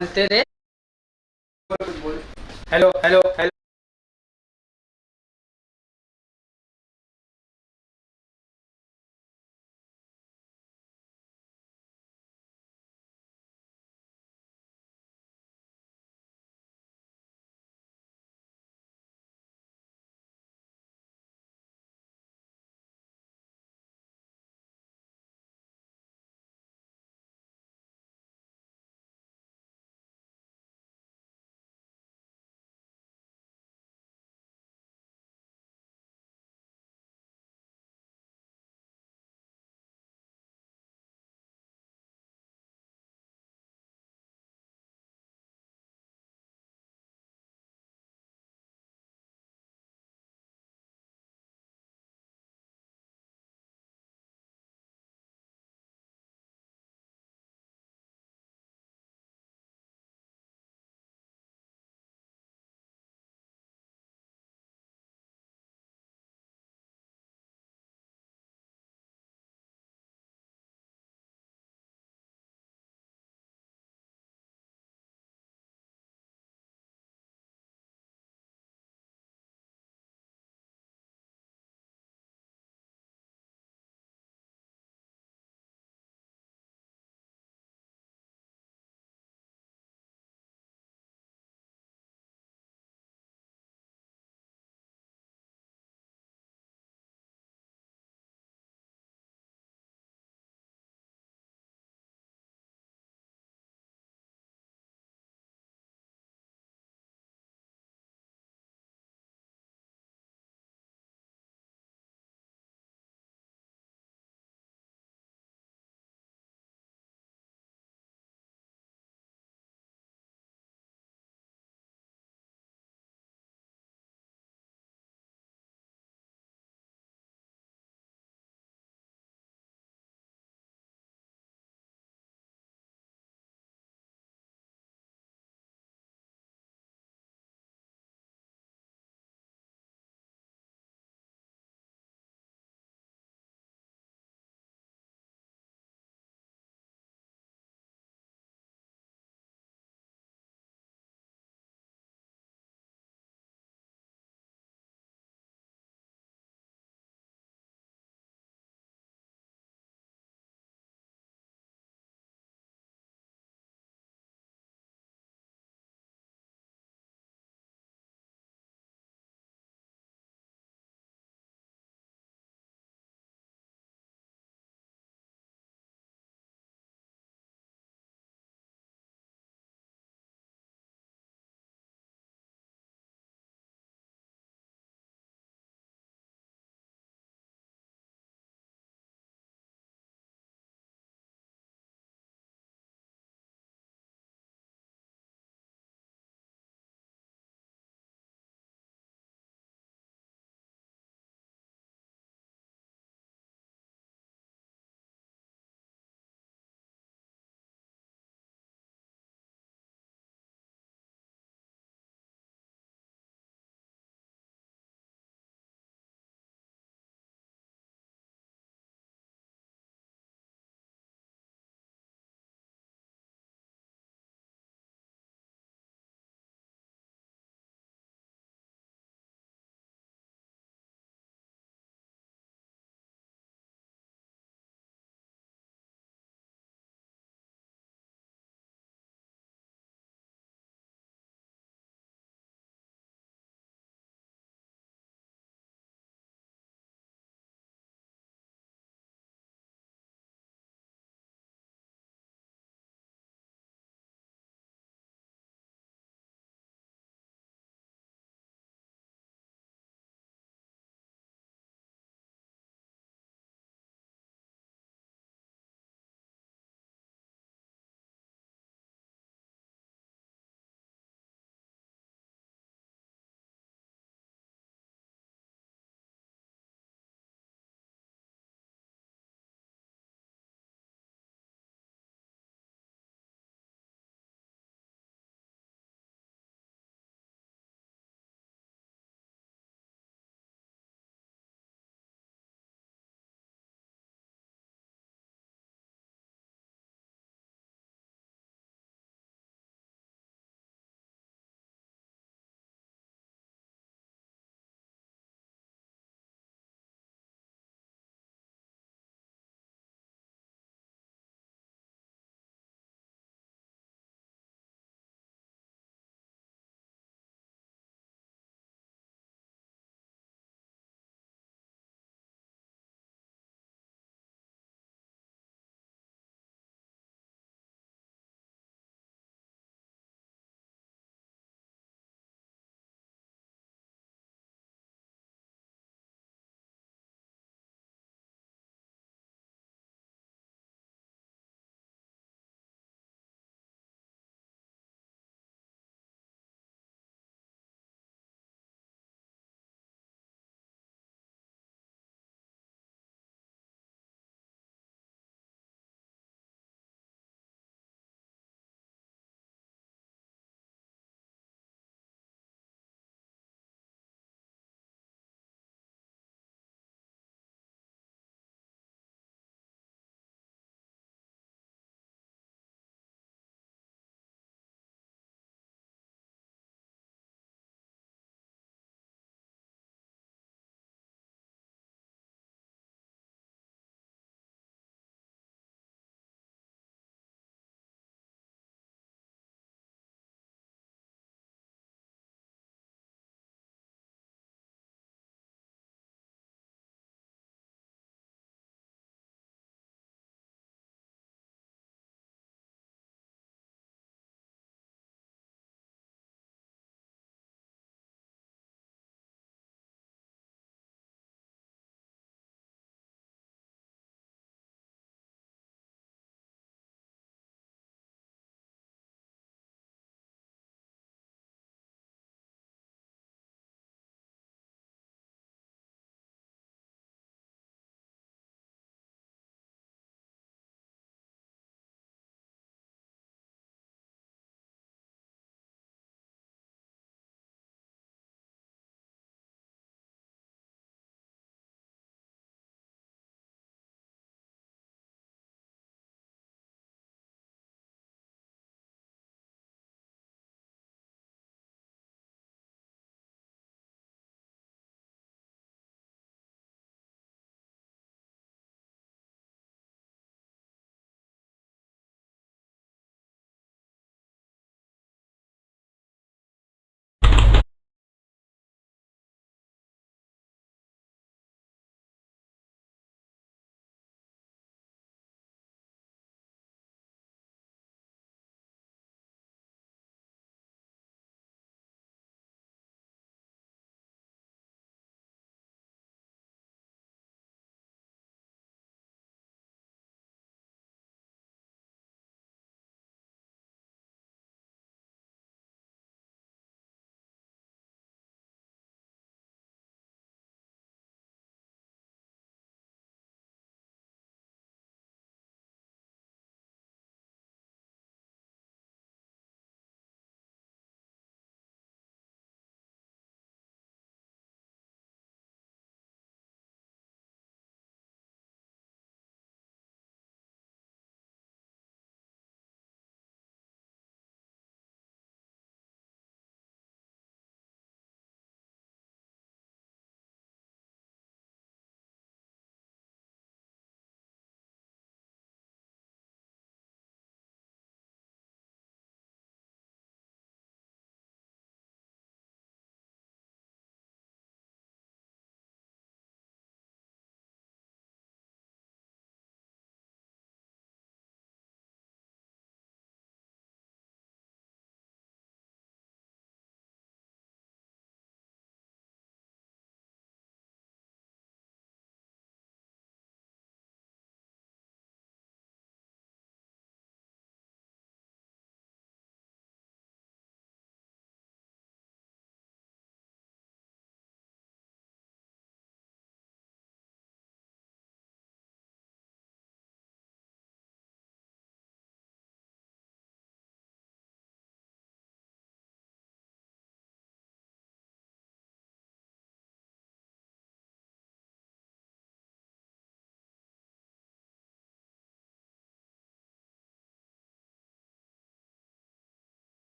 बोलते रे. Hello hello hello.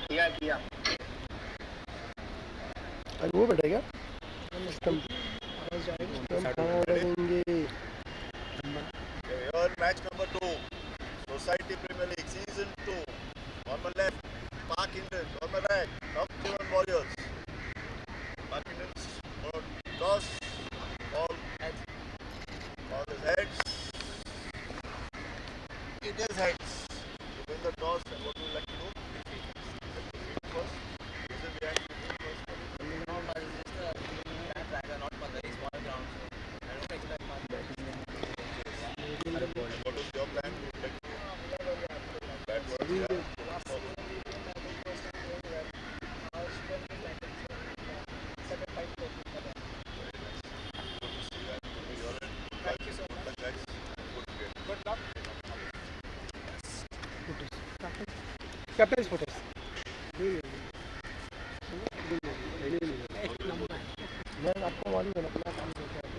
किया अरे वो बैठेगा सिस्टम देंगे। Your match number 2, Society Premier League Season 2. On my left, Park Indians. On my right, Navjivan Warriors. Park Indians on toss. Ball is heads. It is heads. You win the toss, and what would you like to do? Field first. Reason behind field first. No, but it's just a flat tracker, not a very small ground, so I don't expect much. What is your plan? Would you like to bat first? Yeah. Thank you so much. Good luck. Captain photos मैं आपको मालूम है अपना काम करता हूँ।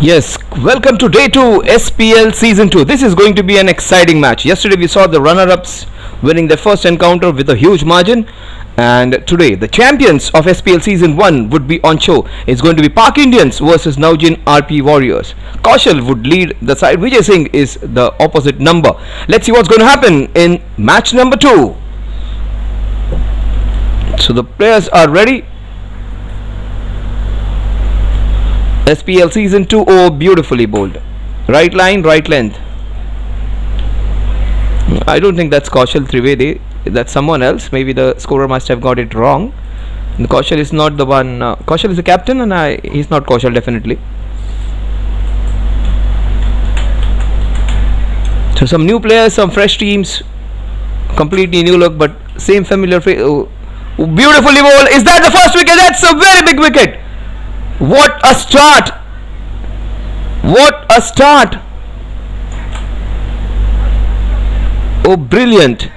Yes, welcome to day 2 SPL season 2. This is going to be an exciting match. Yesterday we saw the runner-ups winning their first encounter with a huge margin, and today the champions of SPL season 1 would be on show. It's going to be Park Indians versus Navjivan RP Warriors. Kaushal would lead the side. Vijay Singh is the opposite number. Let's see what's going to happen in match number 2. So the players are ready. SPL season 2, oh, beautifully bowled. Right line, right length. I don't think that's Kaushal Trivedi. That's someone else. Maybe the scorer must have got it wrong. And Kaushal is not the one. Kaushal is the captain, and he's not Kaushal definitely. So some new players, some fresh teams, completely new look, but same familiar face. Oh, beautifully bowled. Is that the first wicket? That's a very big wicket. What a start! What a start! Oh, brilliant!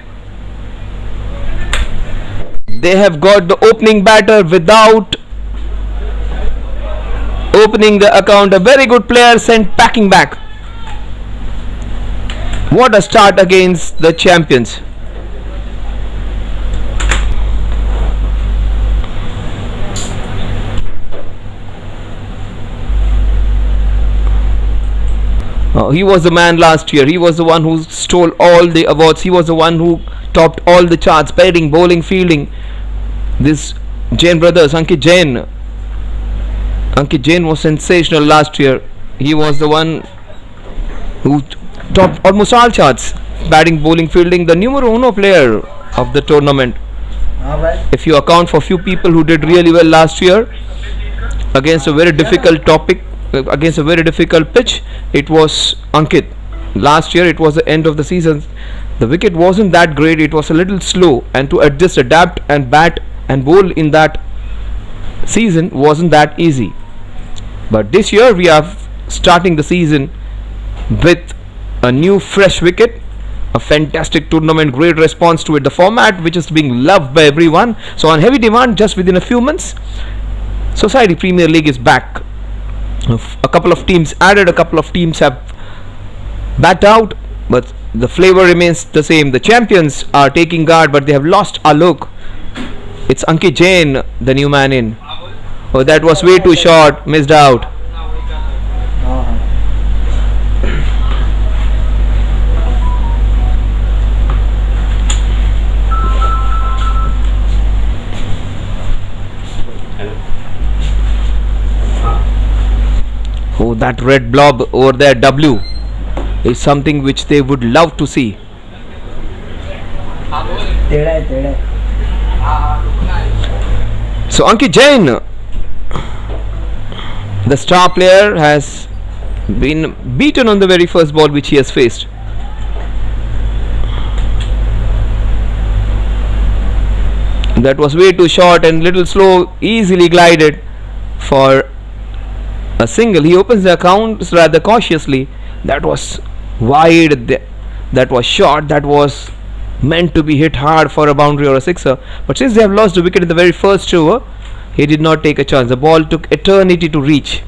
They have got the opening batter without opening the account. A very good player sent packing back. What a start against the champions. He was the man last year. He was the one who stole all the awards. He was the one who topped all the charts, batting, bowling, fielding. This Jain brothers, Ankit Jain was sensational last year. He was the one who topped almost all charts, batting, bowling, fielding, the numero uno player of the tournament. If you account for few people who did really well last year against a very difficult against a very difficult pitch, it was Ankit. Last year it was the end of the season. The wicket wasn't that great. It was a little slow, and to adjust, adapt and bat and bowl in that season wasn't that easy. But this year we are starting the season with a new fresh wicket, a fantastic tournament, great response to it. The format which is being loved by everyone. So on heavy demand, just within a few months, Society Premier League is back. A couple of teams added, a couple of teams have backed out, but the flavor remains the same. The champions are taking guard, but they have lost a look. It's Ankit Jain, the new man in. Oh, that was way too short, missed out. Oh, that red blob over there, W, is something which they would love to see. So Ankit Jain, the star player, has been beaten on the very first ball which he has faced. That was way too short and little slow, easily glided for a single. He opens the accounts rather cautiously. That was wide, that was short, that was meant to be hit hard for a boundary or a sixer. But since they have lost the wicket in the very first over, he did not take a chance. The ball took eternity to reach.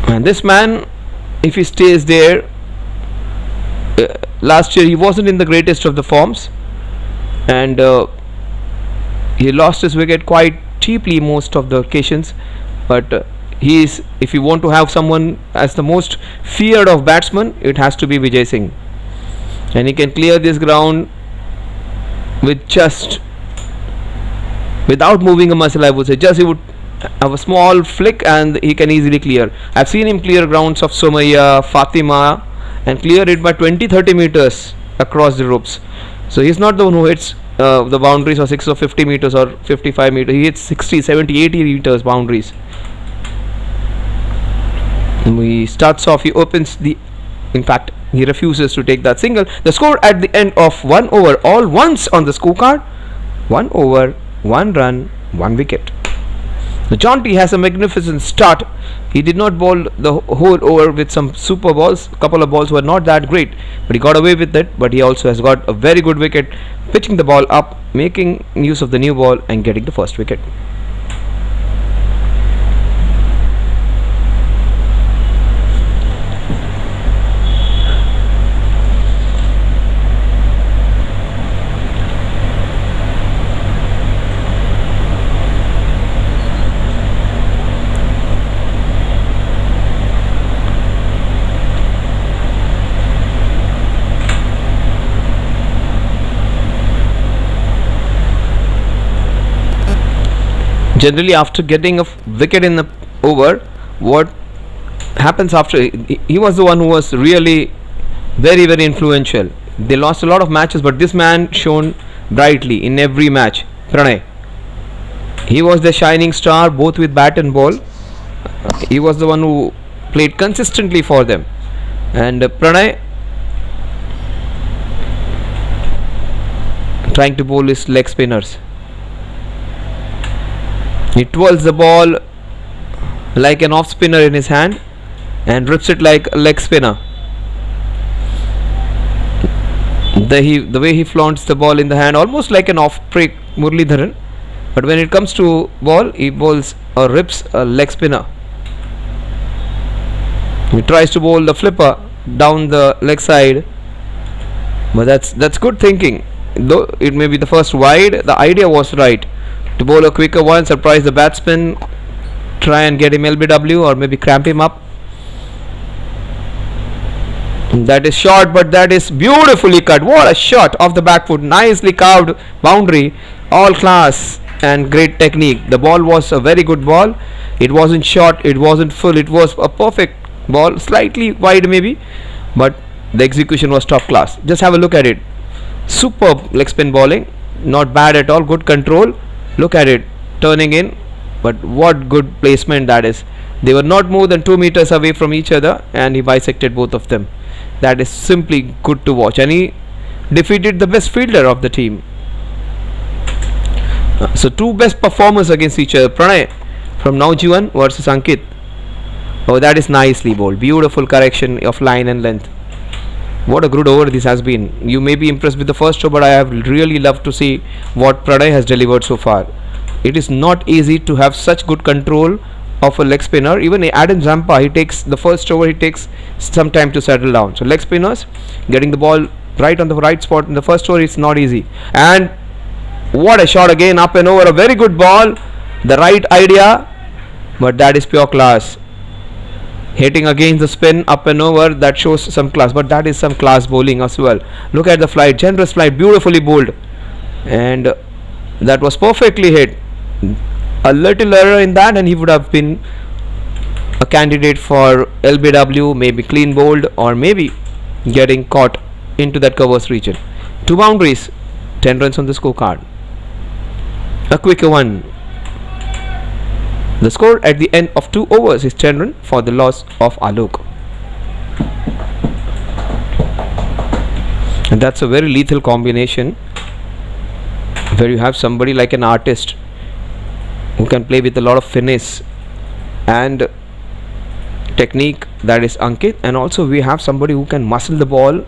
And this man, if he stays there, last year he wasn't in the greatest of the forms, and he lost his wicket quite cheaply most of the occasions. But if you want to have someone as the most feared of batsmen, it has to be Vijay Singh, and he can clear this ground with just without moving a muscle. I would say just he would have a small flick and he can easily clear. I've seen him clear grounds of Somaya, Fatima, and clear it by 20-30 meters across the ropes. So he's not the one who hits the boundaries or 6 or 50 meters or 55 meters. He hits 60, 70, 80 meters boundaries. He starts off, he opens in fact he refuses to take that single. The score at the end of 1 over, all ones on the scorecard: 1 over, 1 run, 1 wicket. The Jaunty has a magnificent start. He did not bowl the whole over with some super balls. A couple of balls were not that great, but he got away with it. But he also has got a very good wicket, pitching the ball up, making use of the new ball and getting the first wicket. Generally, after getting a wicket in the over, what happens after? He was the one who was really very influential. They lost a lot of matches, but this man shone brightly in every match. Pranay. He was the shining star, both with bat and ball. He was the one who played consistently for them. And Pranay trying to bowl his leg spinners. He twirls the ball like an off spinner in his hand and rips it like a leg spinner. The way he flaunts the ball in the hand, almost like an off break Muralidharan, but when it comes to ball, he bowls or rips a leg spinner. He tries to bowl the flipper down the leg side, but that's good thinking. Though it may be the first wide, the idea was right to bowl a quicker one, surprise the batsman, try and get him LBW or maybe cramp him up. That is short, but that is beautifully cut. What a shot off the back foot, nicely carved boundary, all class and great technique. The ball was a very good ball. It wasn't short, it wasn't full, it was a perfect ball, slightly wide maybe, but the execution was top class. Just have a look at it. Superb leg spin bowling, not bad at all, good control. Look at it, turning in, but what good placement that is. They were not more than 2 meters away from each other and he bisected both of them. That is simply good to watch, and he defeated the best fielder of the team. So two best performers against each other. Pranay from Navjivan versus Ankit. Oh, that is nicely bowled. Beautiful correction of line and length. What a good over this has been. You may be impressed with the first over, but I have really loved to see what Pranay has delivered so far. It is not easy to have such good control of a leg spinner. Even Adam Zampa, he takes the first over, he takes some time to settle down. So leg spinners getting the ball right on the right spot in the first over, it's not easy. And what a shot again, up and over, a very good ball, the right idea, but that is pure class. Hitting against the spin, up and over, that shows some class, but that is some class bowling as well. Look at the flight, generous flight, beautifully bowled, and that was perfectly hit. A little error in that and he would have been a candidate for LBW, maybe clean bowled or maybe getting caught into that covers region. 2 boundaries, 10 runs on the scorecard. A quicker one. The score at the end of 2 overs is 10 runs for the loss of Alok. And that's a very lethal combination where you have somebody like an artist who can play with a lot of finesse and technique, that is Ankit, and also we have somebody who can muscle the ball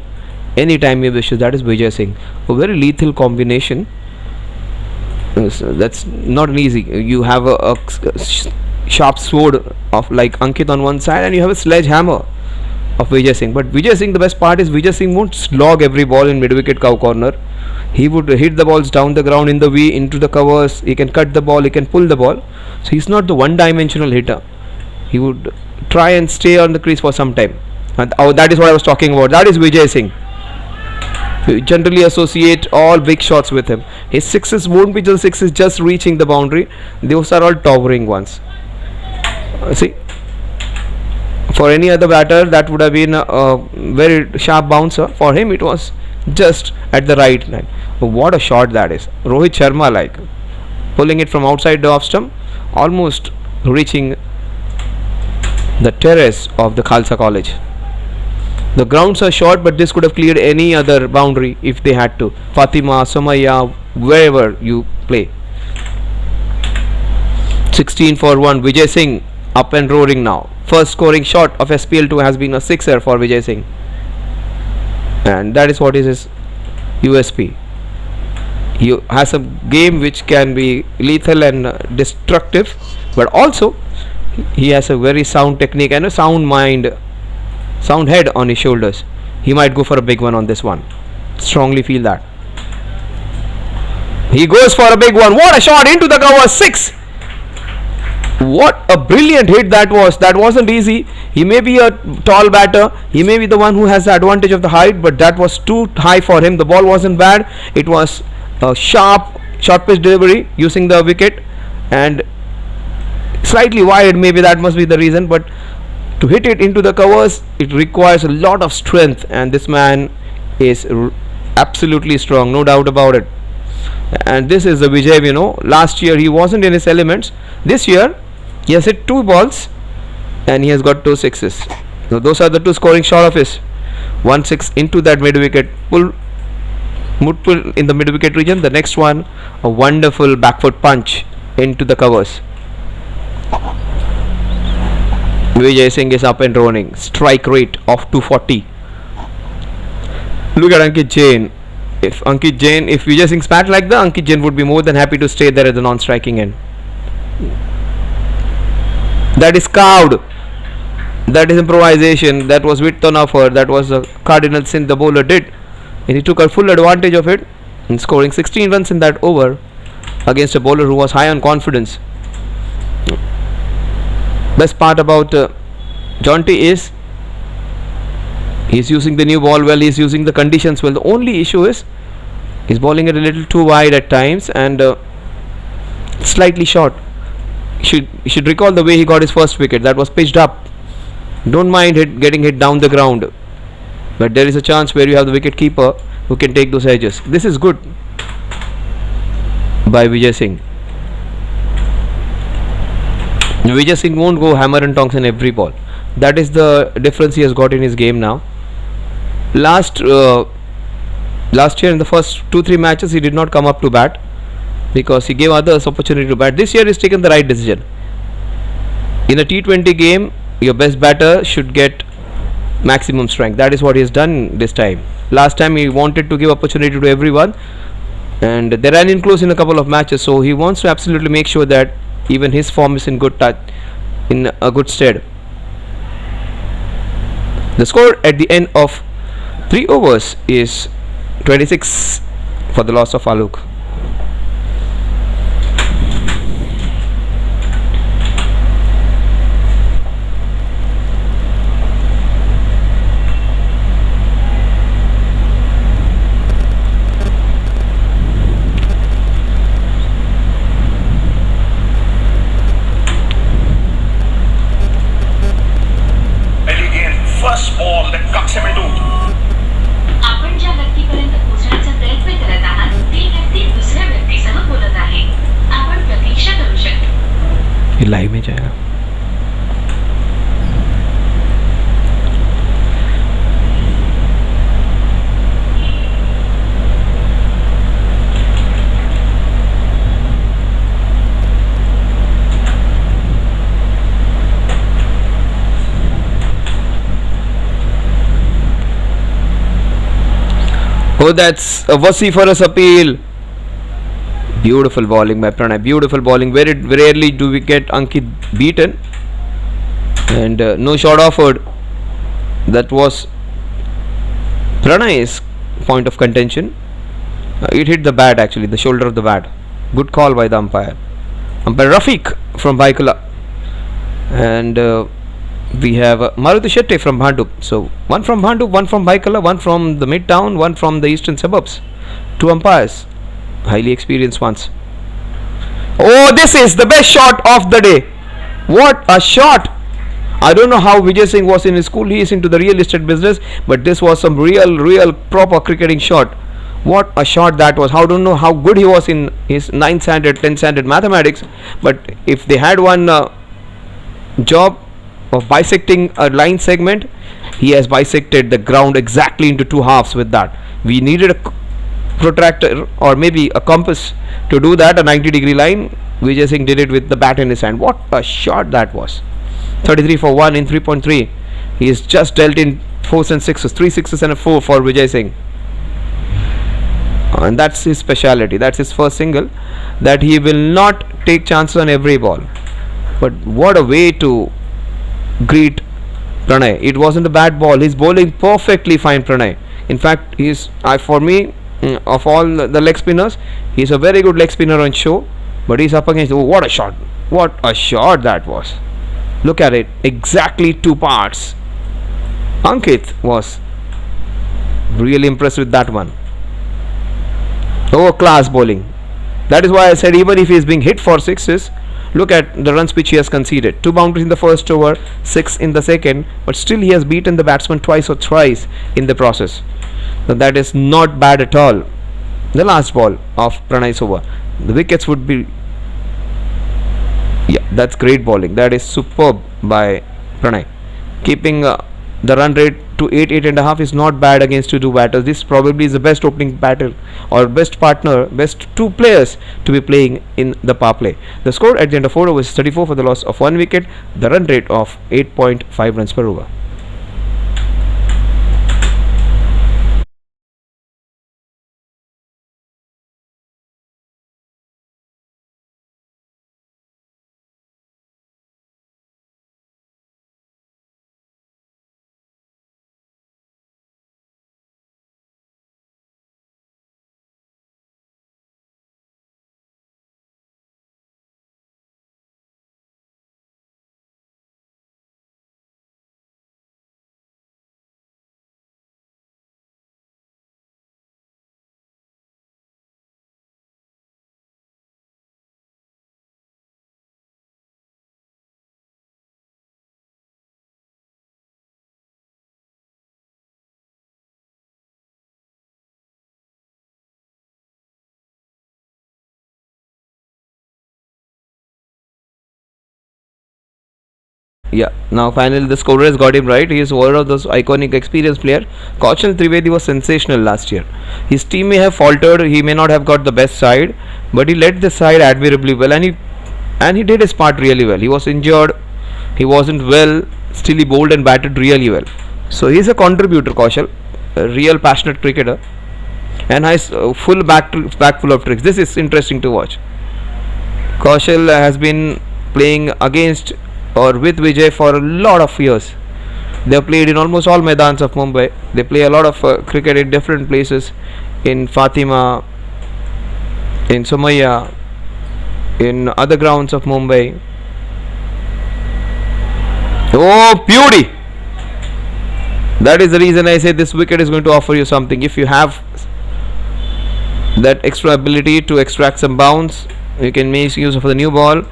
anytime he wishes, that is Jfsc. A very lethal combination. So that's not an easy. You have a sharp sword of like Ankit on one side and you have a sledgehammer of Jfsc. But Jfsc, the best part is Jfsc won't slog every ball in mid-wicket cow corner. He would hit the balls down the ground in the V into the covers. He can cut the ball, he can pull the ball. So he's not the one-dimensional hitter. He would try and stay on the crease for some time. And that is what I was talking about. That is Jfsc. We generally associate all big shots with him. His sixes won't be just sixes just reaching the boundary. Those are all towering ones. See, for any other batter that would have been a very sharp bouncer. For him it was just at the right line. What a shot that is. Rohit Sharma like pulling it from outside the off stump, almost reaching the terrace of the Khalsa College. The grounds are short, but this could have cleared any other boundary if they had to. Fatima, Somaya, wherever you play. 16 for 1. Jfsc up and roaring now. First scoring shot of SPL2 has been a sixer for Jfsc. And that is what is his USP. He has a game which can be lethal and destructive, but also he has a very sound technique and a sound mind, sound head on his shoulders. He might go for a big one on this one. Strongly feel that. He goes for a big one. What a shot into the cover. 6. What a brilliant hit that was. That wasn't easy. He may be a tall batter. He may be the one who has the advantage of the height, but that was too high for him. The ball wasn't bad. It was a sharp short pitch delivery using the wicket, and slightly wide, maybe that must be the reason, but to hit it into the covers, it requires a lot of strength, and this man is absolutely strong, no doubt about it. And this is the Vijay, last year he wasn't in his elements. This year he has hit 2 balls and he has got 2 sixes. So those are the 2 scoring shot of his. 1-6 into that mid wicket pull in the mid wicket region. The next one, a wonderful back foot punch into the covers. Vijay Singh is up and running. Strike rate of 240. Look at Ankit Jain. If Vijay Singh's bat like that, Ankit Jain would be more than happy to stay there at the non-striking end. That is carved. That is improvisation. That was width on offer. That was a cardinal sin the bowler did, and he took a full advantage of it in scoring 16 runs in that over against a bowler who was high on confidence. Best part about Jonty is he's using the new ball well, he's using the conditions well. The only issue is he's bowling it a little too wide at times and slightly short. You should recall the way he got his first wicket. That was pitched up. Don't mind getting hit down the ground, but there is a chance where you have the wicket keeper who can take those edges. This is good by Vijay Singh. Vijay Singh won't go hammer and tongs in every ball. That is the difference he has got in his game now. Last year in the first 2-3 matches he did not come up to bat because he gave others opportunity to bat. This year he's taken the right decision. In a T20 game, your best batter should get maximum strength. That is what he has done this time. Last time he wanted to give opportunity to everyone and they ran in close in a couple of matches, so he wants to absolutely make sure that even his form is in good touch, in a good stead. The score at the end of 3 overs is 26 for the loss of Alok. First ball, the कक्षेमेंदू. आपण ज्या व्यक्तीपर्यंत पोहोचण्याचा प्रयत्न करत आहात ती व्यक्ती दुसऱ्या व्यक्तीसह बोलत आहे. आपण प्रतीक्षा करू शकता. ये लाइव में जाएगा. Oh, that's a vociferous appeal. Beautiful bowling by Pranay. Beautiful bowling. Very rarely do we get Ankit beaten. And no shot offered. That was Pranay's point of contention. It hit the bat actually, the shoulder of the bat. Good call by the umpire. Umpire Rafiq from Baikala. And we have Maruti Shetty from Bhandup. So one from Bhandup, one from Baikala, one from the midtown, one from the eastern suburbs. 2 umpires, highly experienced ones. Oh, this is the best shot of the day. What a shot! I don't know how Vijay Singh was in his school. He is into the real estate business, but this was some real proper cricketing shot. What a shot that was. I don't know how good he was in his 9th standard, 10th standard mathematics, but if they had one job of bisecting a line segment, he has bisected the ground exactly into 2 halves with that. We needed a protractor or maybe a compass to do that, a 90-degree line. Vijay Singh did it with the bat in his hand. What a shot that was. 33 for 1 in 3.3. He has just dealt in 4s and 6s, 3 6s and a 4 for Vijay Singh. And that's his speciality. That's his first single, that he will not take chances on every ball. But what a way to greet Pranay. It wasn't a bad ball. He's bowling perfectly fine, Pranay. In fact, he's for me, of all the leg spinners, he's a very good leg spinner on show. But he's up against, oh, what a shot. What a shot that was. Look at it. Exactly 2 parts. Ankit was really impressed with that one. Oh, class bowling. That is why I said even if he is being hit for 6s, Look at the runs which he has conceded. 2 boundaries in the first over, 6 in the second, but still he has beaten the batsman twice or thrice in the process. So that is not bad at all. The last ball of Pranay's over. The wickets would be, yeah, that's great bowling. That is superb by Pranay. Keeping the run rate to 8.5 is not bad against two batters. This probably is the best opening batter or best partner, best two players to be playing in the power play. The score at the end of 4 overs is 34 for the loss of 1 wicket. The run rate of 8.5 runs per over. Yeah, now finally the scorer has got him right. He is one of those iconic experienced player. Kaushal Trivedi was sensational last year. His team may have faltered, he may not have got the best side, but he led the side admirably well, and he did his part really well. He was injured, he wasn't well, still he bowled and batted really well. So he is a contributor, Kaushal, a real passionate cricketer, and has full back full of tricks. This is interesting to watch. Kaushal has been playing against or with Vijay for a lot of years. They have played in almost all Maidans of Mumbai. They play a lot of cricket in different places, in Fatima, in Somaya, in other grounds of Mumbai. Oh, beauty! That is the reason I say this wicket is going to offer you something. If you have that extra ability to extract some bounce, you can make use of the new ball.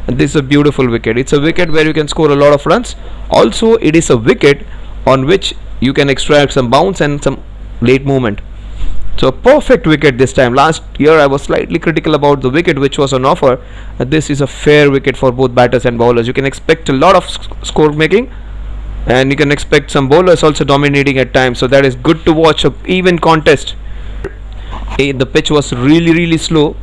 And this is a beautiful wicket. It's a wicket where you can score a lot of runs. Also, it is a wicket on which you can extract some bounce and some late movement. So, perfect wicket this time. Last year, I was slightly critical about the wicket which was on offer. This is a fair wicket for both batters and bowlers. You can expect a lot of score making, and you can expect some bowlers also dominating at times. So, that is good to watch a even contest. The pitch was really slow,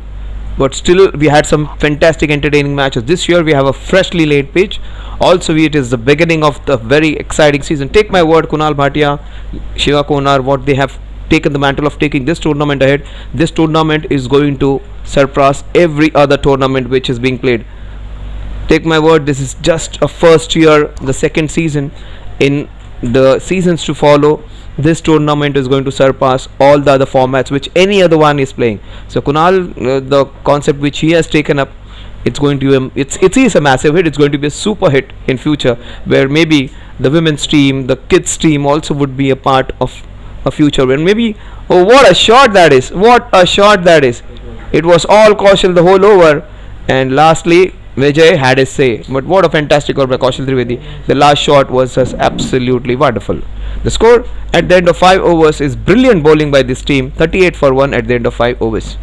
but still we had some fantastic entertaining matches. This year we have a freshly laid pitch. Also, it is the beginning of the very exciting season. Take my word, Kunal Bhatia, Shiva Konar, what they have taken the mantle of taking this tournament ahead. This tournament is going to surpass every other tournament which is being played. Take my word, this is just a first year, the second season. In the seasons to follow, this tournament is going to surpass all the other formats which any other one is playing. So Kunal, the concept which he has taken up, it's going to it is a massive hit. It's going to be a super hit in future, where maybe the women's team, the kids team also would be a part of a future when maybe, oh, what a shot that is, what a shot that is. It was all Kaushal the whole over, and lastly Vijay had his say. But what a fantastic over by Kaushal Trivedi. The last shot was just absolutely wonderful. The score at the end of 5 overs is brilliant bowling by this team. 38 for 1 at the end of 5 overs.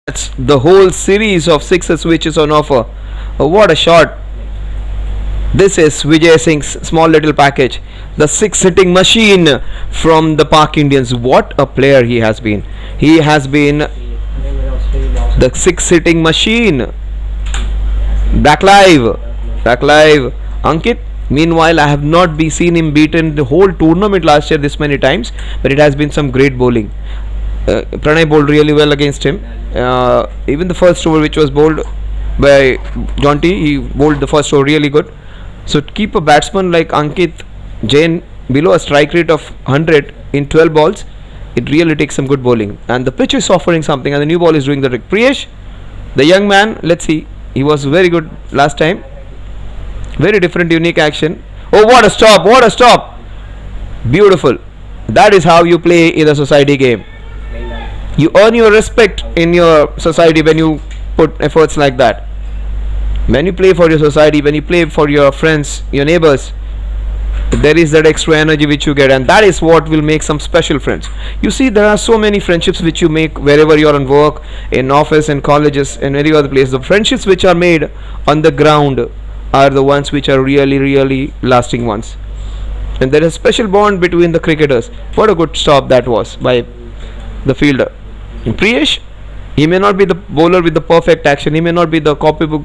That's the whole series of sixes which is on offer. What a shot! This is Vijay Singh's small little package. The six-hitting machine from the Pak Indians. What a player he has been. He has been the six-hitting machine. Back live. Back live. Ankit. Meanwhile, I have not seen him beaten the whole tournament last year this many times, but it has been some great bowling. Pranay bowled really well against him. Even the first over, which was bowled by Jonty, he bowled the first over really good. So keep a batsman like Ankit Jain below a strike rate of 100 in 12 balls. It really takes some good bowling, and the pitch is offering something, and the new ball is doing the trick. Priyesh, the young man, let's see. He was very good last time. Very different, unique action. Oh, what a stop! What a stop! Beautiful. That is how you play in a society game. You earn your respect in your society when you put efforts like that. When you play for your society, when you play for your friends, your neighbors, there is that extra energy which you get, and that is what will make some special friends. You see, there are so many friendships which you make wherever you are on work, in office, in colleges, in any other place. The friendships which are made on the ground are the ones which are really lasting ones, and there is a special bond between the cricketers. What a good stop that was by the fielder. In Priyesh, he may not be the bowler with the perfect action, he may not be the copybook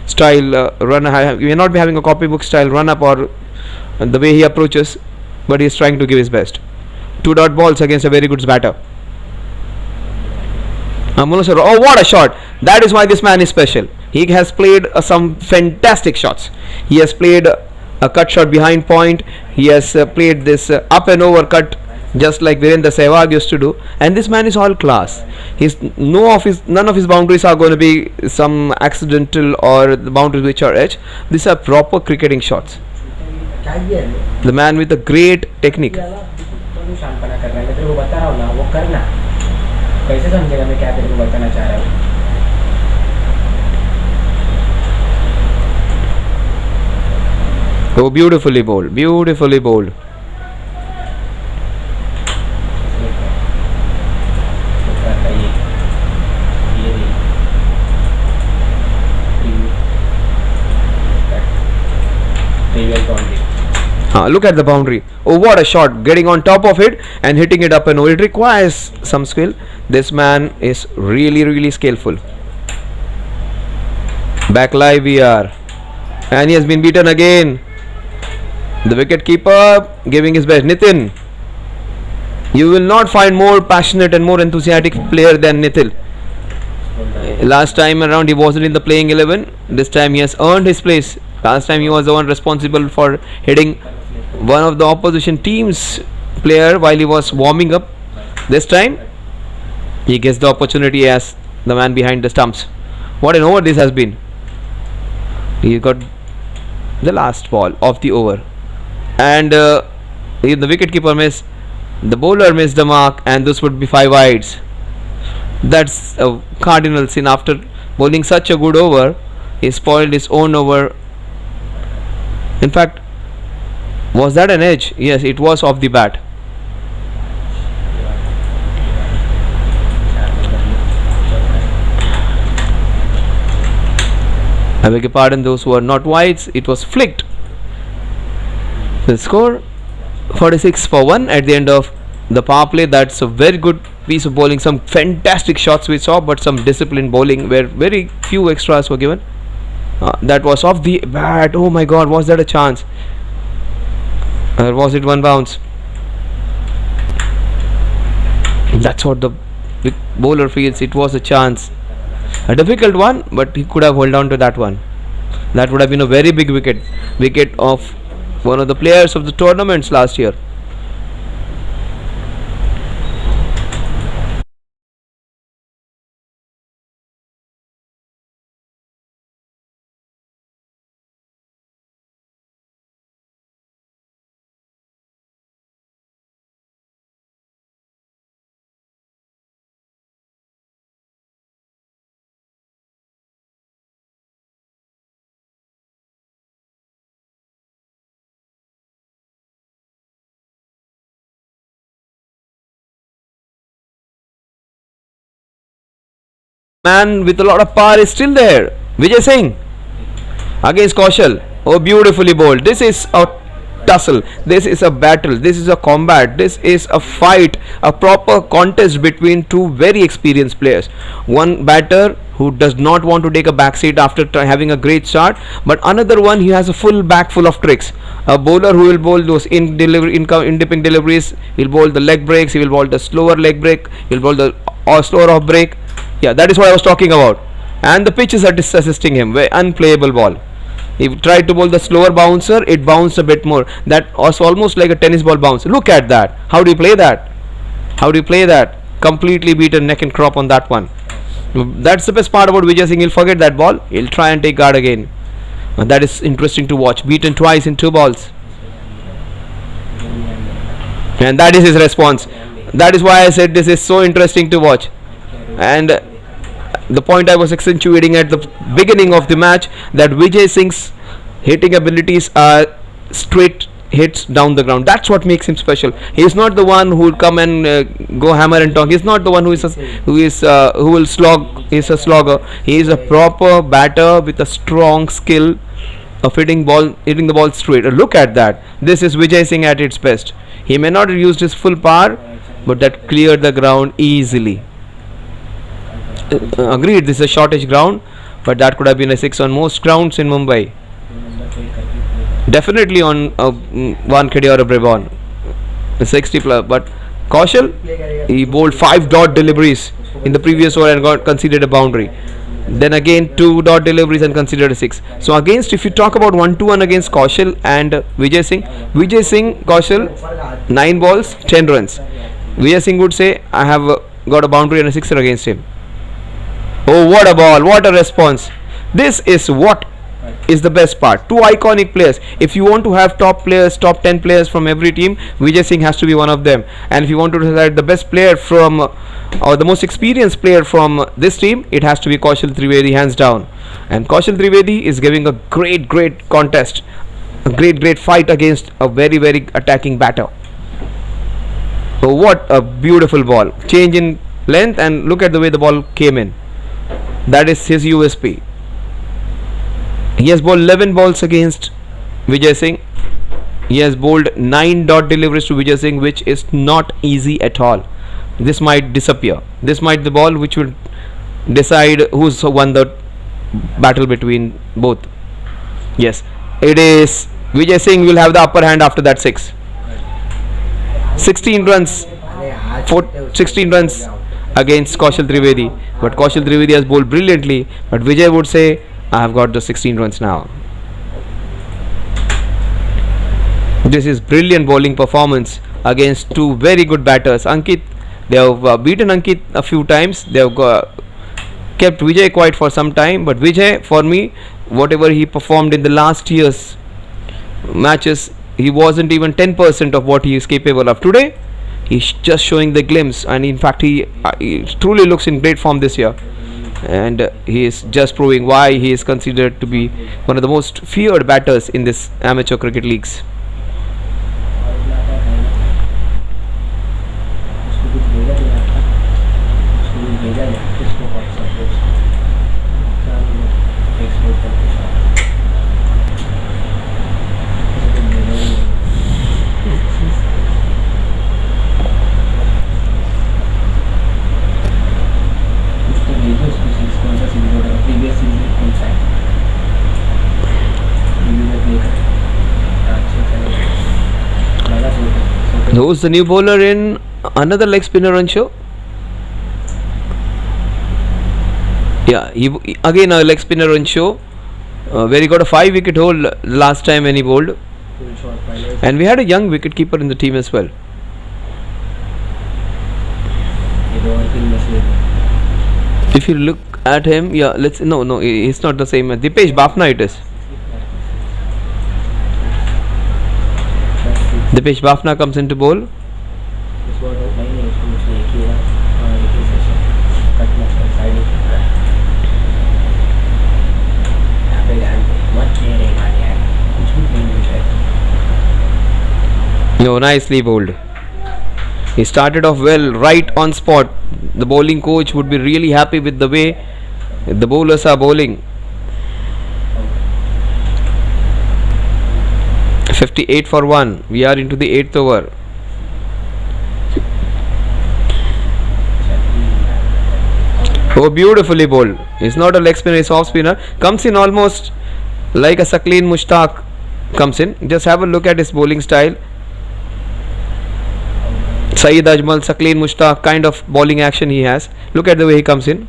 style runner, he may not be having a copybook style run up or the way he approaches, but he is trying to give his best. 2 dot balls against a very good batter. Oh, what a shot! That is why this man is special. He has played some fantastic shots. He has played a cut shot behind point. He has played this up and over cut, just like Virendra Sehwag used to do. And this man is all class. None of his boundaries are going to be some accidental or the boundaries which are edge. These are proper cricketing shots. The man with a great technique. Oh, beautifully bowled, beautifully bowled. Look at the boundary. Oh, what a shot! Getting on top of it and hitting it up and over. It requires some skill. This man is really skillful. Back live we are, and he has been beaten again. The wicket keeper giving his best. Nitin, you will not find more passionate and more enthusiastic player than Nitin. Last time around he wasn't in the playing 11. This time he has earned his place. Last time he was the one responsible for hitting one of the opposition team's player while he was warming up. This time he gets the opportunity as the man behind the stumps. What an over this has been. He got the last ball of the over, and the wicketkeeper missed, the bowler missed the mark, and this would be 5 wides. That's a cardinal sin. After bowling such a good over, he spoiled his own over. In fact, was that an edge? Yes, it was off the bat. I beg your pardon, those who are not wides, it was flicked. The score 46 for 1 at the end of the power play. That's a very good piece of bowling. Some fantastic shots we saw, but some disciplined bowling where very few extras were given. That was off the bat. Oh my god, was that a chance? Or was it one bounce? That's what the bowler feels. It was a chance. A difficult one, but he could have held on to that one. That would have been a very big wicket of one of the players of the tournaments last year. Man with a lot of power is still there. Vijay Singh against Kaushal. Oh, beautifully bowled. This is a tussle. This is a battle. This is a combat. This is a fight. A proper contest between two very experienced players. One batter who does not want to take a back seat after having a great start, but another one he has a full back full of tricks. A bowler who will bowl those in dipping deliveries. He'll bowl the leg breaks. He will bowl the slower leg break. He'll bowl the slower off break. Yeah, that is what I was talking about. And the pitches are assisting him. Very unplayable ball. He tried to bowl the slower bouncer, it bounced a bit more. That was almost like a tennis ball bounce. Look at that. How do you play that? How do you play that? Completely beaten neck and crop on that one. That's the best part about Vijay Singh. He'll forget that ball. He'll try and take guard again. That is interesting to watch. Beaten twice in 2 balls. And that is his response. That is why I said this is so interesting to watch. And the point I was accentuating at the beginning of the match, that Vijay Singh's hitting abilities are straight hits down the ground. That's what makes him special. He is not the one who will come and go hammer and tongue. He is not the one who will slog. He is a slogger. He is a proper batter with a strong skill of hitting the ball straight. Look at that. This is Vijay Singh at its best. He may not have used his full power, but that cleared the ground easily. Agreed, this is a shortage ground, but that could have been a 6 on most grounds in Mumbai. Definitely on Wankhede or a Brabant, 60 plus. But Kaushal, he bowled 5 dot deliveries in the previous over and got conceded a boundary. Then again 2 dot deliveries and considered a 6. So against, if you talk about 1-2-1 against Kaushal and Vijay Singh, Kaushal 9 balls 10 runs. Vijay Singh would say, I have got a boundary and a 6er against him. Oh, what a ball, what a response. This is what is the best part. 2 iconic players. If you want to have top 10 players from every team, Vijay Singh has to be one of them. And if you want to decide the best player from or the most experienced player from this team, it has to be Kaushal Trivedi, hands down. And Kaushal Trivedi is giving a great contest, a great fight against a very attacking batter. Oh, what a beautiful ball. Change in length, and look at the way the ball came in. That is his USP. He has bowled 11 balls against Vijay Singh. He has bowled 9 dot deliveries to Vijay Singh, which is not easy at all. This might disappear. This might the ball which will decide who's won the battle between both. Yes, it is. Vijay Singh will have the upper hand after that 6. 16 runs. 16 runs against Kaushal Trivedi, but Kaushal Trivedi has bowled brilliantly, but Vijay would say, I have got the 16 runs now. This is brilliant bowling performance against 2 very good batters. Ankit, they have beaten Ankit a few times. They have kept Vijay quiet for some time, but Vijay, for me, whatever he performed in the last year's matches, he wasn't even 10% of what he is capable of today. He's just showing the glimpse, and in fact he truly looks in great form this year, and he is just proving why he is considered to be one of the most feared batters in this amateur cricket leagues. Who's the new bowler in another leg spinner on show? Yeah, he again a leg spinner on show, where he got a 5-wicket haul last time when he bowled, and we had a young wicket keeper in the team as well. If you look at him, yeah, no, he's not the same. Dipesh Bafna it is. Dipesh Bafna comes into bowl. No, nicely bowled. He started off well, right on spot. The bowling coach would be really happy with the way the bowlers are bowling. 58 for 1. We are into the 8th over. Oh, beautifully bowled. He's not a leg spinner, he's off spinner. Comes in almost like a Sakleen Mushtaq comes in. Just have a look at his bowling style. Saeed Ajmal, Sakleen Mushtaq kind of bowling action he has. Look at the way he comes in.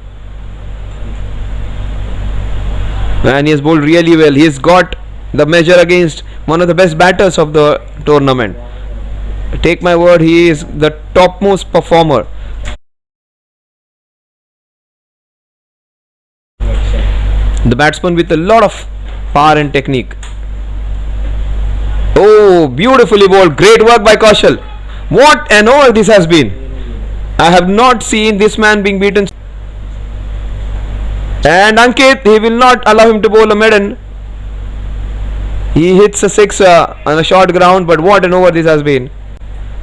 And he has bowled really well. He's got the measure against one of the best batters of the tournament. Take my word, he is the topmost performer. The batsman with a lot of power and technique. Oh, beautifully bowled. Great work by Kaushal. What an over this has been. I have not seen this man being beaten. And Ankit, he will not allow him to bowl a maiden. He hits a 6 on a short ground, but what an over this has been.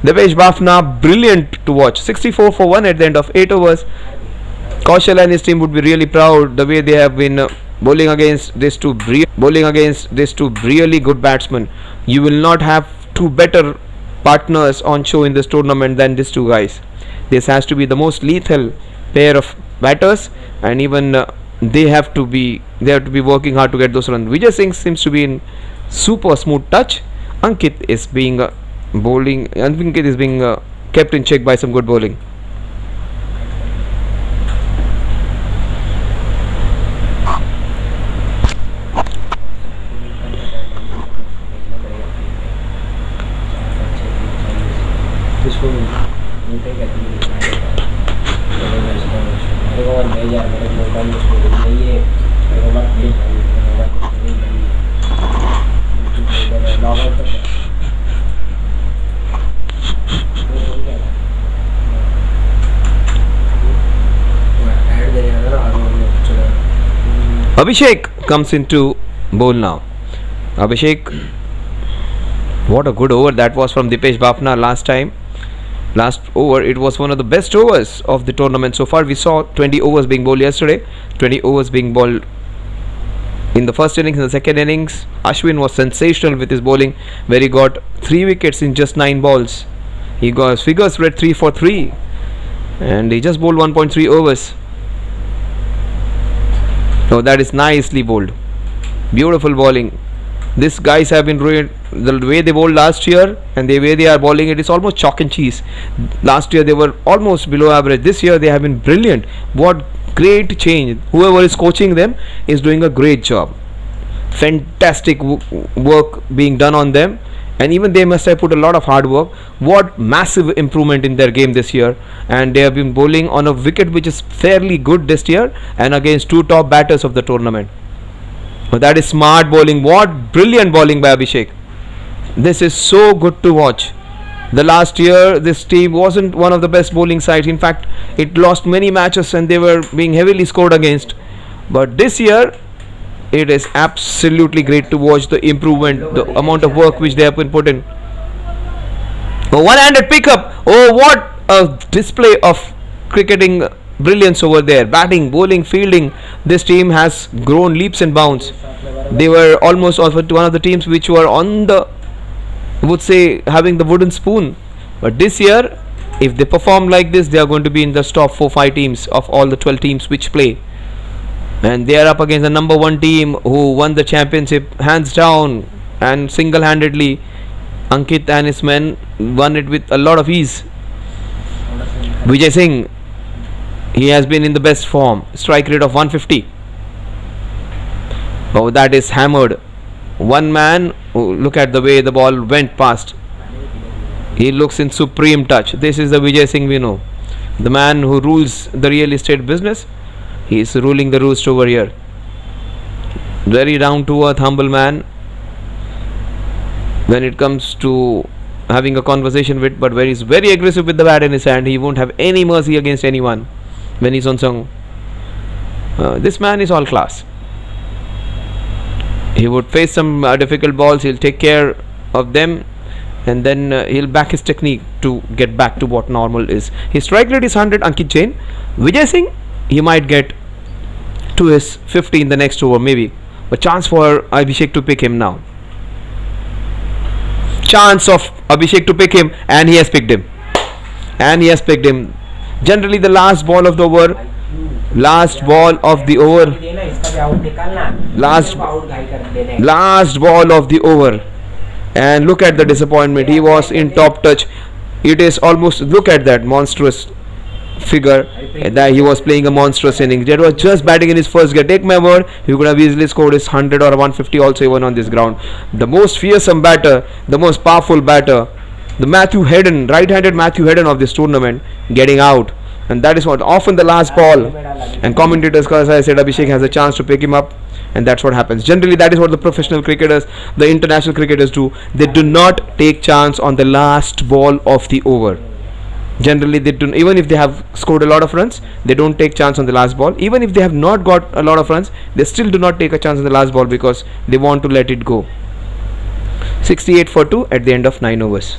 Dipesh Bafna, brilliant to watch. 64 for 1 at the end of 8 overs. Kaushal and his team would be really proud the way they have been bowling against these two really good batsmen. You will not have two better partners on show in this tournament than these two guys. This has to be the most lethal pair of batters, and even they have to be working hard to get those runs. Vijay Singh seems to be in super smooth touch. Ankit is being kept in check by some good bowling. Abhishek comes into bowl now. Abhishek, what a good over that was from Dipesh Bafna last over. It was one of the best overs of the tournament so far. We saw 20 overs being bowled yesterday, 20 overs being bowled in the first innings. In the second innings, Ashwin was sensational with his bowling, where he got 3 wickets in just 9 balls. He got his figures read 3 for 3, and he just bowled 1.3 overs. Oh, that is nicely bowled. Beautiful bowling. These guys have been ruined. The way they bowled last year and the way they are bowling, it is almost chalk and cheese. Last year they were almost below average. This year they have been brilliant. What great change. Whoever is coaching them is doing a great job. Fantastic work being done on them, and even they must have put a lot of hard work. What massive improvement in their game this year, and they have been bowling on a wicket which is fairly good this year and against two top batters of the tournament. That is smart bowling. What brilliant bowling by Abhishek. This is so good to watch. The last year this team wasn't one of the best bowling sides. In fact, it lost many matches and they were being heavily scored against. But this year it is absolutely great to watch the improvement, the amount of work which they have been put in. A one-handed pickup. Oh, what a display of cricketing brilliance over there. Batting, bowling, fielding. This team has grown leaps and bounds. They were almost one of the teams which were on the, would say, having the wooden spoon. But this year, if they perform like this, they are going to be in the top 4-5 teams of all the 12 teams which play. And they are up against the number 1 team who won the championship hands down and single-handedly. Ankit and his men won it with a lot of ease. Vijay Singh, he has been in the best form. Strike rate of 150. Oh, that is hammered. One man, look at the way the ball went past. He looks in supreme touch. This is the Vijay Singh we know. The man who rules the real estate business. He is ruling the roost over here. Very down to earth, humble man when it comes to having a conversation with, but he is very aggressive with the bat in his hand. He won't have any mercy against anyone when he's on song. This man is all class. He would face some difficult balls. He'll take care of them, and then he'll back his technique to get back to what normal is. His strike rate is 100. Ankit Jain. Vijay Singh, he might get to his 50 in the next over maybe. A chance for Abhishek to pick him now. chance of Abhishek to pick him, and he has picked him. Generally, the last ball of the over, last ball of the over, and look at the disappointment. He was in top touch. It is almost, look at that monstrous figure, that he was playing a monstrous innings. That was just batting in his first game. Take my word, he could have easily scored his 100 or 150 also even on this ground. The most fearsome batter, the most powerful batter, the Matthew Hayden, right-handed Matthew Hayden of this tournament, getting out. And that is what often the last ball, and commentators, as I said, Abhishek has a chance to pick him up, and that's what happens. Generally, that is what the professional cricketers, the international cricketers do. They do not take chance on the last ball of the over. Generally, they do, even if they have scored a lot of runs, they don't take chance on the last ball. Even if they have not got a lot of runs, they still do not take a chance on the last ball because they want to let it go. 68 for 2 at the end of 9 overs.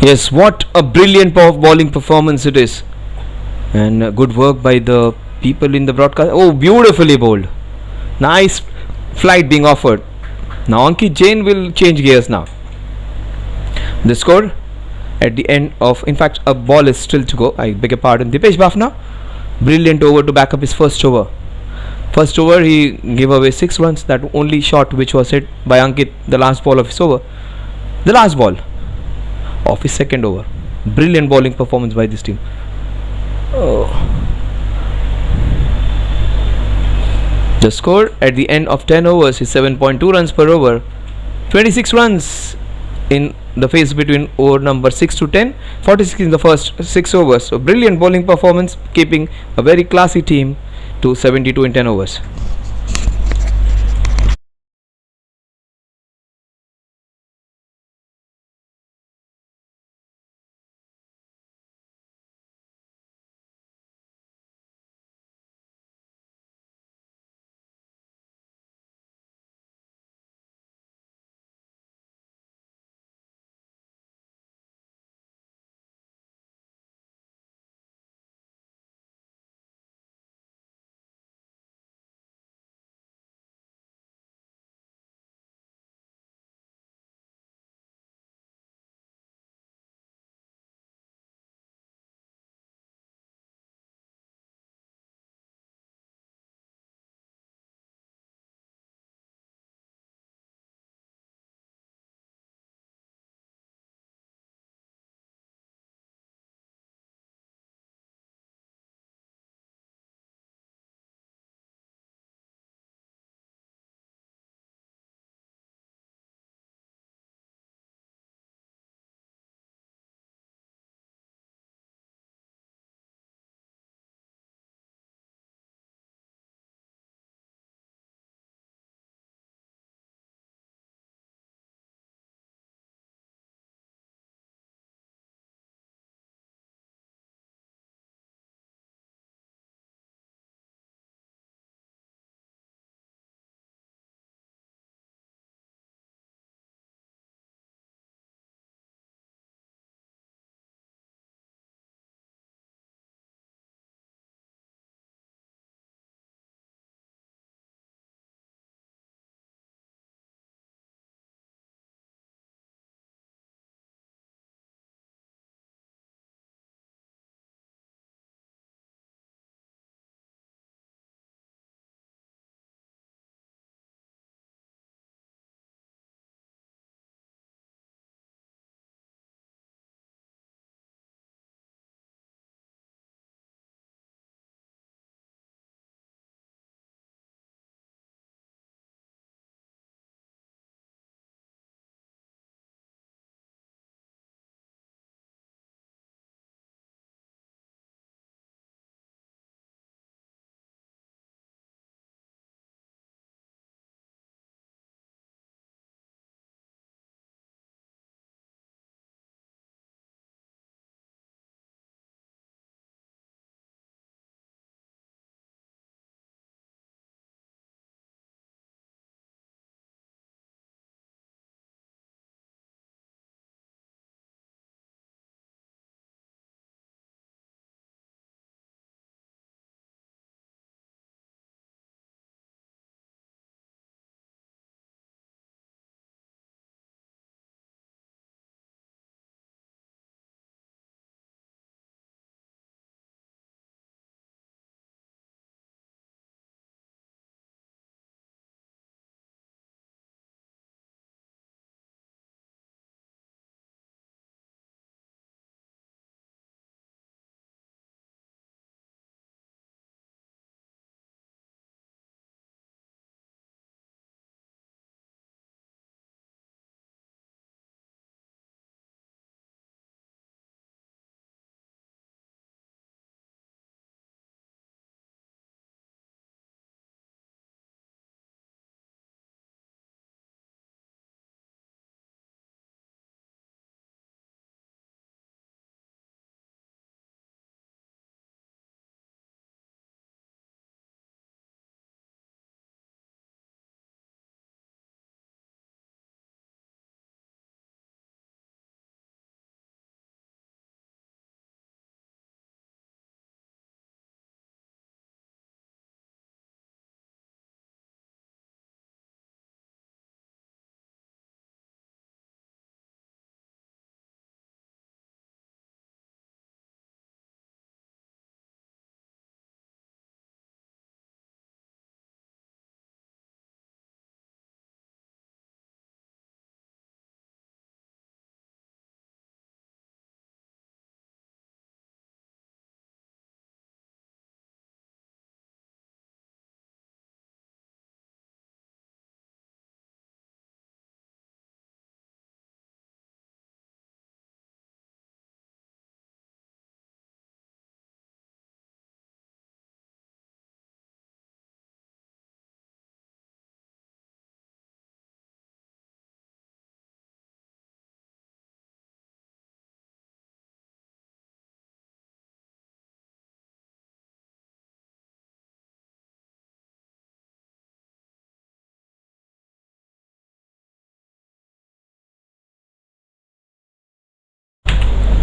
Yes, what a brilliant bowling performance it is, and good work by the people in the broadcast. Oh, beautifully bowled. Nice flight being offered. Now Ankit Jain will change gears now. The score at the end of, in fact, a ball is still to go. I beg your pardon. Dipesh Bafna, brilliant over to back up his first over. First over he gave away 6 runs. That only shot which was hit by Ankit, the last ball of his over. The last ball of his second over. Brilliant bowling performance by this team. Oh. The score at the end of 10 overs is 7.2 runs per over. 26 runs in the phase between over number 6 to 10. 46 in the first 6 overs. So brilliant bowling performance, keeping a very classy team to 72 in 10 overs.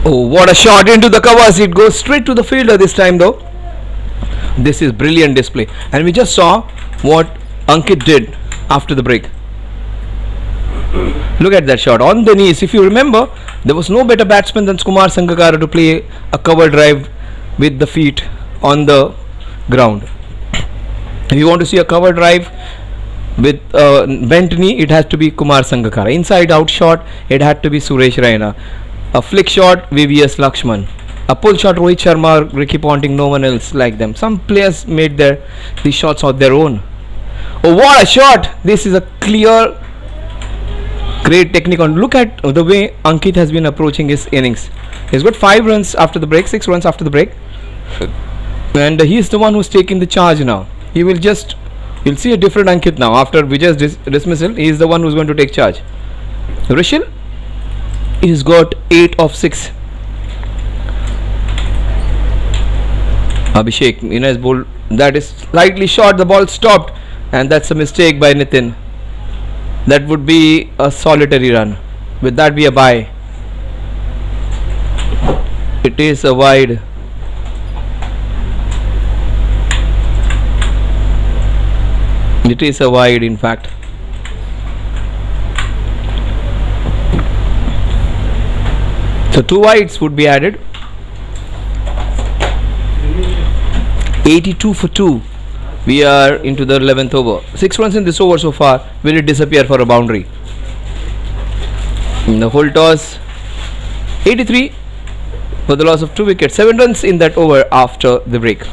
Oh, what a shot into the covers. It goes straight to the fielder this time though. This is brilliant display. And we just saw what Ankit did after the break. Look at that shot on the knees. If you remember, there was no better batsman than Kumar Sangakkara to play a cover drive with the feet on the ground. If you want to see a cover drive with bent knee, it has to be Kumar Sangakkara. Inside out shot, it had to be Suresh Raina. A flick shot, VVS Lakshman. A pull shot, Rohit Sharma, Ricky Ponting, no one else like them. Some players made these shots of their own. Oh, what a shot! This is a clear, great technique. On look at the way Ankit has been approaching his innings. He's got 5 runs after the break, 6 runs after the break, and he is the one who's taking the charge now. You'll see a different Ankit now after Vijay's dismissal. He is the one who's going to take charge. Rishil, he's got 8 of 6. Abhishek, has bowled. That is slightly short. The ball stopped, and that's a mistake by Nitin. That would be a solitary run. Would that be a bye? It is a wide. It is a wide, in fact. So 2 wides would be added. 82 for 2. We are into the 11th over. 6 runs in this over so far. Will it disappear for a boundary? In the full toss, 83 for the loss of 2 wickets. 7 runs in that over after the break.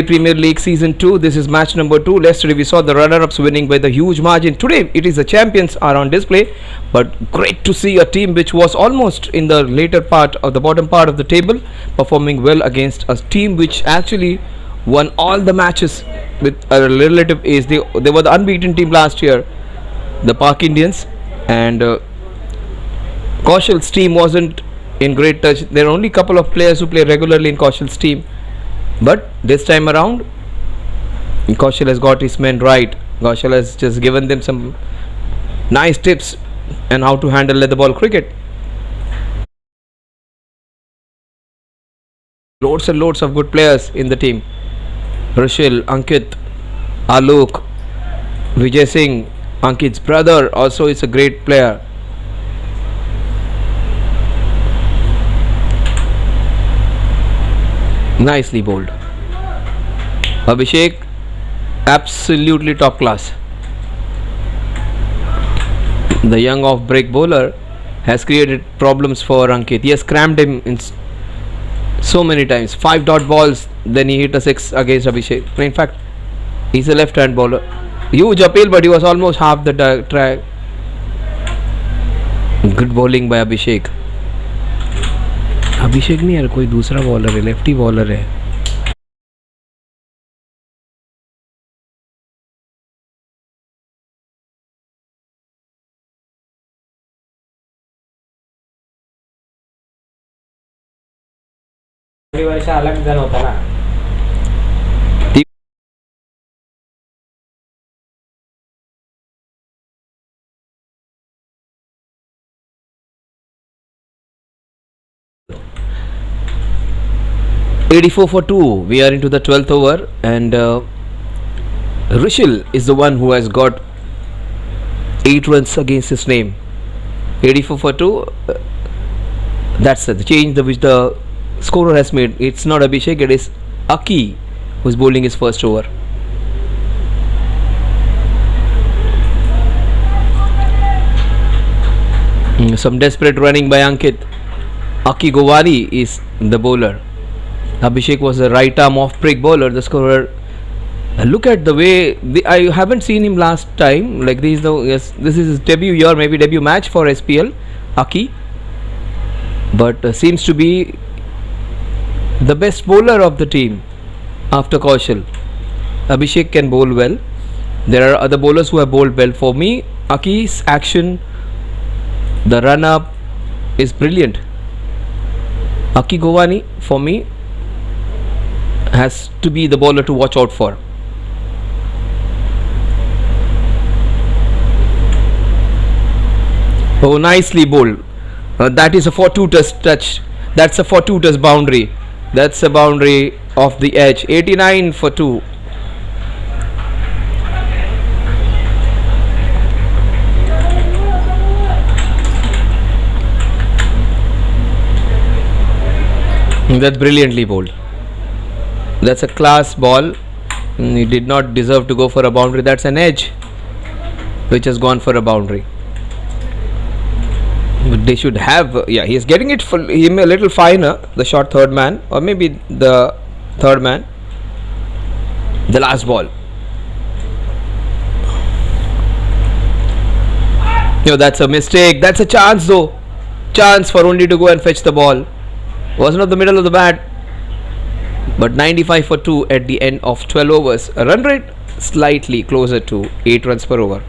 Premier League Season 2. This is match number 2. Yesterday we saw the runner-ups winning by the huge margin. Today it is the champions are on display. But great to see a team which was almost in the later part of the bottom part of the table performing well against a team which actually won all the matches with a relative ace. They were the unbeaten team last year, the Park Indians, and Kaushal's team wasn't in great touch. There are only a couple of players who play regularly in Kaushal's team. But this time around, Kaushal has got his men right. Kaushal has just given them some nice tips on how to handle leather ball cricket. Loads and loads of good players in the team. Rishil, Ankit, Alok, Vijay Singh, Ankit's brother also is a great player. Nicely bowled. Abhishek, absolutely top class. The young off-break bowler has created problems for Ankit. He has crammed him in so many times. 5 dot balls, then he hit a 6 against Abhishek. In fact, he's a left-hand bowler. Huge appeal, but he was almost half the track. Good bowling by Abhishek. अभिषेक नहीं यार, कोई दूसरा bowler है, lefty bowler है. वर्ष अलग जण होता ना. 84 for 2. We are into the 12th over, and Rishil is the one who has got 8 runs against his name. 84 for 2. That's the change which the scorer has made. It's not Abhishek, it is Aki who is bowling his first over. Some desperate running by Ankit. Aki Govani is the bowler. Abhishek was a right arm off break bowler. The scorer. Look at the way I haven't seen him last time. Like this is his debut year, maybe debut match for SPL. Aki, but seems to be the best bowler of the team after Kaushal. Abhishek can bowl well. There are other bowlers who have bowled well. For me, Aki's action, the run up is brilliant. Aki Govani for me has to be the bowler to watch out for. Oh, nicely bowled. That is a fortuitous touch. That's a fortuitous boundary. That's a boundary off the edge. 89 for 2. That's brilliantly bowled. That's a class ball. He did not deserve to go for a boundary. That's an edge which has gone for a boundary. But they should have. Yeah, he is getting it for him a little finer. The short third man, or maybe the third man. The last ball. No, that's a mistake. That's a chance though. Chance for only to go and fetch the ball. Was not the middle of the bat. But 95 for 2 at the end of 12 overs. A run rate slightly closer to 8 runs per over.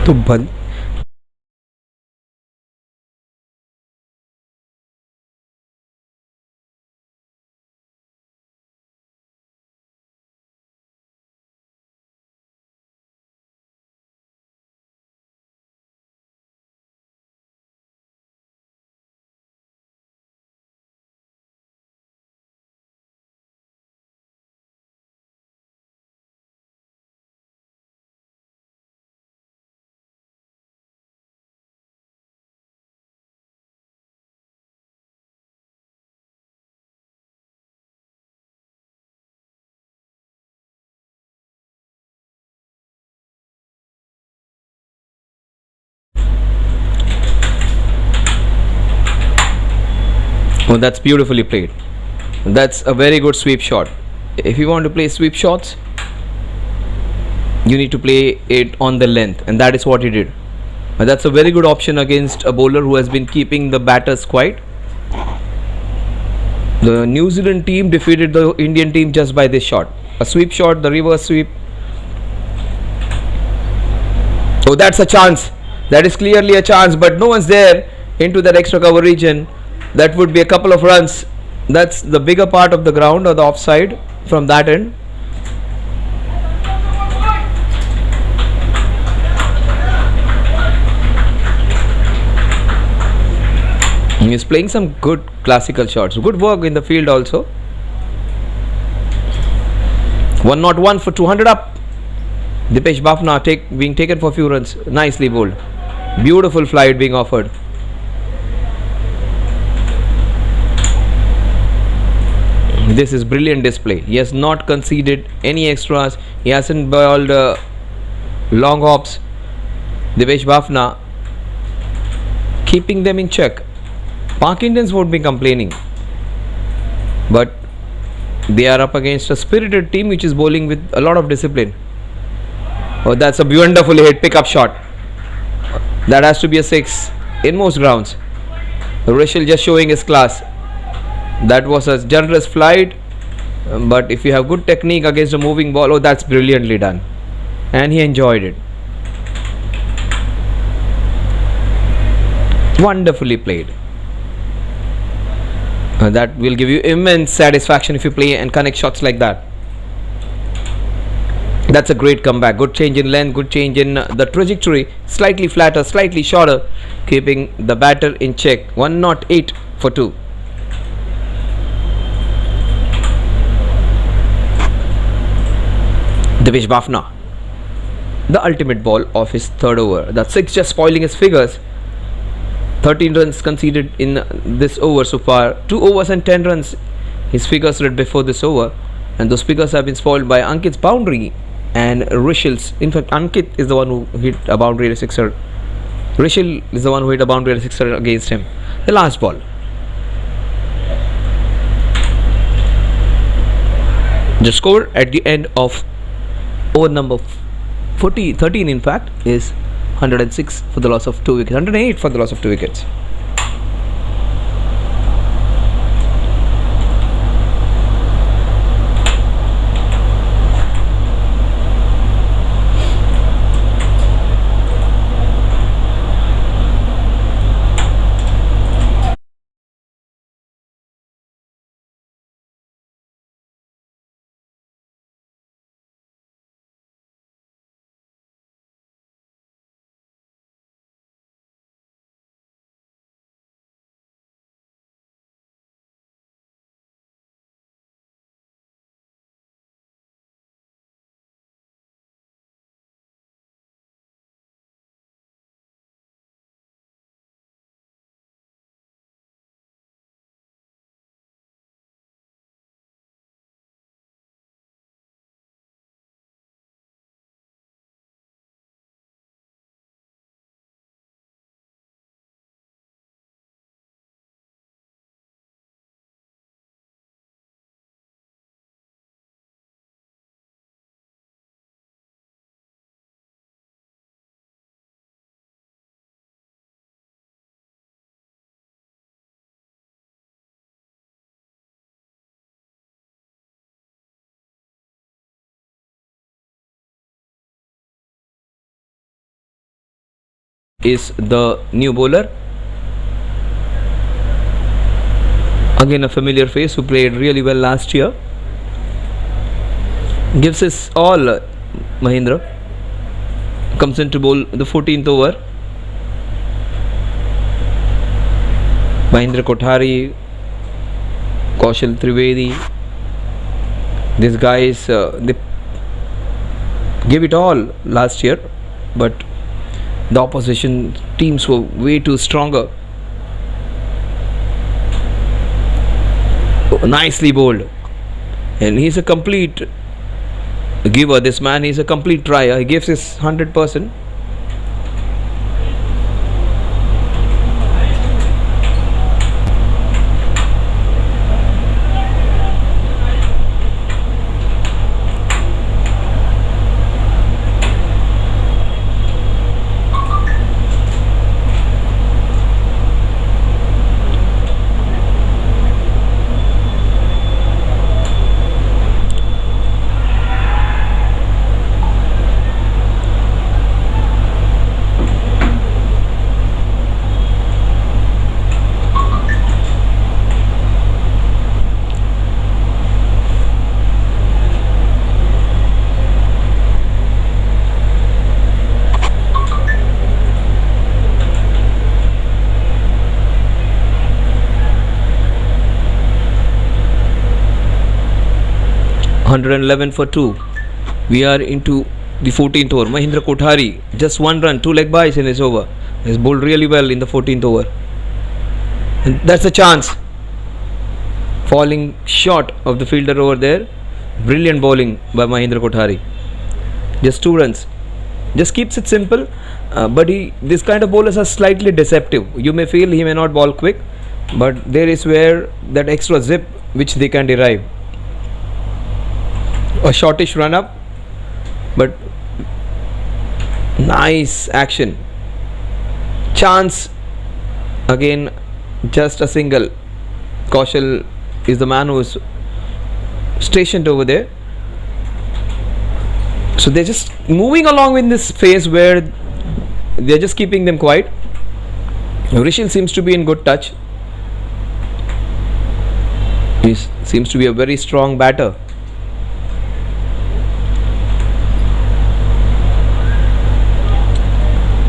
तो बल Oh, that's beautifully played. That's a very good sweep shot. If you want to play sweep shots, you need to play it on the length, and that is what he did. That's a very good option against a bowler who has been keeping the batters quiet. The New Zealand team defeated the Indian team just by this shot. A sweep shot, the reverse sweep. Oh, that's a chance. That is clearly a chance, but no one's there into that extra cover region. That would be a couple of runs. That's the bigger part of the ground or the offside from that end. He's playing some good classical shots. Good work in the field also. 101 for 200 up. Dipesh Bafna being taken for a few runs. Nicely bowled. Beautiful flight being offered. This is brilliant display. He has not conceded any extras. He hasn't bowled long hops. Dipesh Bafna keeping them in check. Pak Indians won't be complaining, but they are up against a spirited team which is bowling with a lot of discipline. Oh, that's a beautifully hit pickup shot. That has to be a 6 in most grounds. Rishil just showing his class. That was a generous flight, but if you have good technique against a moving ball, oh, that's brilliantly done, and he enjoyed it. Wonderfully played. That will give you immense satisfaction if you play and connect shots like that. That's a great comeback. Good change in length, good change in the trajectory. Slightly flatter, slightly shorter, keeping the batter in check. 108 for 2. Dipesh Bafna, the ultimate ball of his third over. That 6 just spoiling his figures. 13 runs conceded in this over so far. 2 overs and 10 runs his figures read before this over, and those figures have been spoiled by Ankit's boundary and Rishil's. In fact, Ankit is the one who hit a boundary sixer. Rishil is the one who hit a boundary sixer against him. The last ball. The score at the end of over number 13 in fact is 106 for the loss of 2 wickets, 108 for the loss of 2 wickets. is the new bowler. Again a familiar face who played really well last year. Gives his all. Mahindra comes in to bowl the 14th over. Mahindra Kothari, Kaushal Trivedi, these guys they gave it all last year, but the opposition teams were way too stronger. Nicely bowled, and he's a complete giver. This man is a complete trier. He gives his 100%. For 2. We are into the 14th over. Mahindra Kothari, just 1 run, 2 leg byes in his over. He's bowled really well in the 14th over. And that's a chance. Falling short of the fielder over there. Brilliant bowling by Mahindra Kothari. Just 2 runs. Just keeps it simple. But this kind of bowlers are slightly deceptive. You may feel he may not bowl quick, but there is where that extra zip which they can derive. A shortish run up, but nice action. Chance again, just a single. Kaushal is the man who is stationed over there. So they're just moving along in this phase where they're just keeping them quiet. Rishil seems to be in good touch. He seems to be a very strong batter.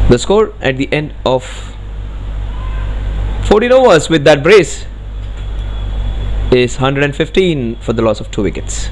The score at the end of 14 overs with that brace is 115 for the loss of 2 wickets.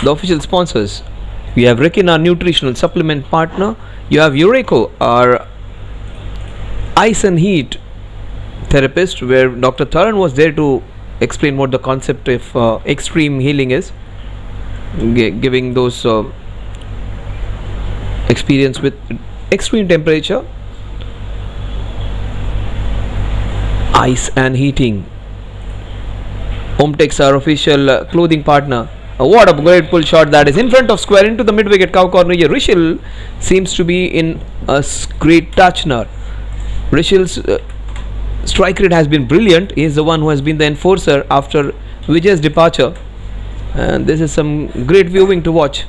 The official sponsors: we have Rikin, our nutritional supplement partner. You have Eureko, our ice and heat therapist, where Dr. Tharan was there to explain what the concept of extreme healing is, giving those experience with extreme temperature, ice and heating. Omtex, our official clothing partner, What a great pull shot that is in front of square into the mid wicket cow corner here. Rishil seems to be in a great touch now. Rishil's strike rate has been brilliant. He is the one who has been the enforcer after Vijay's departure, and this is some great viewing to watch.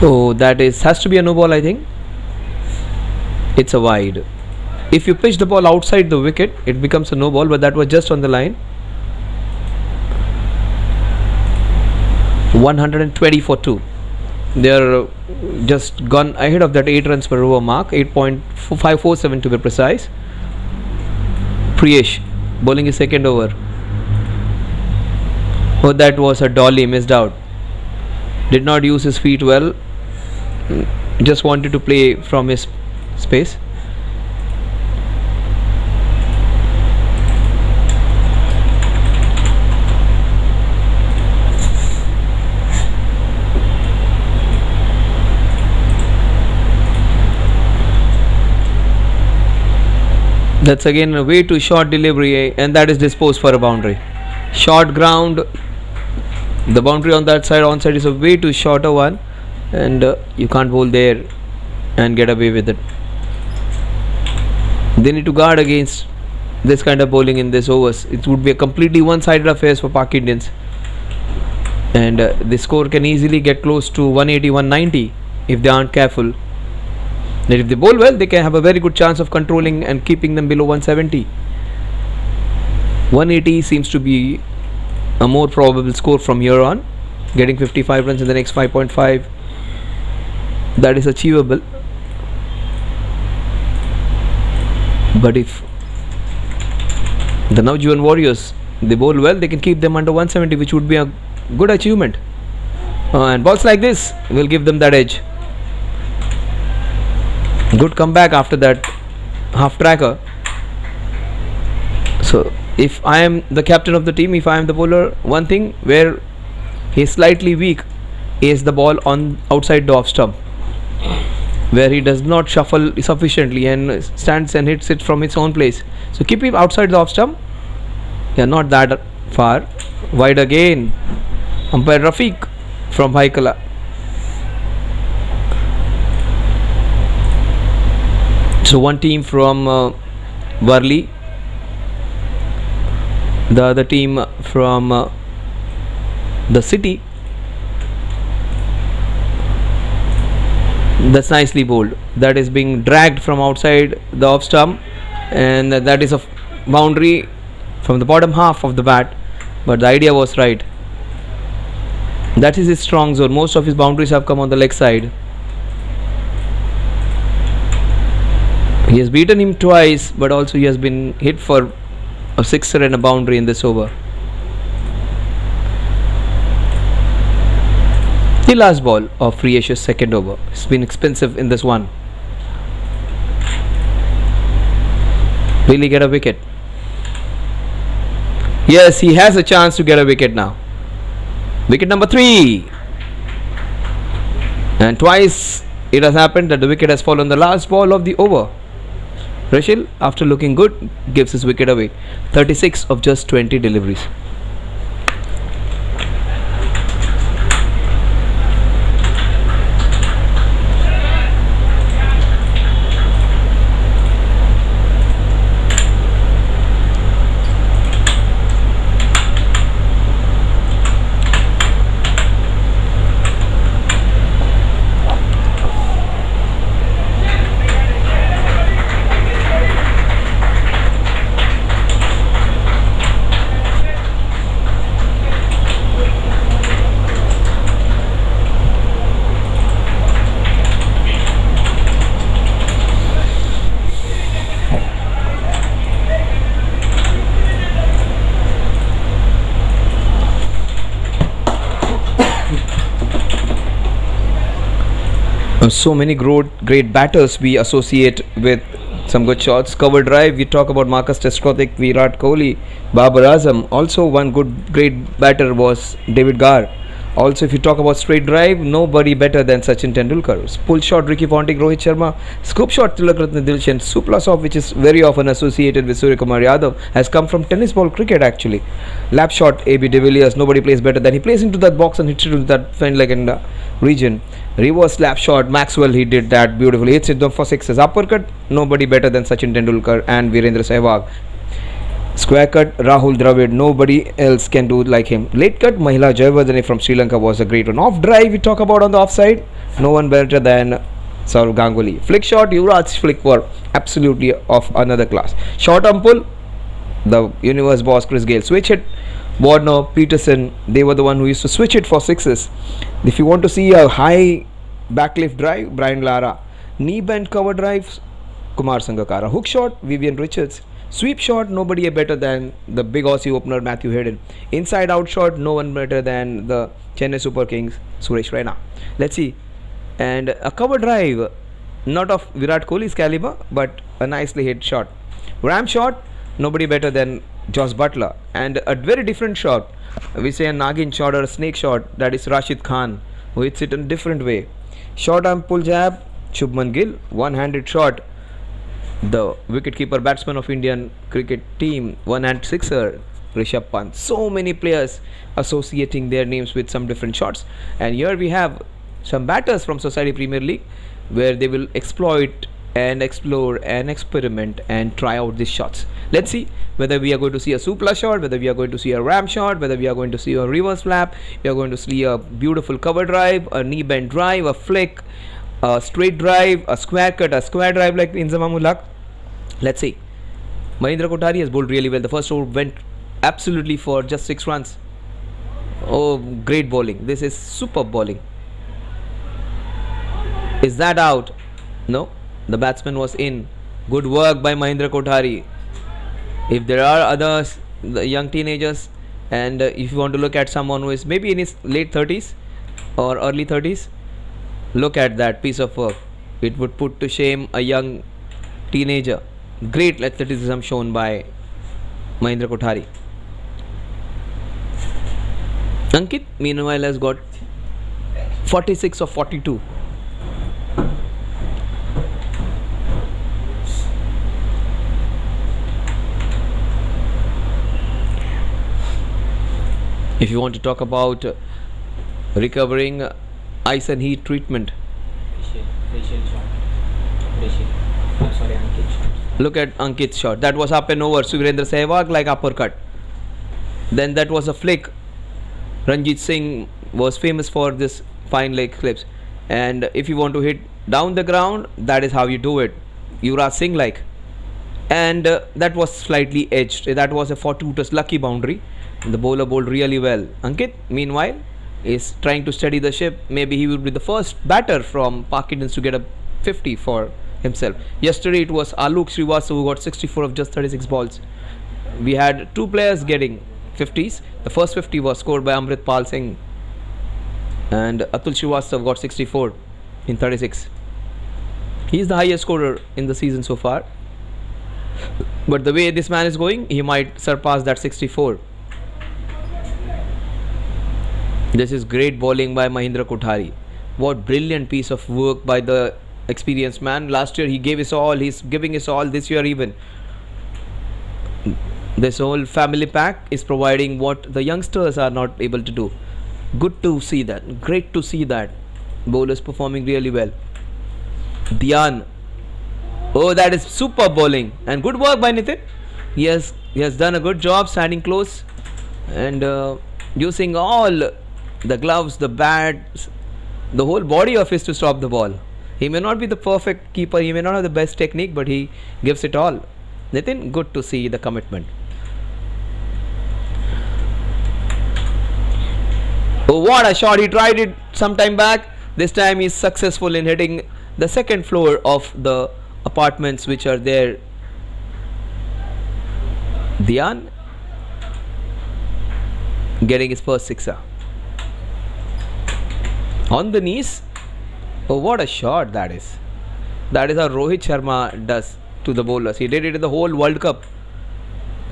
Oh, that has to be a no ball, I think. It's a wide. If you pitch the ball outside the wicket, it becomes a no ball, but that was just on the line. 120 for 2. They're just gone ahead of that 8 runs per over mark, 8.547 to be precise. Priyesh bowling his second over. Oh, that was a dolly, missed out. Did not use his feet well. Just wanted to play from his space. That's again a way too short delivery, and that is disposed for a boundary. Short ground. The boundary on that side, onside, is a way too shorter one, and you can't bowl there and get away with it. They need to guard against this kind of bowling in this overs. It would be a completely one-sided affair for Pak Indians, and the score can easily get close to 180, 190 if they aren't careful. That if they bowl well, they can have a very good chance of controlling and keeping them below 170. 180 seems to be a more probable score from here on. Getting 55 runs in the next 5.5, that is achievable. But if the Navjivan Warriors, they bowl well, they can keep them under 170, which would be a good achievement. And balls like this will give them that edge. Good comeback after that half tracker. So if I am the captain of the team, if I am the bowler, one thing where he is slightly weak is the ball on outside the off stump, where he does not shuffle sufficiently and stands and hits it from its own place. So keep him outside the off stump. Yeah, not that far. Wide again. Umpire Rafiq from Haikala. So one team from Worli, the other team from the city. That's nicely bowled. That is being dragged from outside the off stump, and that is a boundary from the bottom half of the bat, but the idea was right. That is his strong zone. Most of his boundaries have come on the leg side. He has beaten him twice, but also he has been hit for a sixer and a boundary in this over. The last ball of Priyesh's second over. It's been expensive in this one. Will he get a wicket? Yes, he has a chance to get a wicket now. Wicket number 3. And twice it has happened that the wicket has fallen the last ball of the over. Rishil, after looking good, gives his wicket away. 36 of just 20 deliveries. So many great batters we associate with some good shots. Cover drive, we talk about Marcus Teshkotik, Virat Kohli, Babar Azam. Also one great batter was David Garr. Also, if you talk about straight drive, nobody better than Sachin Tendulkar. Pull shot, Ricky Ponting, Rohit Sharma. Scoop shot, Tilakratne Dilshan. Suplasov, which is very often associated with Suryakumar Yadav, has come from tennis ball cricket actually. Lap shot, AB de Villiers. Nobody plays better than he plays into that box and hits it into that fend leg and region. Reverse lap shot, Maxwell, he did that beautifully. Hits it down for sixes. Uppercut, nobody better than Sachin Tendulkar and Virendra Sehwag. Square cut, Rahul Dravid, nobody else can do like him. Late cut, Mahila Jayawardene from Sri Lanka was a great one. Off drive, we talk about on the offside, no one better than Saurav Ganguly. Flick shot, Yuvraj's flick were absolutely of another class. Short arm pull, the universe boss Chris Gayle. Switch hit, Warner, Peterson, they were the one who used to switch it for sixes. If you want to see a high backlift drive, Brian Lara. Knee bend cover drives, Kumar Sangakkara. Hook shot, Vivian Richards. Sweep shot, nobody better than the big Aussie opener Matthew Hayden. Inside out shot, no one better than the Chennai Super Kings Suresh Raina. Let's see. And a cover drive, not of Virat Kohli's caliber, but a nicely hit shot. Ram shot, nobody better than Josh Butler. And a very different shot, we say a Nagin shot or a snake shot, that is Rashid Khan, who hits it in a different way. Short arm pull jab, Shubman Gill. One-handed shot, the wicketkeeper batsman of Indian cricket team, one-hand sixer, Rishabh Pant. So many players associating their names with some different shots. And here we have some batters from Society Premier League where they will exploit and explore and experiment and try out these shots. Let's see whether we are going to see a supla shot, whether we are going to see a ram shot, whether we are going to see a reverse flap, we are going to see a beautiful cover drive, a knee bend drive, a flick, a straight drive, a square cut, a square drive like Inzamam ul Haq. Let's see. Mahindra Kothari has bowled really well. The first over went absolutely for just 6 runs. Oh, great bowling. This is superb bowling. Is that out? No. The batsman was in. Good work by Mahindra Kothari. If there are others, the young teenagers, and if you want to look at someone who is maybe in his late 30s or early 30s, look at that piece of work. It would put to shame a young teenager. Great athleticism shown by Mahindra Kothari. Ankit meanwhile has got 46 of 42. If you want to talk about recovering ice and heat treatment, look at Ankit's shot. That was up and over. Virendra Sehwag like uppercut. Then that was a flick. Ranjit Singh was famous for this fine leg clips. And if you want to hit down the ground, that is how you do it. Yuvraj Singh like. And that was slightly edged. That was a fortuitous lucky boundary. The bowler bowled really well. Ankit meanwhile is trying to steady the ship. Maybe he will be the first batter from Park Indians to get a 50 for himself. Yesterday it was Alok Srivastava who got 64 of just 36 balls. We had 2 players getting 50s. The first 50 was scored by Amrit Pal Singh, and Atul Srivastava got 64 in 36. He is the highest scorer in the season so far, but the way this man is going, he might surpass that 64. This is great bowling by Mahindra Kothari. What brilliant piece of work by the experienced man. Last year he gave his all, he's giving his all this year even. This whole family pack is providing what the youngsters are not able to do. Good to see that. Great to see that. Bowlers performing really well. Dhyan. Oh, that is super bowling. And good work by Nitin. He has done a good job standing close and using all the gloves, the bats, the whole body of his to stop the ball. He may not be the perfect keeper, he may not have the best technique, but he gives it all. Nitin, good to see the commitment. Oh, what a shot. He tried it some time back. This time he's successful in hitting the second floor of the apartments which are there. Dhyan getting his first sixer. On the knees. Oh, what a shot that is. That is how Rohit Sharma does to the bowlers. He did it in the whole World Cup,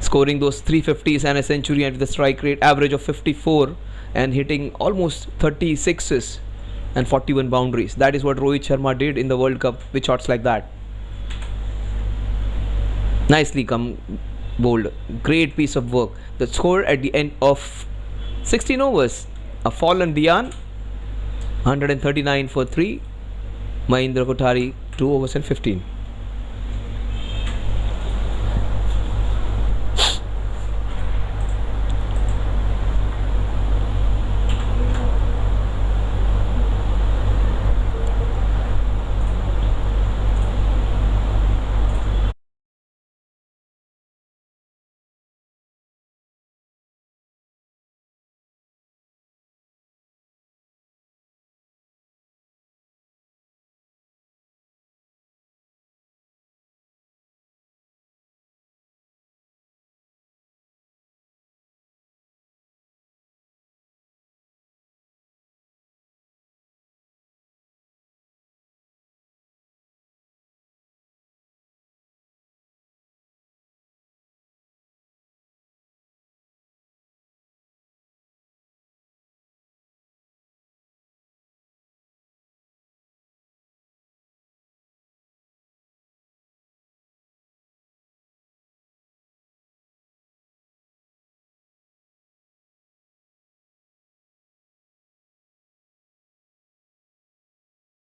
scoring those 350s and a century and with a strike rate average of 54 and hitting almost 36s and 41 boundaries. That is what Rohit Sharma did in the World Cup with shots like that. Nicely come bowled. Great piece of work. The score at the end of 16 overs. A fallen Dhyan, 139 for 3. Mahindra Kothari, 2 overs and 15.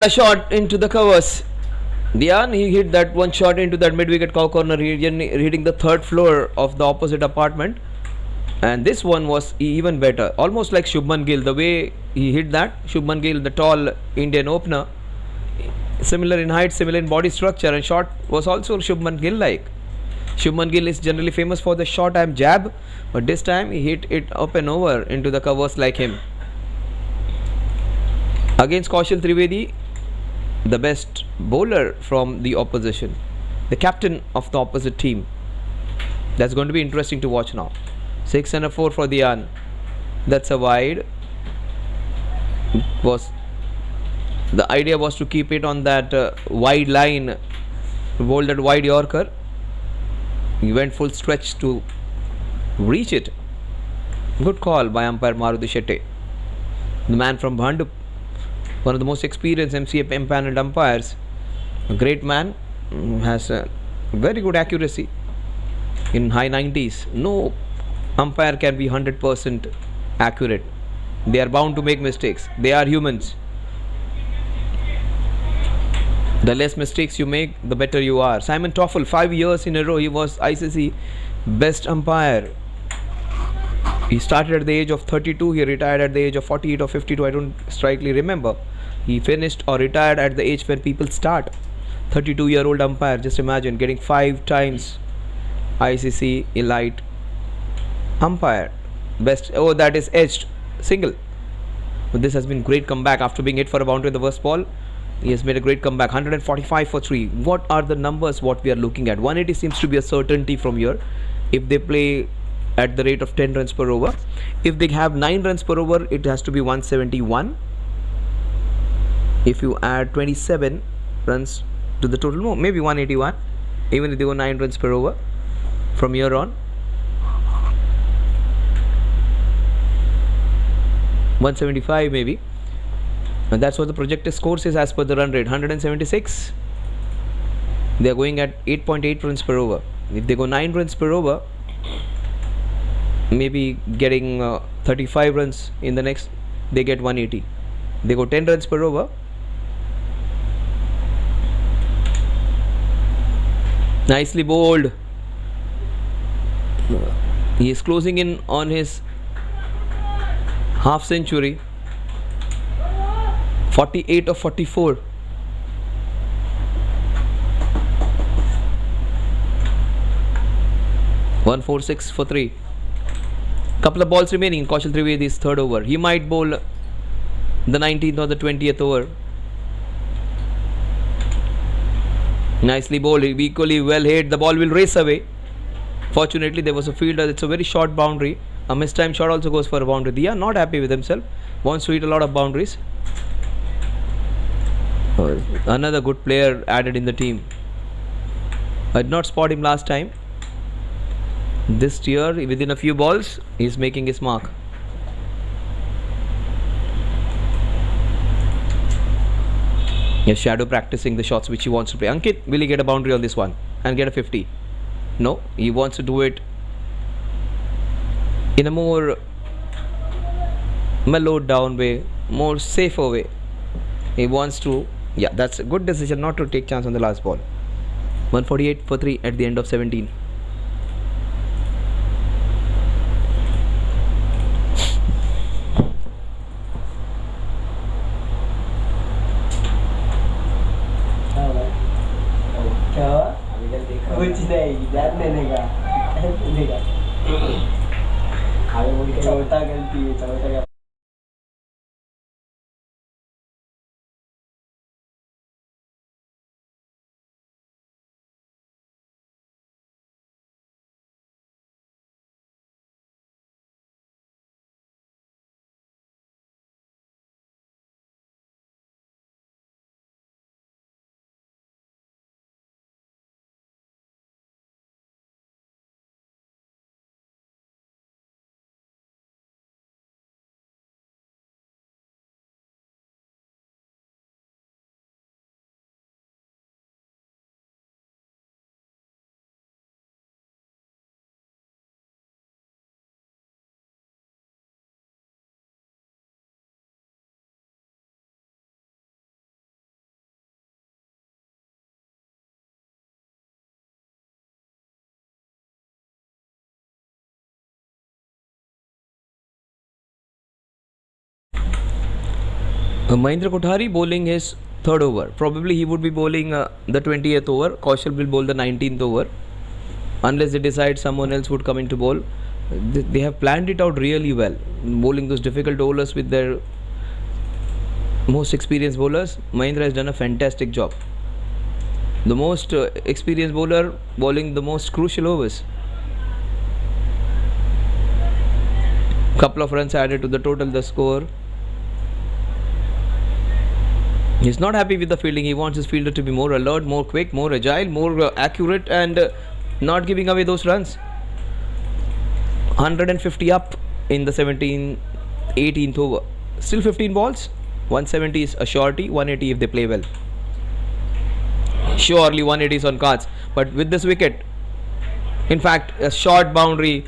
A shot into the covers. Dhyan, he hit that one shot into that mid-wicket cow corner region, hitting the third floor of the opposite apartment. And this one was even better, almost like Shubman Gill. The way he hit that, Shubman Gill, the tall Indian opener, similar in height, similar in body structure, and shot was also Shubman Gill like. Shubman Gill is generally famous for the short arm jab, but this time he hit it up and over into the covers like him. Against Kaushal Trivedi, the best bowler from the opposition, the captain of the opposite team. That's going to be interesting to watch now. 6 and a 4 for Dhyan. That's a wide. The idea was to keep it on that wide line, bowl that wide Yorker. He went full stretch to reach it. Good call by umpire Maruti Shetty, the man from Bhandup, one of the most experienced MCA empaneled umpires. A great man, has a very good accuracy in high 90s. No umpire can be 100% accurate. They are bound to make mistakes. They are humans. The less mistakes you make, the better you are. Simon Toffel, 5 years in a row, he was ICC best umpire. He started at the age of 32, he retired at the age of 48 or 52, I don't strictly remember. He finished or retired at the age when people start. 32-year-old umpire, just imagine getting 5 times ICC elite umpire. Best, oh, that is edged single. But this has been great comeback after being hit for a boundary in the first ball. He has made a great comeback. 145 for 3. What are the numbers what we are looking at? 180 seems to be a certainty from here if they play at the rate of 10 runs per over. If they have 9 runs per over, it has to be 171. If you add 27 runs to the total, no, maybe 181, even if they go 9 runs per over from here on. 175 maybe, and that's what the projected score is as per the run rate. 176. They are going at 8.8 runs per over. If they go 9 runs per over, maybe getting 35 runs in the next, they get 180. They go 10 runs per over. Nicely bowled. He is closing in on his half century. 48 of 44. One 4-6 for 3. Couple of balls remaining in Kaushal Trivedi's third over. He might bowl the 19th or the 20th over. Nicely bowled, equally well hit. The ball will race away. Fortunately, there was a fielder. It's a very short boundary. A mistimed shot also goes for a boundary. They are not happy with himself. Wants to hit a lot of boundaries. Another good player added in the team. I did not spot him last time. This year, within a few balls, he is making his mark. Yes, Shadow practicing the shots which he wants to play. Ankit, will he get a boundary on this one and get a 50? No, he wants to do it in a more mellowed down way, more safer way. He wants to, yeah, that's a good decision not to take chance on the last ball. 148 for 3 at the end of 17. हाँ भाई क्या हुआ कुछ नहीं ध्यान देने का चौथा गलती है चौथा का Mahindra Kothari bowling his third over. Probably he would be bowling the 20th over. Kaushal will bowl the 19th over. Unless they decide someone else would come into bowl. They have planned it out really well. Bowling those difficult overs with their most experienced bowlers. Mahindra has done a fantastic job. The most experienced bowler bowling the most crucial overs. Couple of runs added to the total, the score. He's not happy with the fielding. He wants his fielder to be more alert, more quick, more agile, more accurate, and not giving away those runs. 150 up in the 18th over. Still 15 balls. 170 is a shorty, 180 if they play well. Surely 180 is on cards. But with this wicket, in fact, a short boundary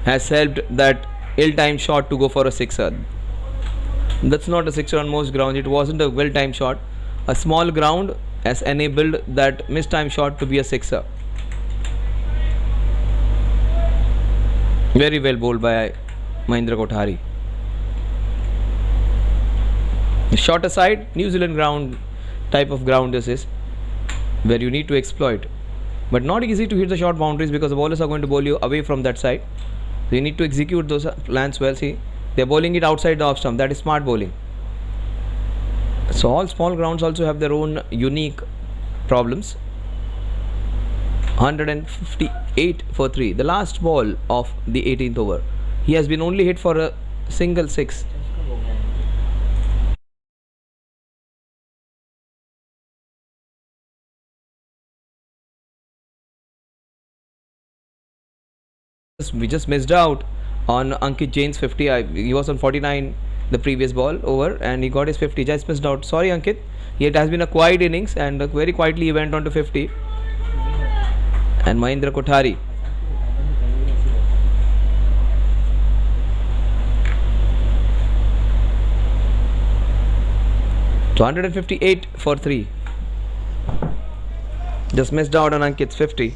has helped that ill-timed shot to go for a sixer. That's not a sixer on most grounds. It wasn't a well-timed shot. A small ground has enabled that mistimed shot to be a sixer. Very well bowled by Mahindra Kothari. Shorter side, New Zealand ground type of ground this is, where you need to exploit. But not easy to hit the short boundaries because the bowlers are going to bowl you away from that side. So you need to execute those plans well. See, they're bowling it outside the off stump. That is smart bowling. So all small grounds also have their own unique problems. 158 for 3. The last ball of the 18th over. He has been only hit for a single six. We just missed out on Ankit Jain's 50. He was on 49 the previous ball over and he got his 50. Just missed out. Sorry Ankit. It has been a quiet innings and very quietly he went on to 50. And Mahindra Kothari. So 158 for 3. Just missed out on Ankit's 50.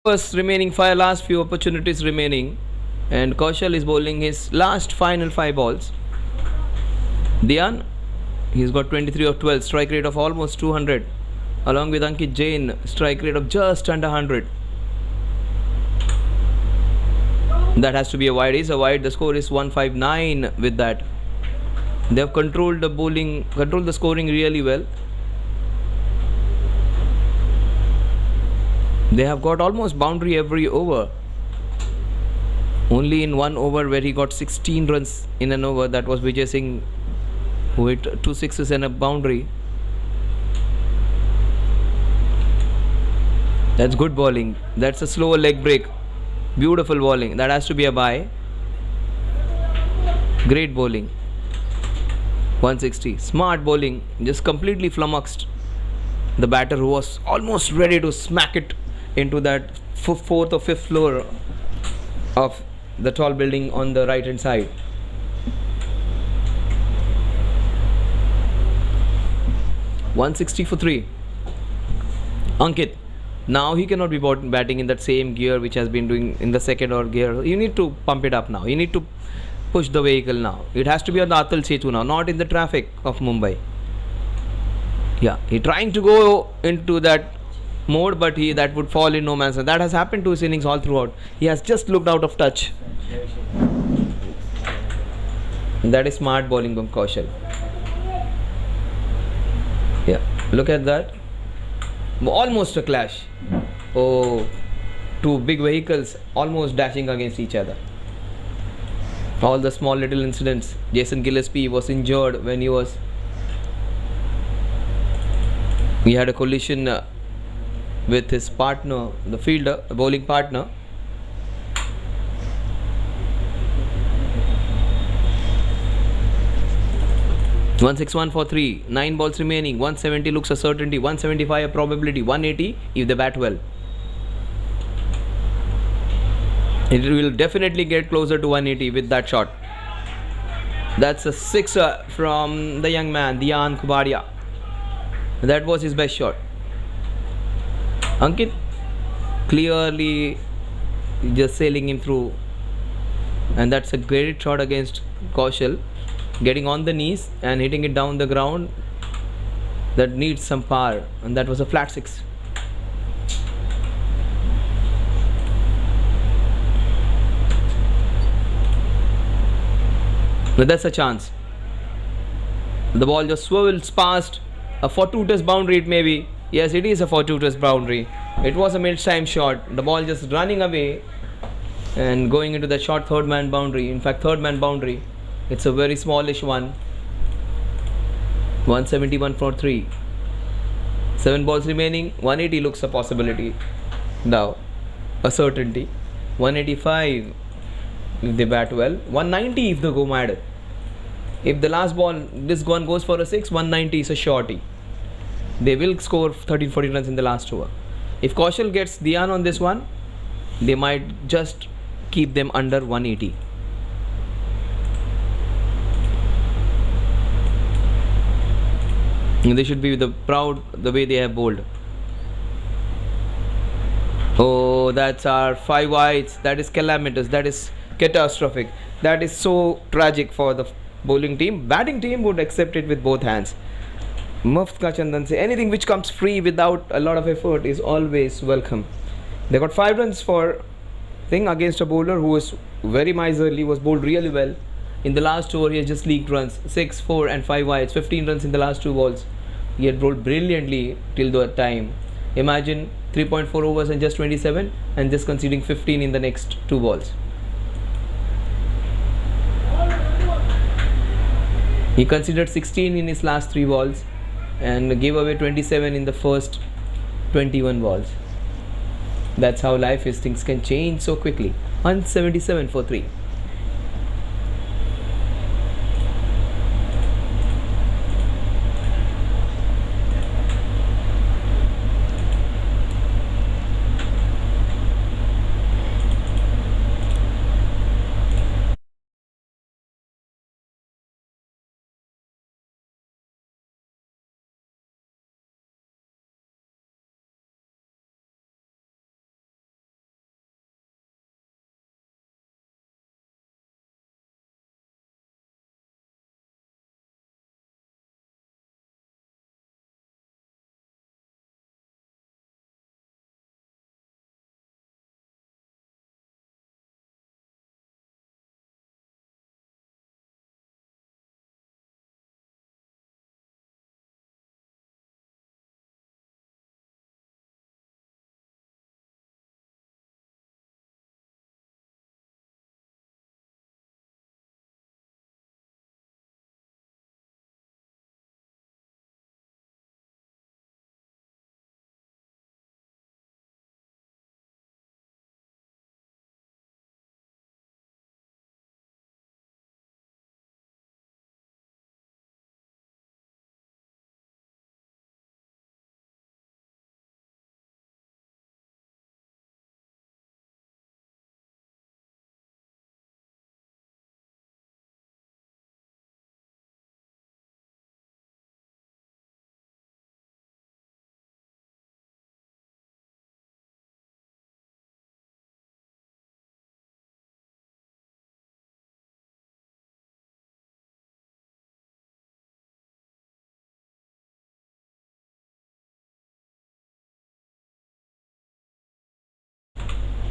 overs remaining, last few opportunities remaining, and Kaushal is bowling his last final 5 balls. Dian, he's got 23 of 12, strike rate of almost 200, along with Ankit Jain, strike rate of just under 100. That has to be a wide. Is a wide. The score is 159 with that. They have controlled the bowling, controlled the scoring really well. They have got almost boundary every over. Only in one over where he got 16 runs in an over, that was Vijay Singh, who hit 2 sixes and a boundary. That's good bowling. That's a slower leg break. Beautiful bowling. That has to be a bye. Great bowling. 160. Smart bowling. Just completely flummoxed the batter, who was almost ready to smack it into that fourth or fifth floor of the tall building on the right hand side. .160 for 3. Ankit. Now he cannot be batting in that same gear which has been doing in the second or gear. You need to pump it up now. You need to push the vehicle now. It has to be on the Atal Setu now, not in the traffic of Mumbai. Yeah, he trying to go into that mode, but that would fall in no man's land. That has happened to his innings all throughout. He has just looked out of touch. That is smart bowling from Kaushal. Yeah, look at that. Almost a clash. Oh, two big vehicles almost dashing against each other. All the small little incidents. Jason Gillespie was injured when he had a collision with his partner, the fielder, the bowling partner. .161 for 3, 9 balls remaining, 170 looks a certainty, 175 a probability, 180 if they bat well. It will definitely get closer to 180 with that shot. That's a sixer from the young man, Dian Kubadia. That was his best shot. Ankit clearly just sailing him through, and that's a great shot against Kaushal, getting on the knees and hitting it down the ground. That needs some power, and that was a flat 6. But that's a chance. The ball just swivels past a fortuitous boundary. It may be. Yes, it is a fortuitous boundary. It was a mid-time shot. The ball just running away and going into the short third man boundary. In fact, third man boundary. It's a very smallish one. 171 for 3. 7 balls remaining. 180 looks a possibility. Now, a certainty. 185 if they bat well. 190 if they go mad. If the last ball, this one goes for a 6, 190 is a shorty. They will score 13-14 runs in the last over. If Kaushal gets Dian on this one, they might just keep them under 180. And they should be proud the way they have bowled. Oh, that's our 5 wides. That is calamitous. That is catastrophic. That is so tragic for the bowling team. Batting team would accept it with both hands. Muft ka chandan se, anything which comes free without a lot of effort is always welcome. They got 5 runs for thing against a bowler who was very miserly, was bowled really well. In the last over, he has just leaked runs. 6, 4 and 5 wides. 15 runs in the last 2 balls. He had bowled brilliantly till that time. Imagine 3.4 overs and just 27, and just conceding 15 in the next 2 balls. He considered 16 in his last 3 balls and gave away 27 in the first 21 balls. That's how life is. Things can change so quickly. 177 for 3.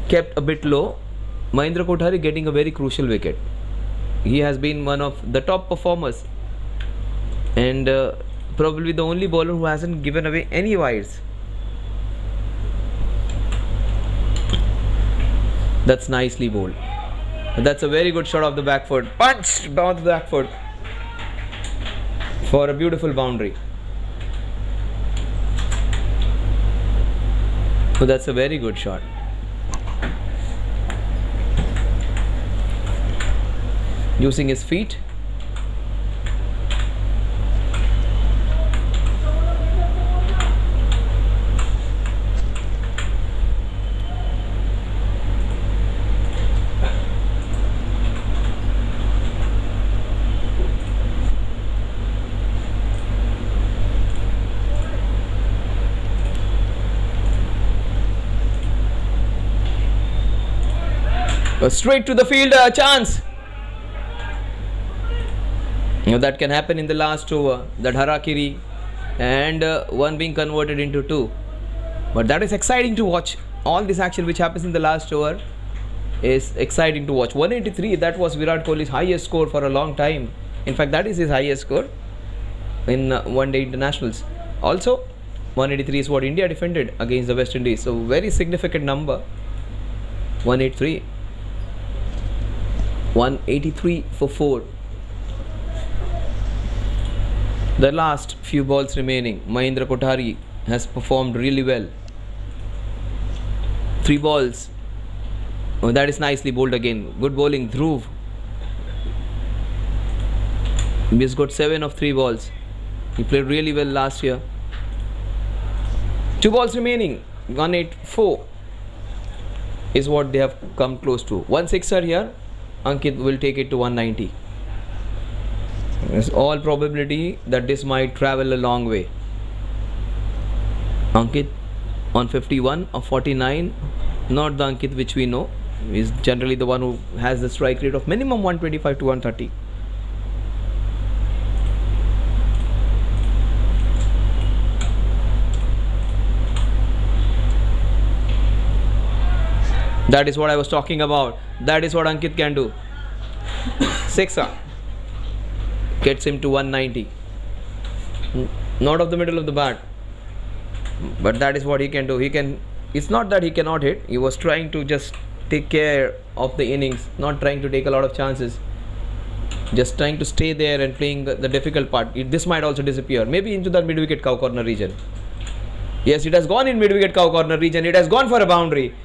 kept a bit low. Mahindra Kothari getting a very crucial wicket. He has been one of the top performers and probably the only bowler who hasn't given away any wides. That's nicely bowled. That's a very good shot off the back foot. Punched off the back foot for a beautiful boundary. So that's a very good shot. Using his feet. Straight to the fielder, chance. That can happen in the last over, that harakiri, and one being converted into two. But that is exciting to watch. All this action which happens in the last over is exciting to watch. 183, that was Virat Kohli's highest score for a long time. In fact, that is his highest score in one-day internationals. Also, 183 is what India defended against the West Indies. So, very significant number. 183. 183 for 4. The last few balls remaining, Mahindra Kothari has performed really well. 3 balls. Oh, that is nicely bowled again. Good bowling, Dhruv. He's got 7 of 3 balls. He played really well last year. 2 balls remaining. 184 is what they have come close to. 1 sixer here. Ankit will take it to 190. There's all probability that this might travel a long way. Ankit on 51 or 49, not the Ankit which we know. Is generally the one who has the strike rate of minimum 125 to 130. That is what I was talking about. That is what Ankit can do. Sixer gets him to 190. Not of the middle of the bat, but that is what he can do. He can. It's not that he cannot hit. He was trying to just take care of the innings, not trying to take a lot of chances. Just trying to stay there and playing the difficult part. This might also disappear. Maybe into the mid-wicket cow corner region. Yes, it has gone in mid-wicket cow corner region. It has gone for a boundary.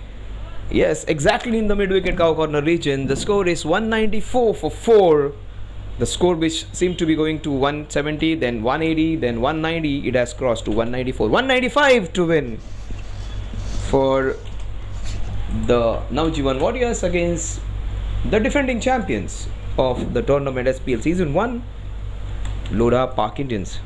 Yes, exactly in the mid-wicket cow corner region. The score is 194 for 4. The score which seemed to be going to 170, then 180, then 190. It has crossed to 194. 195 to win for the Navjivan Warriors against the defending champions of the tournament SPL Season 1, Lodha Park Indians.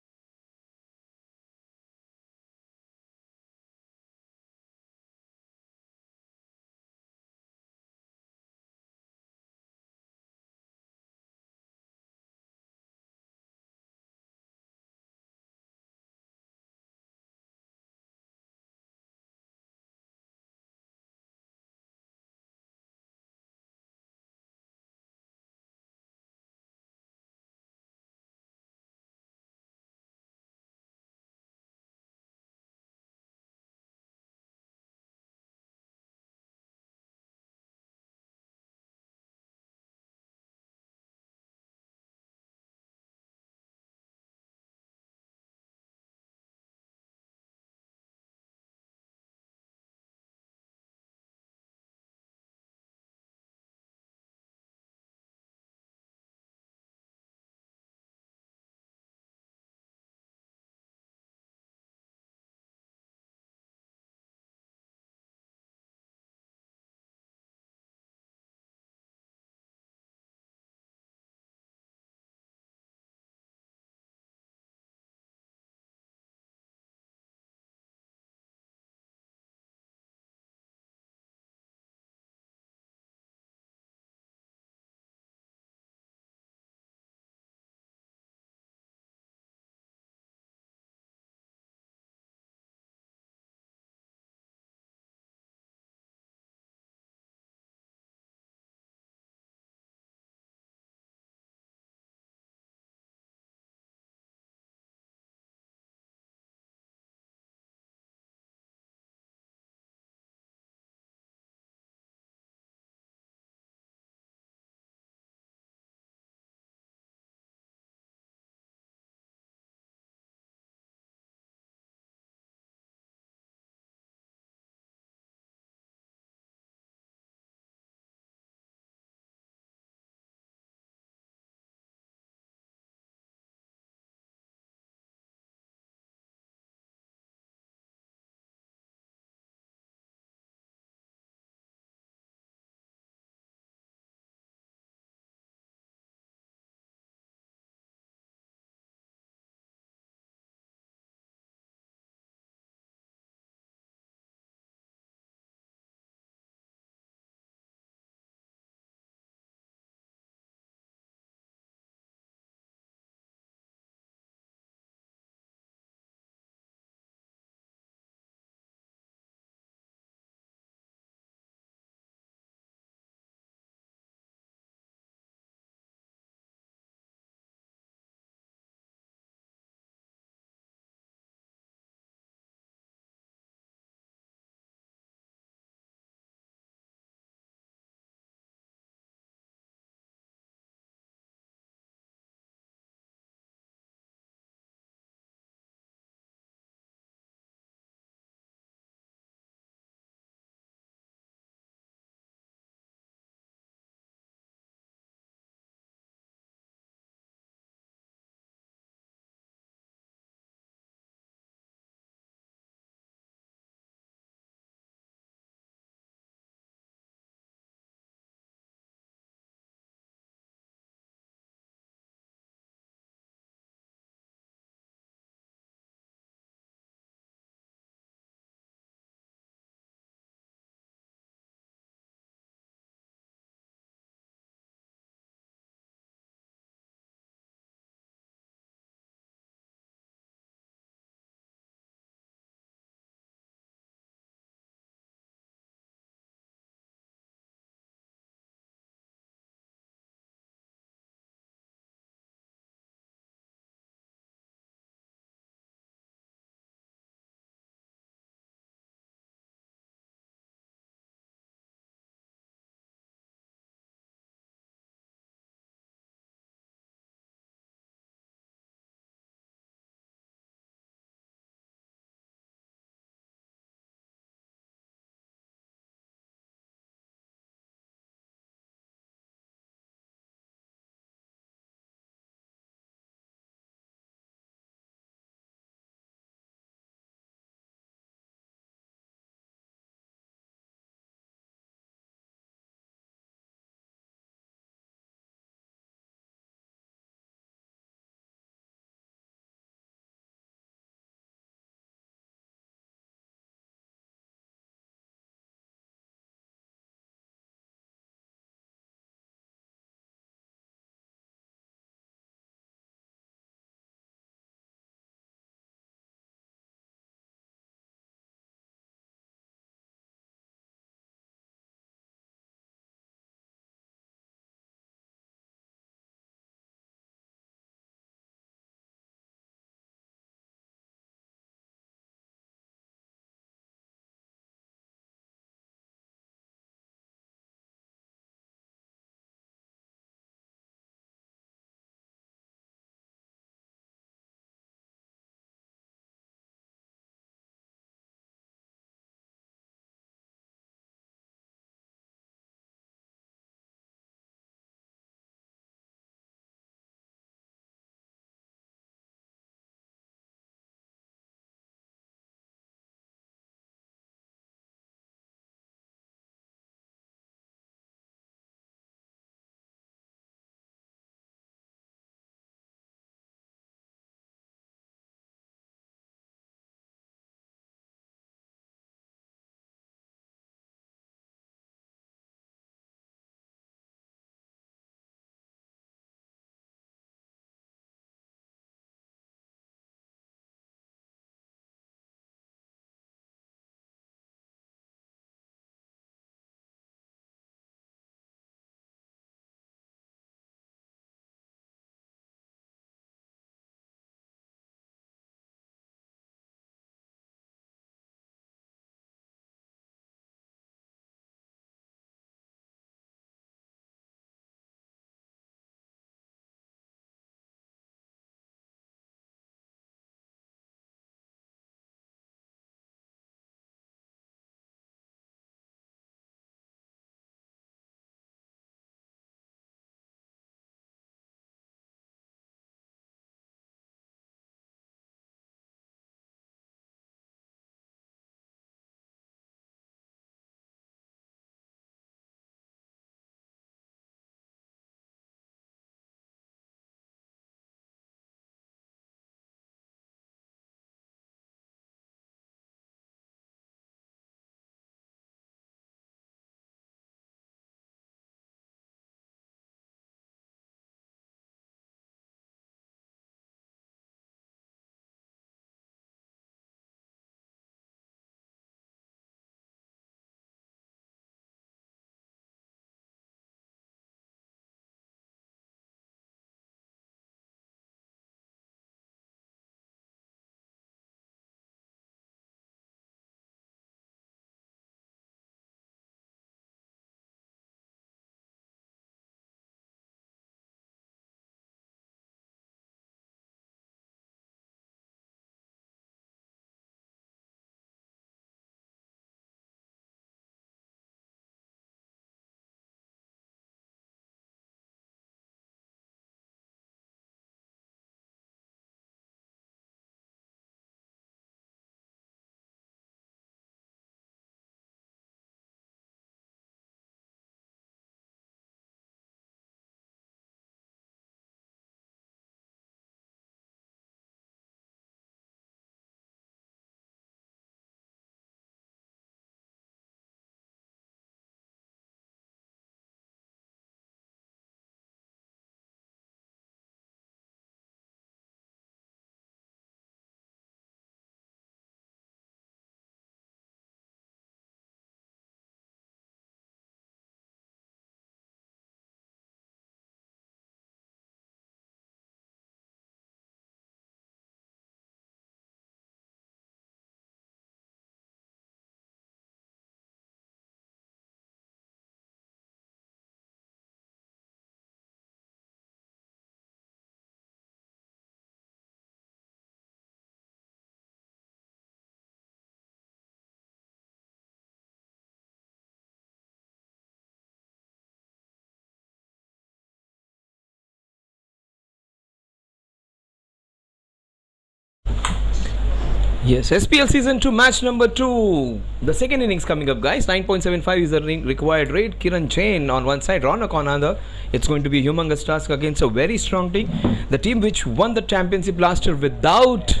Yes, SPL season 2 match number 2. The second innings coming up, guys. 9.75 is the required rate. Kiran Jain on one side, Ronak on another. It's going to be a humongous task against a very strong team. The team which won the championship last year without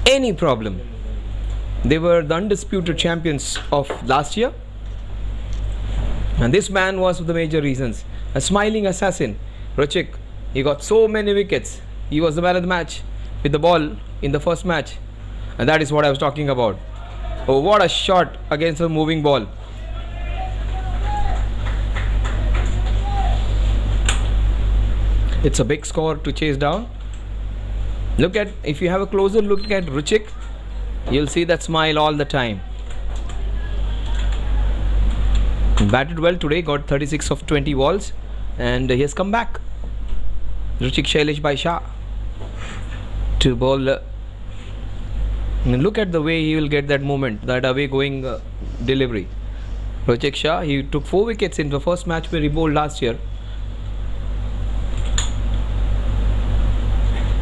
any problem. They were the undisputed champions of last year. And this man was the major reasons. A smiling assassin, Ruchik. He got so many wickets. He was the man of the match with the ball in the first match, and that is what I was talking about. Oh, what a shot against a moving ball. It's a big score to chase down. Look at, if you have a closer look at Ruchik, you'll see that smile all the time. Batted well today, got 36 of 20 balls, and he has come back. Ruchik Shailesh by Shah to bowl. Look at the way he will get that moment, that away going delivery. Ruchik Shah, he took 4 wickets in the first match where he bowled last year.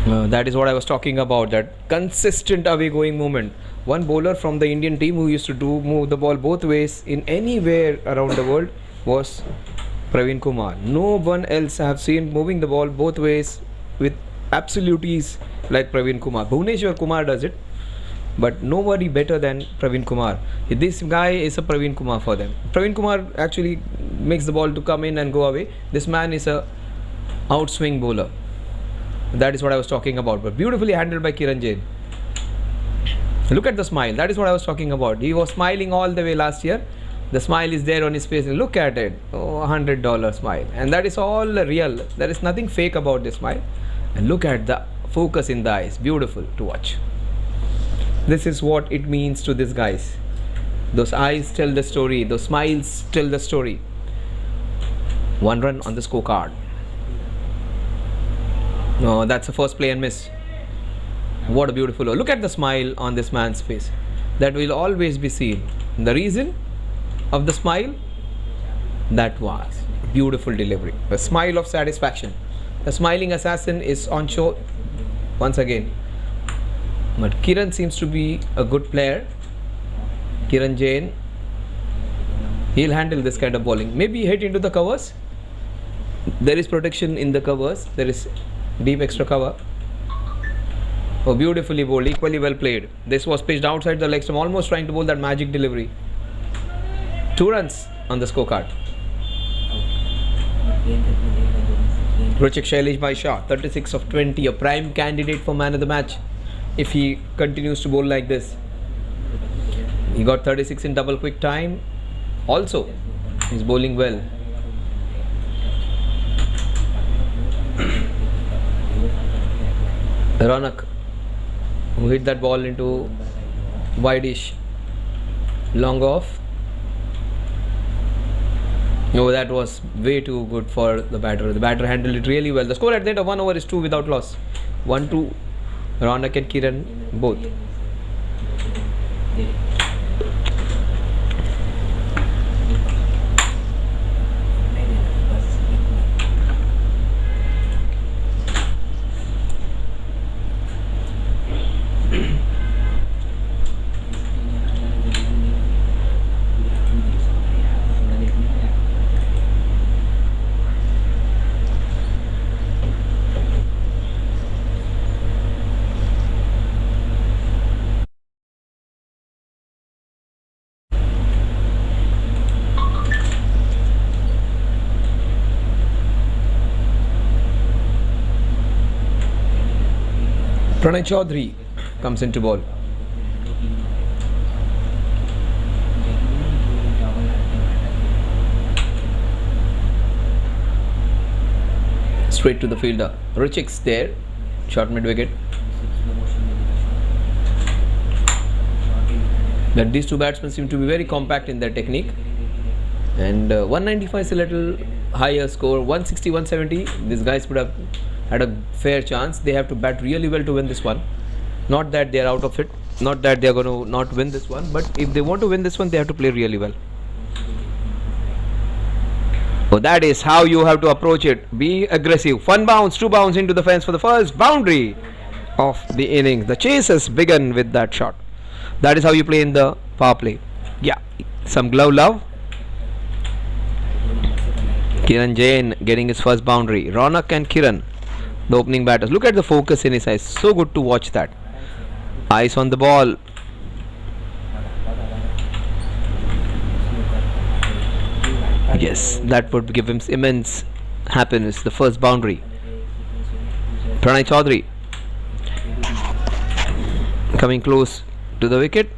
That is what I was talking about, that consistent away going movement. One bowler from the Indian team who used to move the ball both ways in anywhere around the world was Praveen Kumar. No one else I have seen moving the ball both ways with absolute ease like Praveen Kumar. Bhuvneshwar Kumar does it, but nobody better than Praveen Kumar. This guy is a Praveen Kumar for them. Praveen Kumar actually makes the ball to come in and go away. This man is a outswing bowler. That is what I was talking about, but beautifully handled by Kiran Jain. Look at the smile. That is what I was talking about. He was smiling all the way last year. The smile is there on his face. Look at it. Oh, $100 smile. And that is all real. There is nothing fake about this smile. And look at the focus in the eyes. Beautiful to watch. This is what it means to these guys. Those eyes tell the story. Those smiles tell the story. 1 run on the scorecard. No, that's a first play and miss. What a beautiful look at the smile on this man's face. That will always be seen. The reason of the smile, that was beautiful delivery. A smile of satisfaction. The smiling assassin is on show once again. But Kiran seems to be a good player. Kiran Jain, he'll handle this kind of bowling. Maybe hit into the covers. There is protection in the covers. There is deep extra cover. Oh, beautifully bowled, equally well played. This was pitched outside the leg stump, almost trying to bowl that magic delivery. 2 runs on the scorecard. Ruchik Shailesh by Shah, 36 of 20, a prime candidate for man of the match if he continues to bowl like this. He got 36 in double quick time. Also, he's bowling well. Ronak, who hit that ball into wide-ish, long off. No, that was way too good for the batter. The batter handled it really well. The score at the end of 1 over is 2 without loss. 1-2, Ronak and Kiran both. Pranay Chaudhary comes into ball. Straight to the fielder. Ruchik's there. Short mid wicket. But these two batsmen seem to be very compact in their technique. And 195 is a little higher score. 160, 170. These guys would have had a fair chance. They have to bat really well to win this one. Not that they are out of it, not that they are going to not win this one, but if they want to win this one, they have to play really well. So that is how you have to approach it. Be aggressive. 1 bounce, 2 bounce into the fence for the first boundary. of the innings. The chase has begun with that shot. That is how you play in the power play. Yeah, some glove love. Kiran Jain getting his first boundary. Ronak and Kiran, the opening batters. Look at the focus in his eyes. So good to watch that. Eyes on the ball. Yes, that would give him immense happiness. The first boundary. Pranay Chaudhary coming close to the wicket.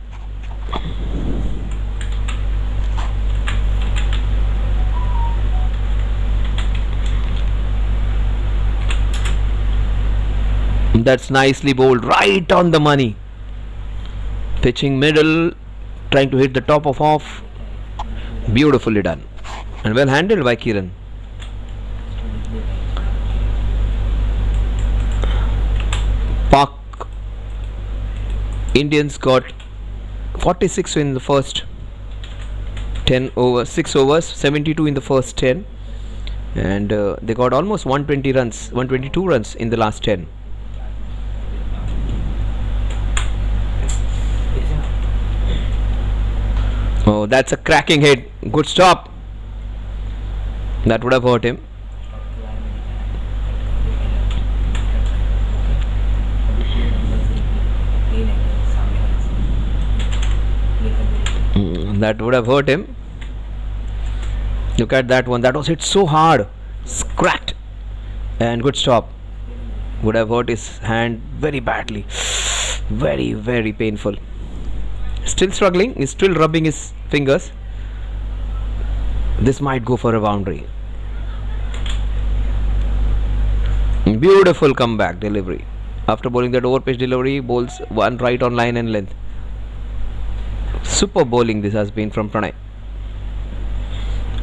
That's nicely bowled, right on the money. Pitching middle, trying to hit the top of off. Beautifully done and well handled by Kiran. Pak Indians got 46 in the first 6 overs, 72 in the first 10, and they got almost 120 runs, 122 runs in the last 10. Oh, that's a cracking hit. Good stop. That would have hurt him. That would have hurt him. Look at that one. That was hit so hard. Cracked. And good stop. Would have hurt his hand very badly. Very, very painful. Still struggling. He's still rubbing his fingers. This might go for a boundary. Beautiful comeback delivery. After bowling that overpitch delivery, bowls one right on line and length. Super bowling this has been from Pranay.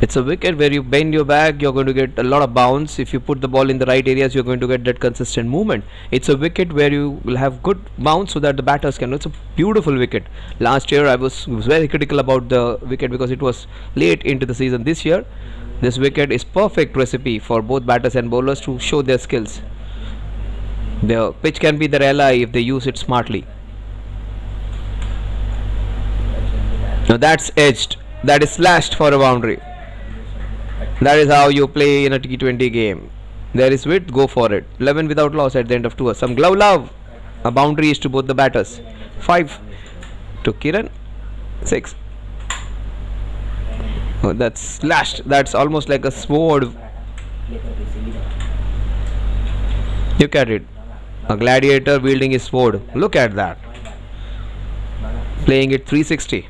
It's a wicket where you bend your back, you're going to get a lot of bounce. If you put the ball in the right areas, you're going to get that consistent movement. It's a wicket where you will have good bounce so that the batters can. It's a beautiful wicket. Last year I was very critical about the wicket because it was late into the season. This year this wicket is perfect recipe for both batters and bowlers to show their skills. The pitch can be their ally if they use it smartly. Now that's edged. That is slashed for a boundary. That is how you play in a T20 game. There is width, go for it. 11 without loss at the end of 2 hours. Some glove love. A boundary is to both the batters. 5 to Kiran. 6. Oh, that's slashed. That's almost like a sword. Look at it. A gladiator wielding his sword. Look at that. Playing it 360.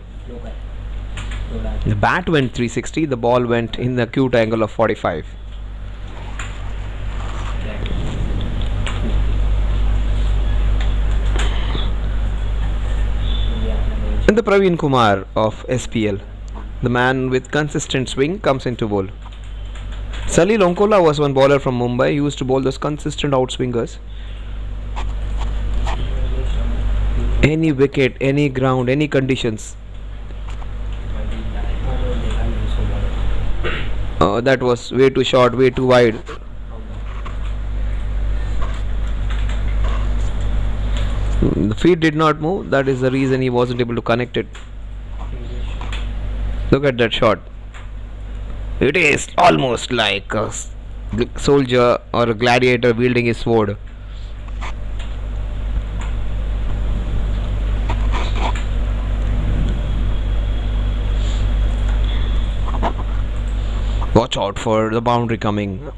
The bat went 360, the ball went in the acute angle of 45. And the Praveen Kumar of SPL, the man with consistent swing, comes into bowl. Salil Onkola was one bowler from Mumbai. He used to bowl those consistent outswingers. Any wicket, any ground, any conditions. That was way too short, way too wide. The feet did not move. That is the reason he wasn't able to connect it. Look at that shot. It is almost like a soldier or a gladiator wielding his sword. Watch out for the boundary coming.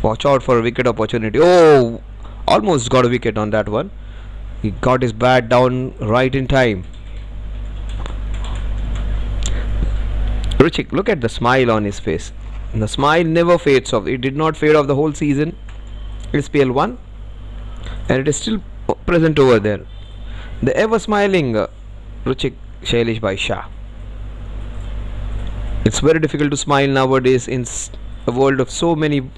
Watch out for a wicket opportunity. Oh, almost got a wicket on that one. He got his bat down right in time. Ruchik, look at the smile on his face. The smile never fades off. It did not fade off the whole season. SPL 1 and it is still present over there. The ever smiling Ruchik Shailesh Bhai Shah. It's very difficult to smile nowadays in a world of so many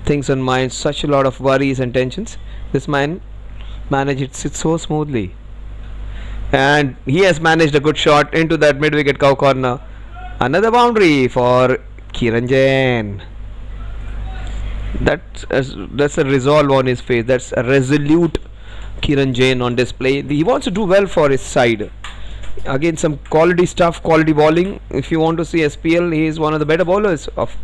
things on mind, such a lot of worries and tensions. This man managed it so smoothly, and he has managed a good shot into that mid-wicket cow corner. Another boundary for Kiran Jain. That's a resolve on his face. That's a resolute Kiran Jain on display. He wants to do well for his side. Again, some quality stuff, quality bowling. If you want to see SPL, he is one of the better bowlers of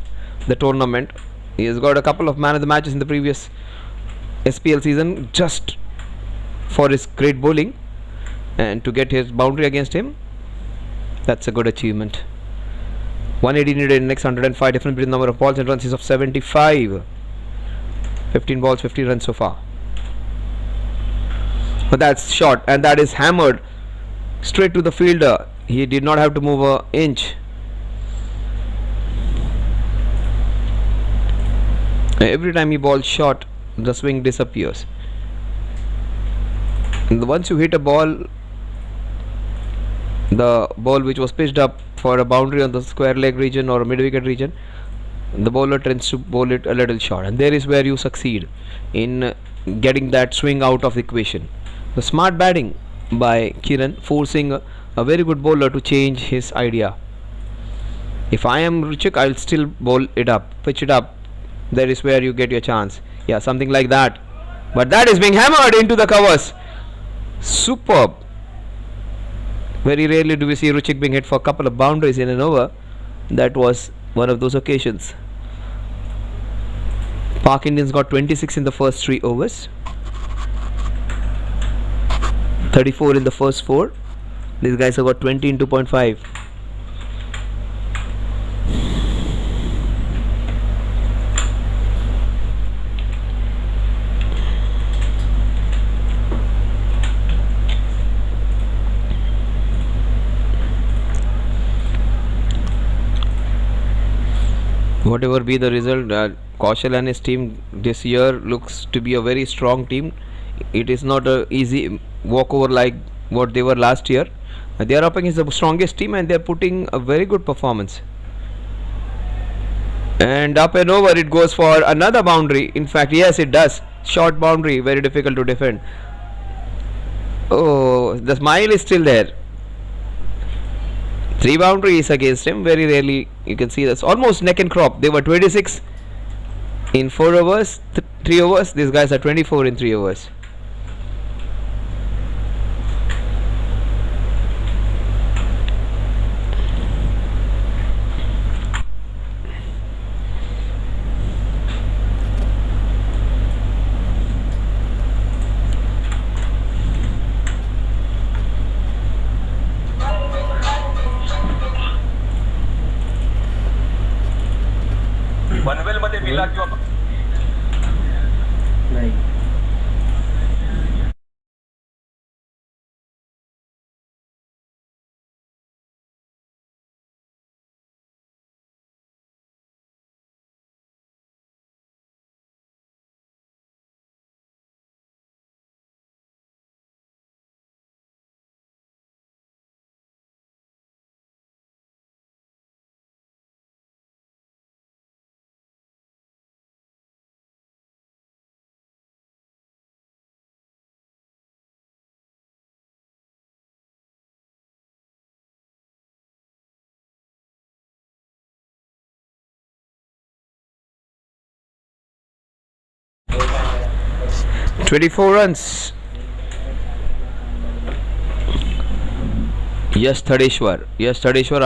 the tournament. He has got a couple of man of the matches in the previous SPL season just for his great bowling, and to get his boundary against him, that's a good achievement. 180 needed in next 105. Difference between number of balls and runs is of 75. 15 balls, 50 runs so far. But that's short, and that is hammered straight to the fielder. He did not have to move an inch. Every time he bowls short, the swing disappears. And once you hit a ball, the ball which was pitched up for a boundary on the square leg region or mid wicket region, the bowler tends to bowl it a little short, and there is where you succeed in getting that swing out of the equation. The smart batting by Kiran, forcing a very good bowler to change his idea. If I am Ruchik, I'll still bowl it up, pitch it up. There is where you get your chance. Yeah, something like that. But that is being hammered into the covers. Superb. Very rarely do we see Ruchik being hit for a couple of boundaries in an over. That was one of those occasions. Park Indians got 26 in the first 3 overs. 34 in the first 4. These guys have got 20 in 2.5. Whatever be the result, Kaushal and his team this year looks to be a very strong team. It is not a easy walkover like what they were last year. They are up against the strongest team, and they are putting a very good performance. And up and over it goes for another boundary. In fact, yes, it does. Short boundary, very difficult to defend. Oh, the smile is still there. 3 boundaries against him. Very rarely you can see this. Almost neck and crop. They were 26 in 4 overs, 3 overs. These guys are 24 in 3 overs. Panvel मध्ये villa किंवा नाही. Twenty-four runs. Yes, Thadeshwar,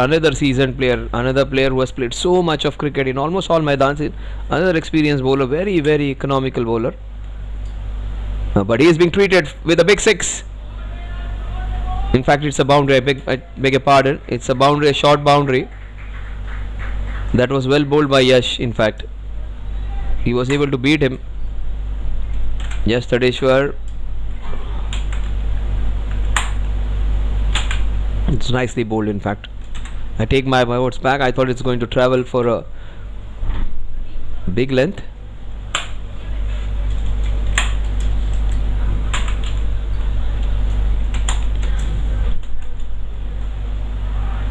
another seasoned player, another player who has played so much of cricket in almost all Maidans. Another experienced bowler, very, very economical bowler. But he is being treated with a big 6. In fact, it's a boundary. I beg your pardon. It's a boundary, a short boundary. That was well bowled by Yash. In fact, he was able to beat him. Yes, Thadeshwar. It's nicely bowled. In fact, I take my words back. I thought it's going to travel for a big length.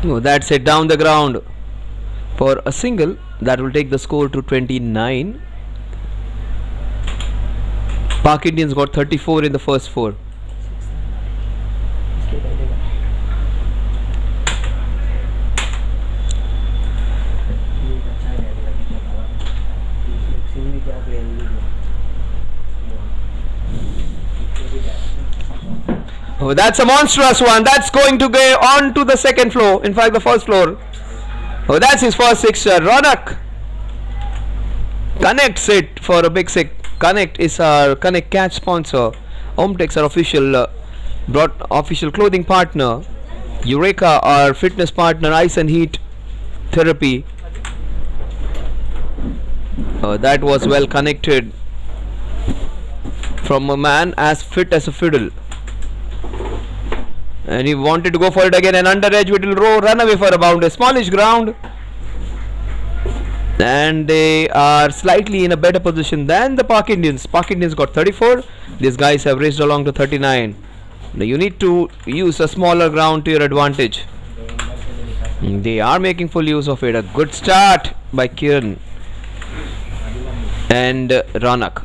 Oh, that's it, down the ground for a single. That will take the score to 29. Park Indians got 34 in the first 4. Oh, that's a monstrous one. That's going to go on to the second floor. In fact, the first floor. Oh, that's his first sixer. Ronak connects it for a big six. Connect is our Connect Catch sponsor. Omtex our official clothing partner. Eureka our fitness partner. Ice and heat therapy. That was well connected from a man as fit as a fiddle. And he wanted to go for it again, and under edge it will run away for a bound. A smallish ground, and they are slightly in a better position than the Park Indians. Park Indians got 34. These guys have raced along to 39. Now you need to use a smaller ground to your advantage. They are making full use of it. A good start by Kiran and Ronak.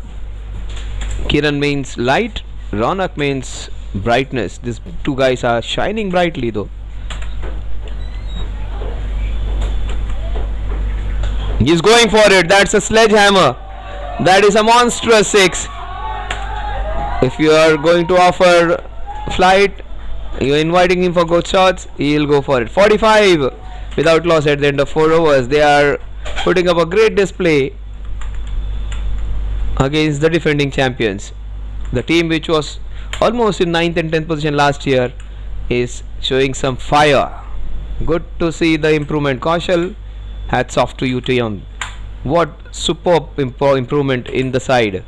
Kiran means light, Ronak means brightness. These two guys are shining brightly though. He's going for it. That's a sledgehammer. That is a monstrous six. If you are going to offer flight, you're inviting him for good shots, he'll go for it. 45 without loss at the end of 4 overs. They are putting up a great display against the defending champions. The team which was almost in 9th and 10th position last year is showing some fire. Good to see the improvement. Kaushal, hats off to you, team. What superb improvement in the side.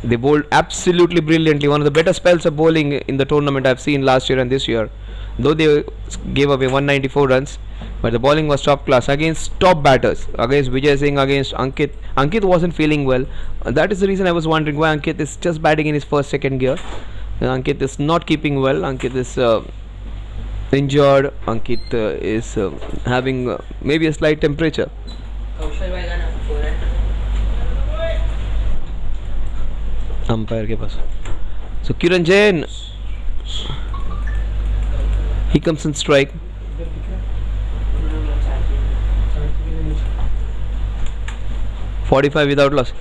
They bowled absolutely brilliantly. One of the better spells of bowling in the tournament I've seen last year and this year. Though they gave away 194 runs, but the bowling was top class against top batters. Against Vijay Singh, against Ankit. Ankit wasn't feeling well. That is the reason I was wondering why Ankit is just batting in his second gear. Ankit is not keeping well. Ankit is injured. Ankit is having maybe a slight temperature. Umpire के पास. So Kiran Jain, he comes in strike. .45 without loss.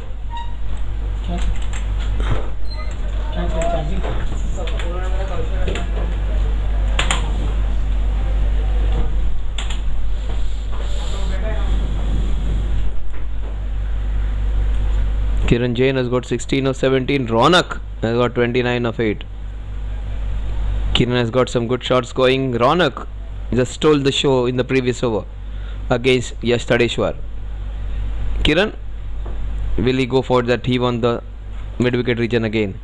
Kiran Jain has got 16 of 17. Ronak has got 29 of 8. Kiran has got some good shots going. Ronak just stole the show in the previous over against Yash Tadeshwar. Kiran, will he go for that? He won the mid-wicket region again.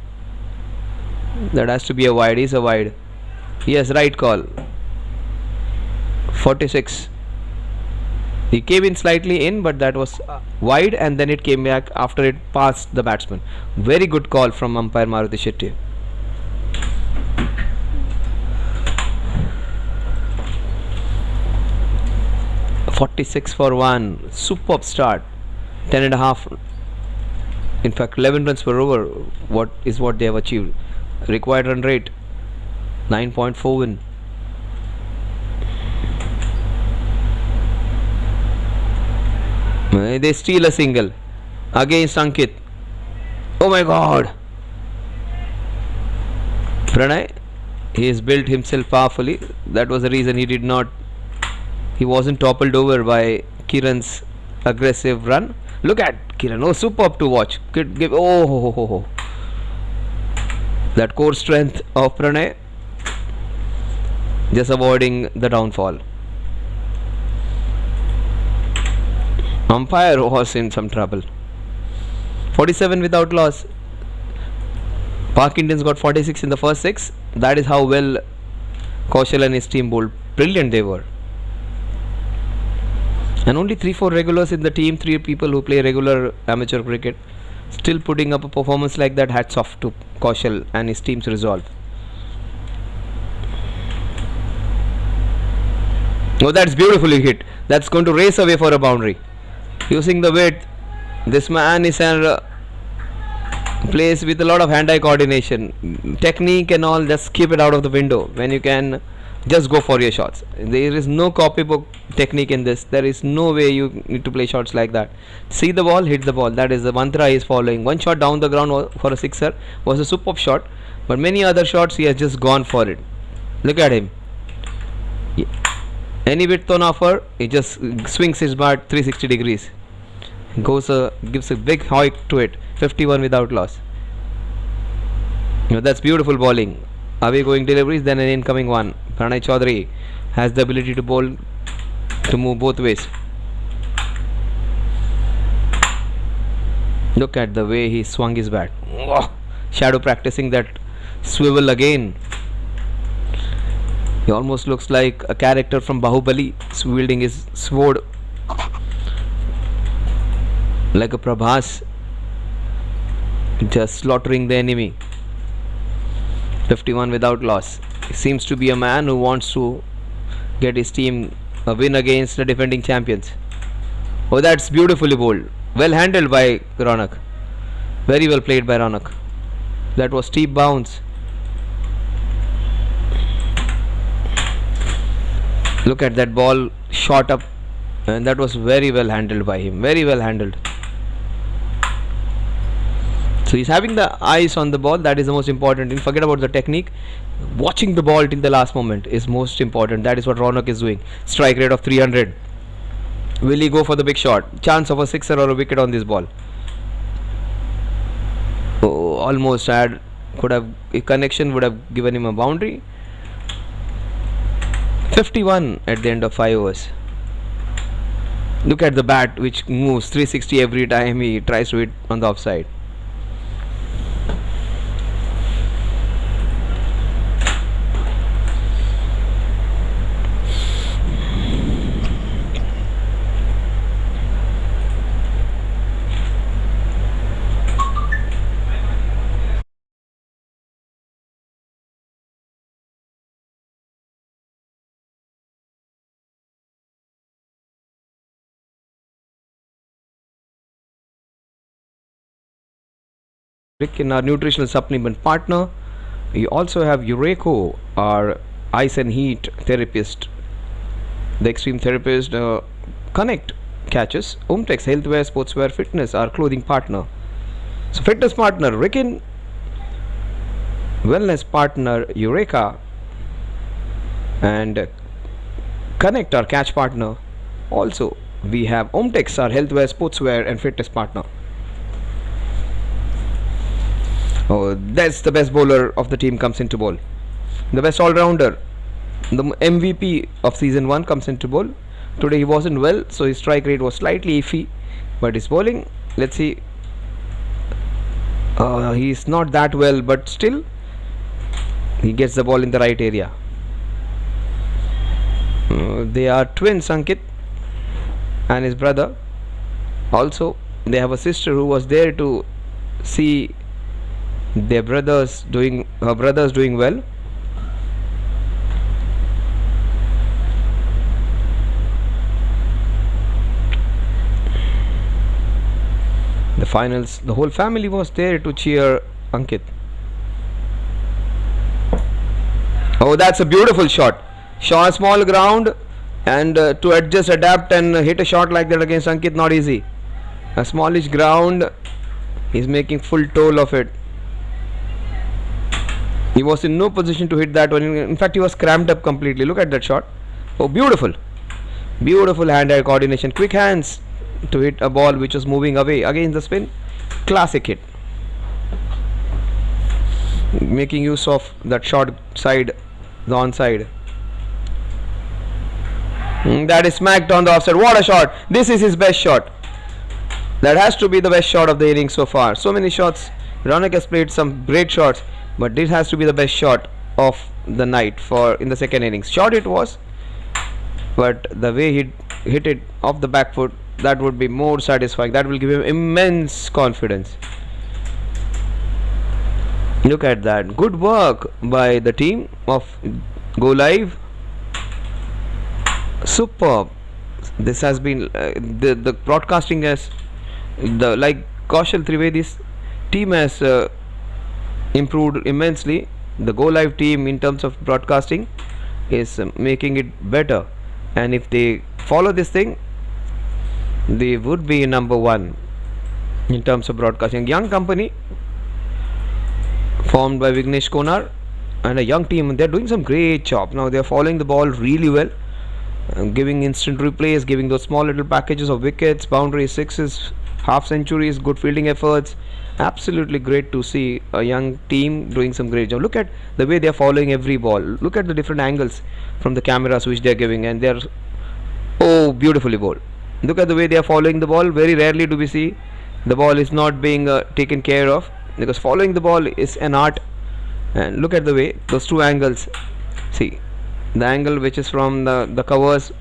That has to be a wide. He's a wide. Yes, right call. 46. He came in slightly in, but that was wide, and then it came back after it passed the batsman. Very good call from umpire Maruti Shetty. .46 for 1. Superb start. 10.5. In fact, 11 runs per over. What they have achieved? Required run rate 9.4 win. They steal a single against Ankit. Oh my God! Pranay, he has built himself powerfully. That was the reason he wasn't toppled over by Kiran's aggressive run. Look at Kiran. Oh, superb to watch. That core strength of Pranay, just avoiding the downfall. Umpire was in some trouble. 47 without loss. Park Indians got 46 in the first 6. That is how well Kaushal and his team bowled. Brilliant they were. And only 3-4 regulars in the team, 3 people who play regular amateur cricket, still putting up a performance like that. Hats off to Kaushal and his team's resolve. Oh, that's beautifully hit. That's going to race away for a boundary. Using the width, this man is plays with a lot of hand-eye coordination, technique and all. Just keep it out of the window. When you can Just go for your shots. There is no copybook technique in this. There is no way you need to play shots like that. See the ball, hit the ball. That is the mantra he is following. One shot down the ground for a sixer was a superb shot, but many other shots he has just gone for it. Look at him. Any width on offer, he just swings his bat 360 degrees. Gives a big hike to it. 51 without loss. That's beautiful bowling. Away going deliveries, then an incoming one. Pranay Chaudhary has the ability to bowl, to move both ways. Look at the way he swung his bat. Oh, Shadow practicing that swivel again. He almost looks like a character from Bahubali, wielding his sword like a Prabhas, just slaughtering the enemy. 51 without loss. He seems to be a man who wants to get his team a win against the defending champions. Oh, that's beautifully bowled. Well handled by Ronak. Very well played by Ronak. That was steep bounce. Look at that ball shot up, and that was very well handled by him. Very well handled. So he's having the eyes on the ball. That is the most important thing. Forget about the technique. Watching the ball till the last moment is most important. That is what Ronak is doing. Strike rate of 300. Will he go for the big shot? Chance of a sixer or a wicket on this ball. Oh, almost had. Could have, a connection would have given him a boundary. 51 at the end of 5 overs. Look at the bat which moves 360 every time he tries to hit on the offside. In our nutritional supplement partner, we also have Ureco, our ice and heat therapist, the extreme therapist. Connect catches. Umtex Healthwear, Sportswear, Fitness, our clothing partner. So fitness partner Ricken, wellness partner Eureka, and Connect, our catch partner. Also we have Omtex, our healthwear, sportswear and fitness partner. Oh, that's the best bowler of the team comes into bowl. The best all-rounder, the MVP of season 1 comes into bowl. Today he wasn't well, so his strike rate was slightly iffy, but his bowling, let's see, he's not that well, but still he gets the ball in the right area. They are twins, Ankit and his brother. Also they have a sister who was there to see her brothers doing well. The finals, the whole family was there to cheer Ankit. Oh, that's a beautiful shot. Shot small ground, and to adjust, adapt and hit a shot like that against Ankit, not easy. A smallish ground, he's making full toll of it. He was in no position to hit that one. In fact, he was cramped up completely. Look at that shot. Oh, beautiful. Beautiful hand-eye coordination. Quick hands to hit a ball which was moving away against the spin. Classic hit. Making use of that short side, the onside. That is smacked on the offside. What a shot. This is his best shot. That has to be the best shot of the inning so far. So many shots. Ronak has played some great shots, but this has to be the best shot of the night for in the second innings. Shot it was, but the way he hit it off the back foot, that would be more satisfying. That will give him immense confidence. Look at that. Good work by the team of Go Live. Superb. This has been the broadcasting has like Kaushal Trivedi's team has improved immensely. The Go Live team in terms of broadcasting, is making it better, and if they follow this thing, they would be number one in terms of broadcasting. Young company formed by Vignesh Konar and a young team. They're doing some great job. Now they're following the ball really well, giving instant replays, giving those small little packages of wickets, boundaries, sixes, half centuries, good fielding efforts. Absolutely great to see a young team doing some great job. Look at the way they're following every ball. Look at the different angles from the cameras which they're giving, and they're beautifully bowled. Look at the way they are following the ball. Very rarely do we see the ball is not being taken care of, because following the ball is an art. And look at the way those two angles. See the angle which is from the covers,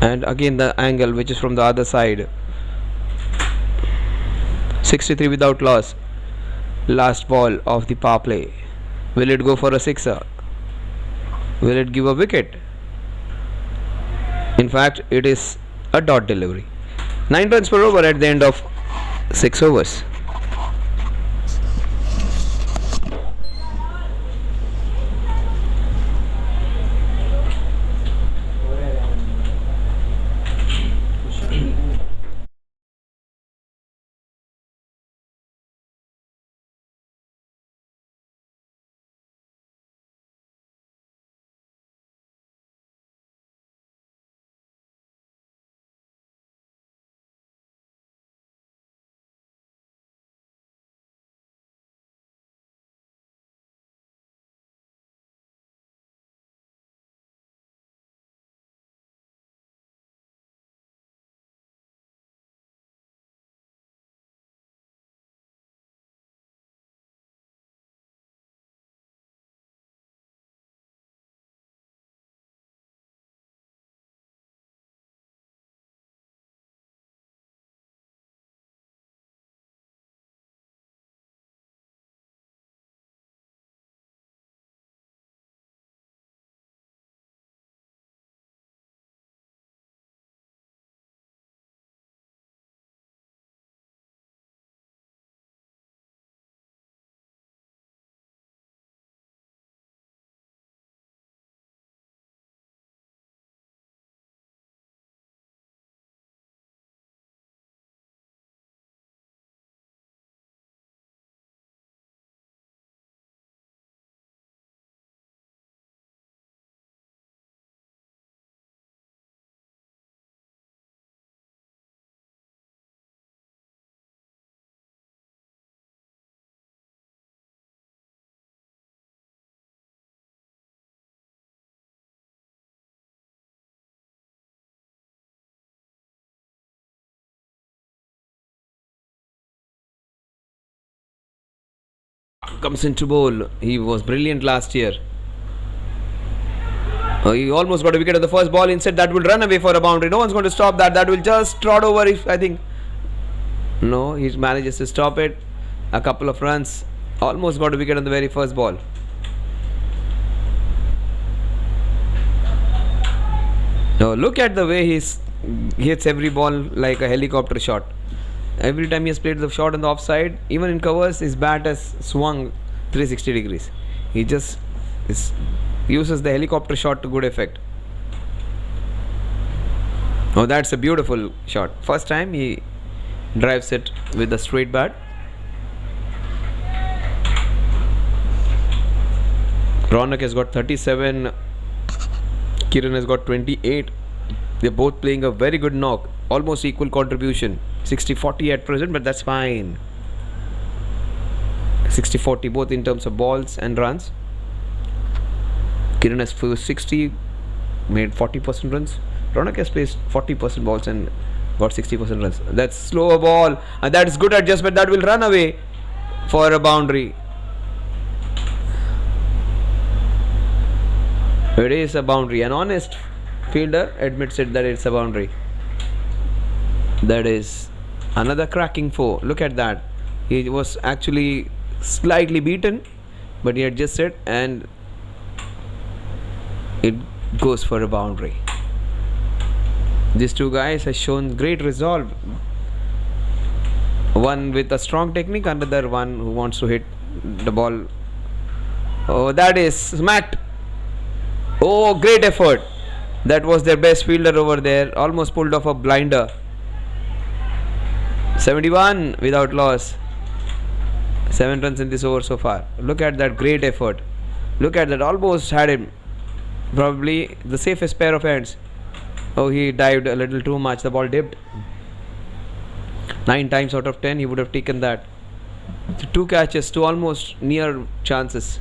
and again the angle which is from the other side. 63 without loss. Last ball of the power play. Will it go for a sixer? Will it give a wicket? In fact, it is a dot delivery. 9 runs per over at the end of 6 overs. Comes into bowl. He was brilliant last year. He almost got a wicket at the first ball. Instead, that will run away for a boundary. No one's going to stop that. That will just trot over. If I think, no, he manages to stop it. A couple of runs. Almost got a wicket on the very first ball. Now look at the way he hits every ball like a helicopter shot. Every time he has played the shot on the offside, even in covers, his bat has swung 360 degrees. He just uses the helicopter shot to good effect. Oh, that's a beautiful shot. First time he drives it with a straight bat. Ronak has got 37. Kiran has got 28. They're both playing a very good knock. Almost equal contribution. 60-40 at present, but that's fine. 60-40 both in terms of balls and runs. Kiran has first 60, made 40% runs. Ronak has placed 40% balls and got 60% runs. That's slower ball, and that is good adjustment. That will run away for a boundary. It is a boundary. An honest fielder admits it that it's a boundary. That is another cracking four. Look at that. He was actually slightly beaten, but he adjusted and it goes for a boundary. These two guys have shown great resolve. One with a strong technique, another one who wants to hit the ball Oh, that is smacked. Oh, great effort. That was their best fielder over there. Almost pulled off a blinder. 71 without loss. 7 runs in this over so far. Look at that great effort. Look at that. Almost had him. Probably the safest pair of hands. Oh, he dived a little too much. The ball dipped. 9 times out of 10 he would have taken that. 2 catches, 2 almost near chances.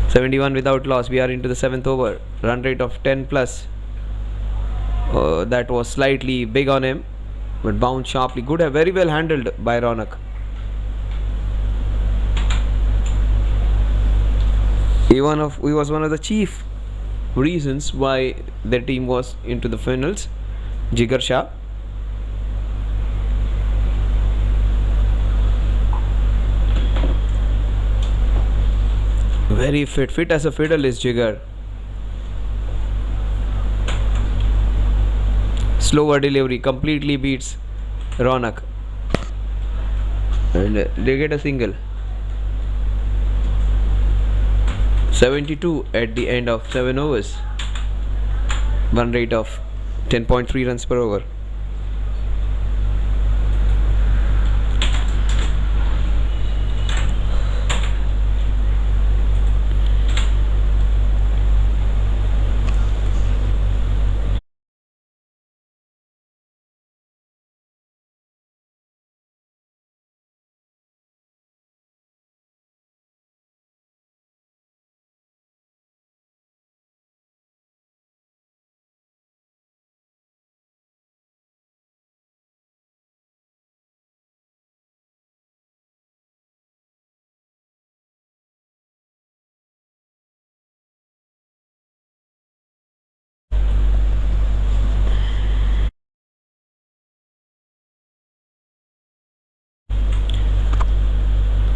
71 without loss. We are into the 7th over. Run rate of 10 plus. That was slightly big on him, but bounced sharply. Good, very well handled by Ronak. He was one of the chief reasons why their team was into the finals. Jigar Shah. Very fit as a fiddle is Jigar. Slower delivery completely beats Ronak, and they get a single. 72 at the end of 7 overs. Run rate of 10.3 runs per over.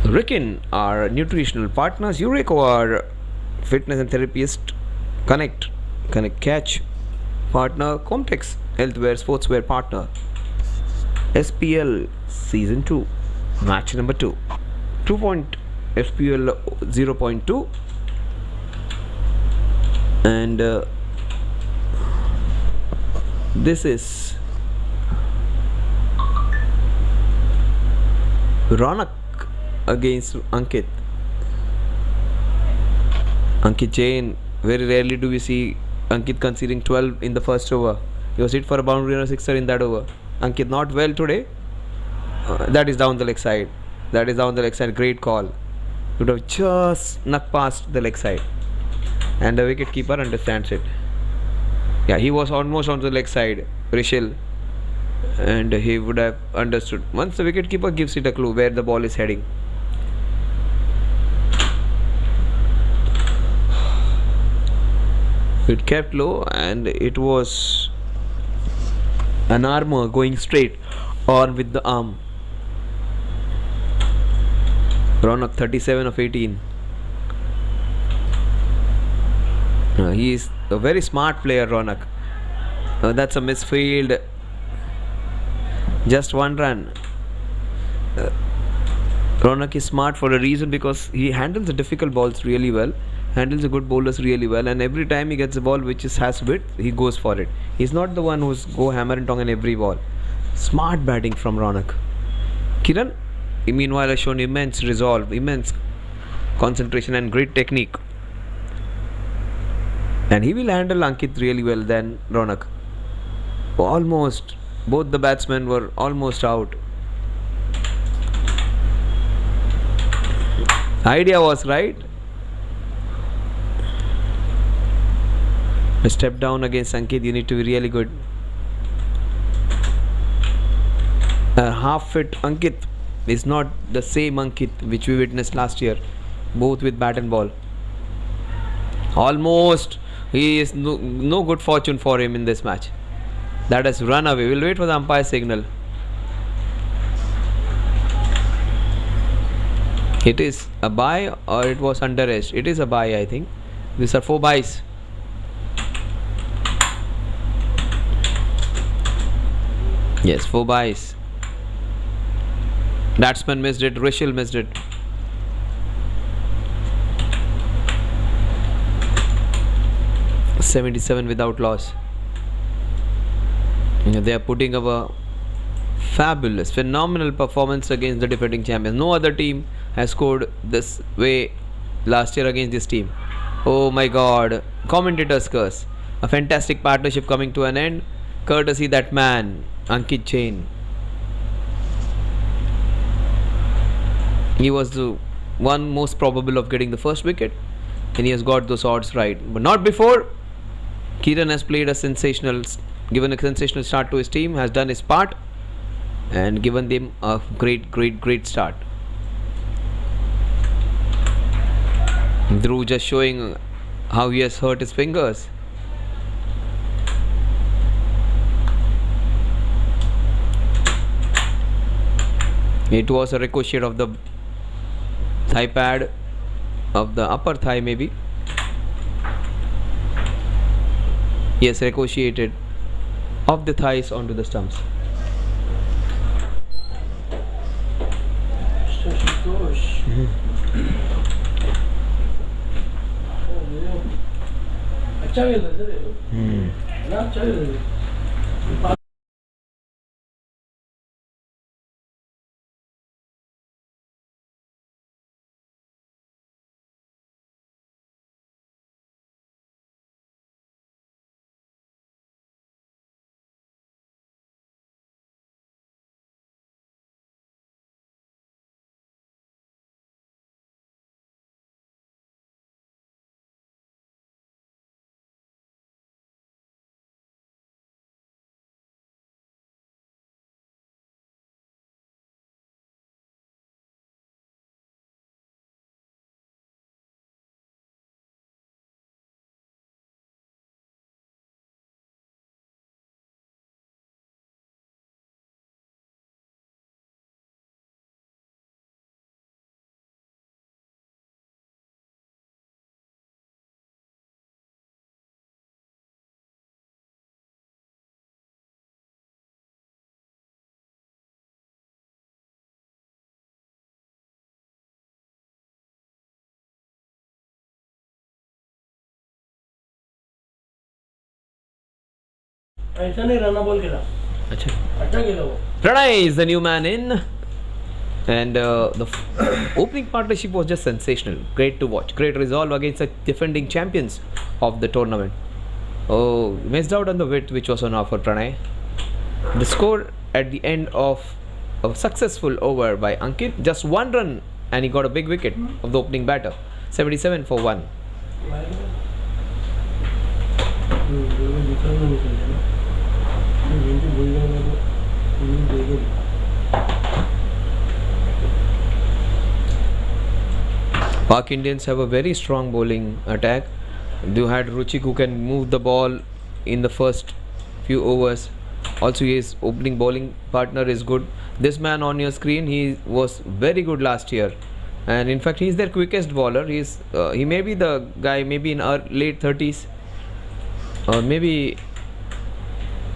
Ricken, our nutritional partners. Eureka, our fitness and therapist. Connect Catch partner. Complex Healthwear Sportswear partner. SPL Season 2 Match number 2. 2 point SPL 0.2, and this is Ronak against Ankit Jain. Very rarely do we see Ankit conceding 12 in the first over. He was hit for a boundary and a sixer in that over. Ankit not well today. That is down the leg side. Great call. Would have just snuck past the leg side, and the wicket keeper understands it. Yeah, he was almost on the leg side, Rishil, and he would have understood. Once the wicket keeper gives it a clue where the ball is heading. It kept low, and it was an armour going straight on with the arm. Ronak 37 of 18. He is a very smart player, Ronak. That's a misfield. Just 1 run. Ronak is smart for a reason, because he handles the difficult balls really well, handles the good bowlers really well, and every time he gets a ball which has width, he goes for it. He's not the one who's go hammer and tong on every ball. Smart batting from Ronak. Kiran, he meanwhile has shown immense resolve, immense concentration and great technique. And he will handle Ankit really well than Ronak. Almost, both the batsmen were almost out. Idea was right. A step down against Ankit, you need to be really good. A half fit Ankit is not the same Ankit which we witnessed last year, both with bat and ball. Almost, he is no good fortune for him in this match. That has run away. We'll wait for the umpire signal. It is a bye, or it was under rest? It is a bye, I think. These are 4 byes. Yes, 4 byes. Batsman missed it, Rishil missed it. 77 without loss. They are putting up a fabulous, phenomenal performance against the defending champions. No other team has scored this way last year against this team. Oh my god. Commentator's curse. A fantastic partnership coming to an end, courtesy that man, Ankit Jain. He was the one most probable of getting the first wicket, and he has got those odds right. But not before. Kiran has played a sensational, given a sensational start to his team, has done his part, and given them a great start. Dhruv just showing how he has hurt his fingers. It was a ricochet of the thigh pad, of the upper thigh maybe. Yes, ricocheted off the thighs onto the stumps. अच्छा खेल रहे थे ना, अच्छा खेल रहे थे। ऐसा नहीं रन बॉल खेला, अच्छा खेला वो। Pranay is the new man in, and the opening partnership was just sensational. Great to watch. Great resolve against the defending champions of the tournament. Oh, missed out on the width which was on offer, Pranay. The score at the end of a successful over by Ankit, just one run, and he got a big wicket of the opening batter. 77 for 1. Pak Indians have a very strong bowling attack. They had Ruchik who can move the ball in the first few overs. Also his opening bowling partner is good. This man on your screen, he was very good last year, and in fact he is their quickest bowler. He may be the guy maybe in our late 30s, or maybe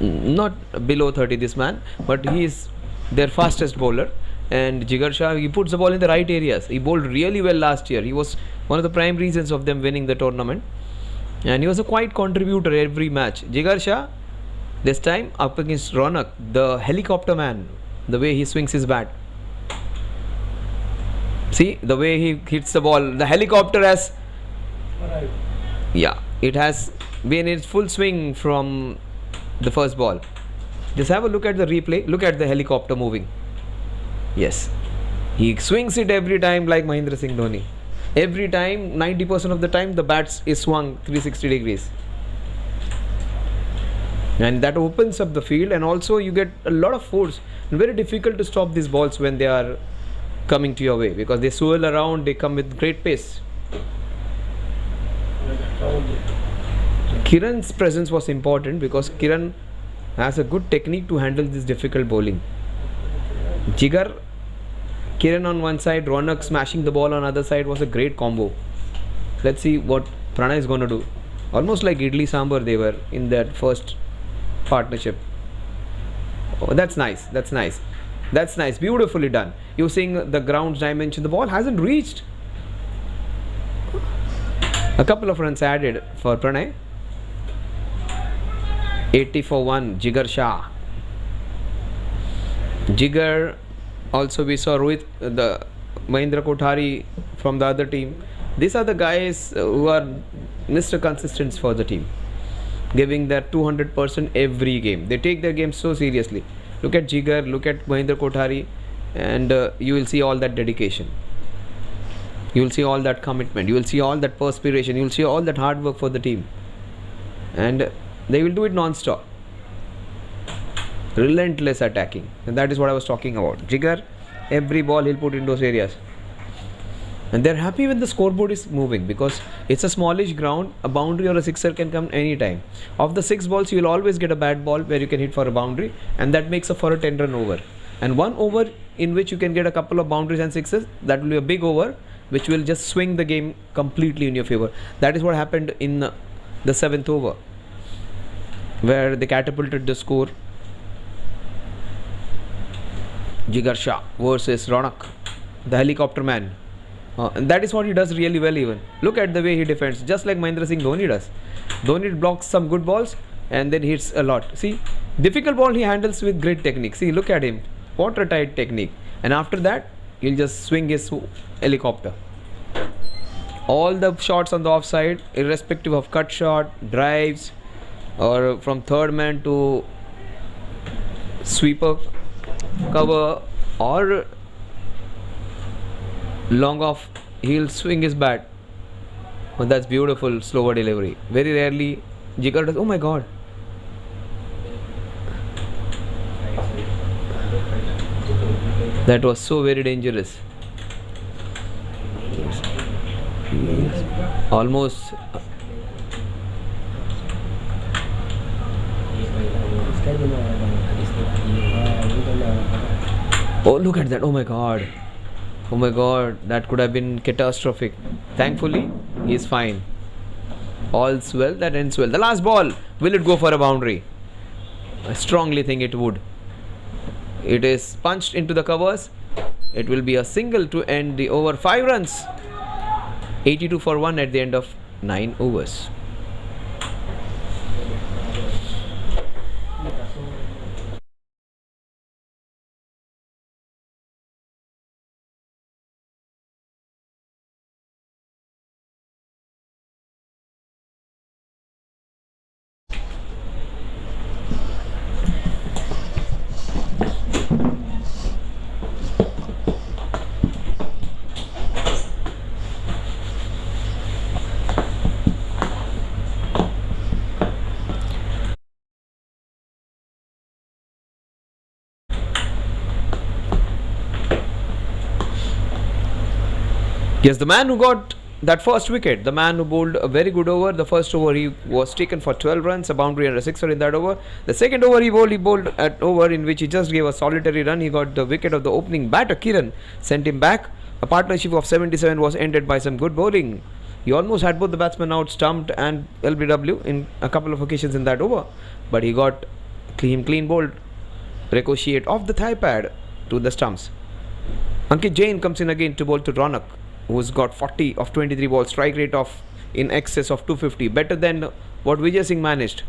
not below 30, this man, but he is their fastest bowler. And Jigar Shah, he puts the ball in the right areas. He bowled really well last year. He was one of the prime reasons of them winning the tournament, and he was a quiet contributor every match. Jigar Shah, this time up against Ronak, the helicopter man, the way he swings his bat. See the way he hits the ball. The helicopter has, yeah, it has been in full swing from the first ball. Just have a look at the replay. Look at the helicopter moving. Yes, he swings it every time like Mahendra Singh Dhoni. Every time, 90% of the time, the bat is swung 360 degrees. And that opens up the field, and also you get a lot of force. And very difficult to stop these balls when they are coming to your way, because they swirl around, they come with great pace. Kiran's presence was important because Kiran has a good technique to handle this difficult bowling. Jigar, Kiran on one side, Ronak smashing the ball on other side was a great combo. Let's see what Pranay is going to do. Almost like Idli Sambar they were in that first partnership. Oh, that's nice. That's nice. That's nice. Beautifully done. Using the ground's dimension. The ball hasn't reached. A couple of runs added for Pranay. 80 for 1, Jigar Shah. Jigar, also we saw Rohit, the Mahindra Kothari from the other team. These are the guys who are Mr. Consistents for the team, giving their 200% every game. They take their game so seriously. Look at Jigar, look at Mahindra Kothari, and you will see all that dedication. You will see all that commitment. You will see all that perspiration. You will see all that hard work for the team. And they will do it non-stop. Relentless attacking. And that is what I was talking about. Jigar, every ball he'll put in those areas. And they're happy when the scoreboard is moving, because it's a smallish ground. A boundary or a sixer can come anytime. Of the 6 balls, you will always get a bad ball where you can hit for a boundary, and that makes for a 10-run over. And one over in which you can get a couple of boundaries and sixes, that will be a big over, which will just swing the game completely in your favor. That is what happened in the 7th over, where they catapulted the score. Jigar Shah versus Ronak, the helicopter man. And that is what he does really well even. Look at the way he defends, just like Mahendra Singh Dhoni does. Dhoni blocks some good balls and then hits a lot. See, difficult ball he handles with great technique. See, look at him. Watertight technique. And after that, he'll just swing his helicopter. All the shots on the offside, irrespective of cut shot, drives, or from third man to sweeper, cover, or long off, he'll swing his bat. Oh, that's beautiful, slower delivery. Very rarely Jigar does. Oh my god. That was so very dangerous. Almost oh, look at that. Oh my god. Oh my god, that could have been catastrophic. Thankfully, he is fine. All's well that ends well. The last ball, will it go for a boundary? I strongly think it would. It is punched into the covers. It will be a single to end the over. 5 runs. 82 for 1 at the end of 9 overs. Yes, the man who got that first wicket, the man who bowled a very good over. The first over he was taken for 12 runs, a boundary and a sixer in that over. The second over he bowled at over in which he just gave a solitary run. He got the wicket of the opening batter, Kiran, sent him back. A partnership of 77 was ended by some good bowling. He almost had both the batsmen out, stumped and LBW in a couple of occasions in that over. But he got clean bowled, ricochet off the thigh pad to the stumps. Ankit Jain comes in again to bowl to Ronak, who's got 40 of 23 balls, strike rate of in excess of 250, better than what Vijay Singh managed.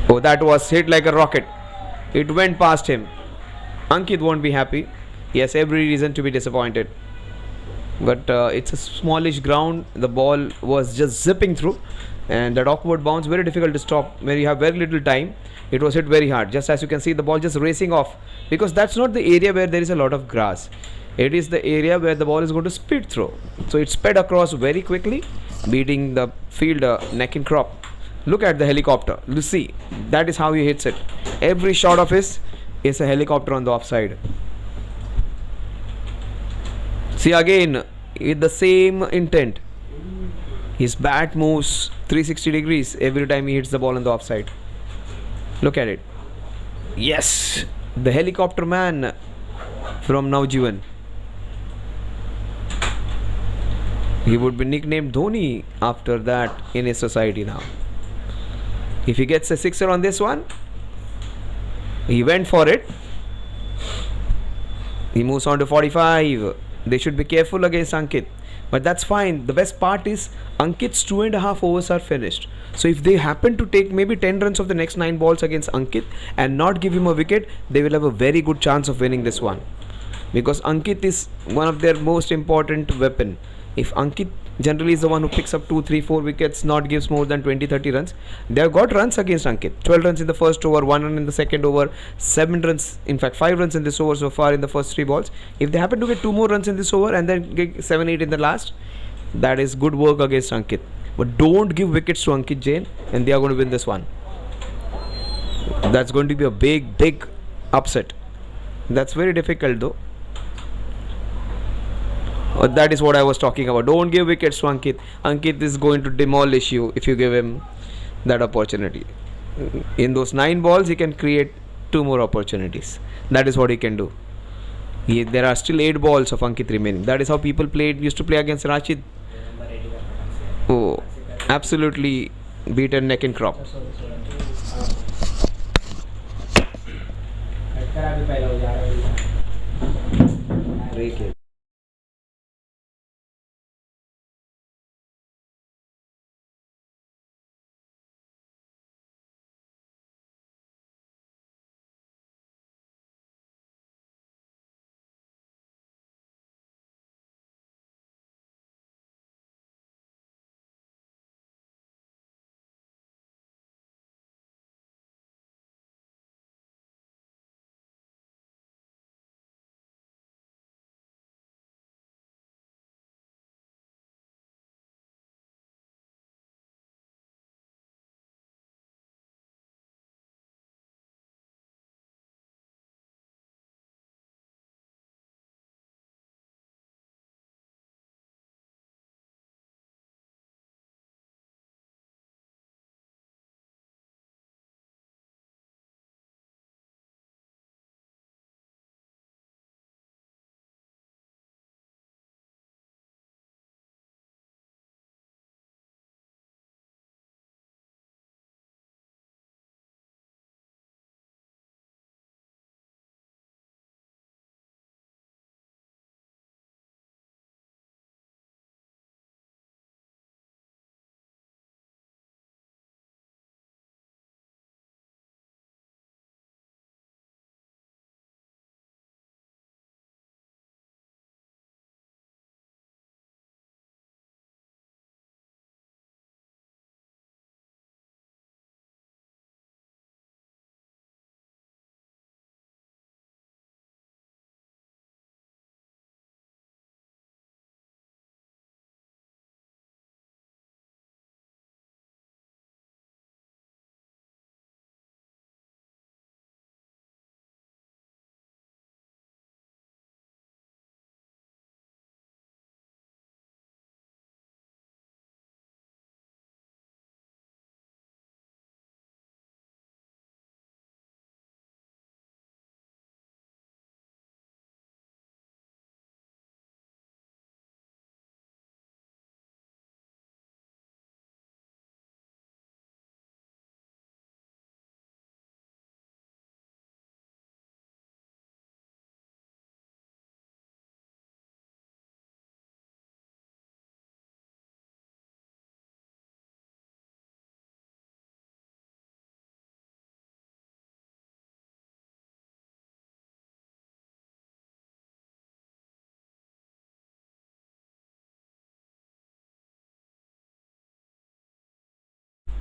Oh, that was hit like a rocket. It went past him. Ankit won't be happy. He has every reason to be disappointed. But it's a smallish ground. The ball was just zipping through, and that awkward bounce, very difficult to stop where you have very little time. It was hit very hard. Just as you can see, the ball just racing off, because that's not the area where there is a lot of grass. It is the area where the ball is going to speed through. So it sped across very quickly, beating the fielder neck and crop. Look at the helicopter. You see, that is how he hits it. Every shot of his is a helicopter on the offside. See again, with the same intent. His bat moves 360 degrees every time he hits the ball on the offside. Look at it. Yes, the helicopter man from Navjivan. He would be nicknamed Dhoni after that in his society now. If he gets a sixer on this one, he went for it. He moves on to 45. They should be careful against Ankit. But that's fine. The best part is Ankit's 2.5 overs are finished. So if they happen to take maybe 10 runs of the next 9 balls against Ankit and not give him a wicket, they will have a very good chance of winning this one. Because Ankit is one of their most important weapon. If Ankit generally is the one who picks up 2, 3, 4 wickets, not gives more than 20, 30 runs, they have got runs against Ankit. 12 runs in the first over, 1 run in the second over, 7 runs, in fact 5 runs in this over so far in the first 3 balls. If they happen to get 2 more runs in this over and then get 7, 8 in the last, that is good work against Ankit. But don't give wickets to Ankit Jain and they are going to win this one. That's going to be a big upset. That's very difficult though. That is what I was talking about. Don't give wickets to Ankit. Ankit is going to demolish you if you give him that opportunity. In those 9 balls, he can create 2 more opportunities. That is what he can do. There are still 8 balls of Ankit remaining. That is how people used to play against Rashid. Oh, absolutely beaten neck and crop.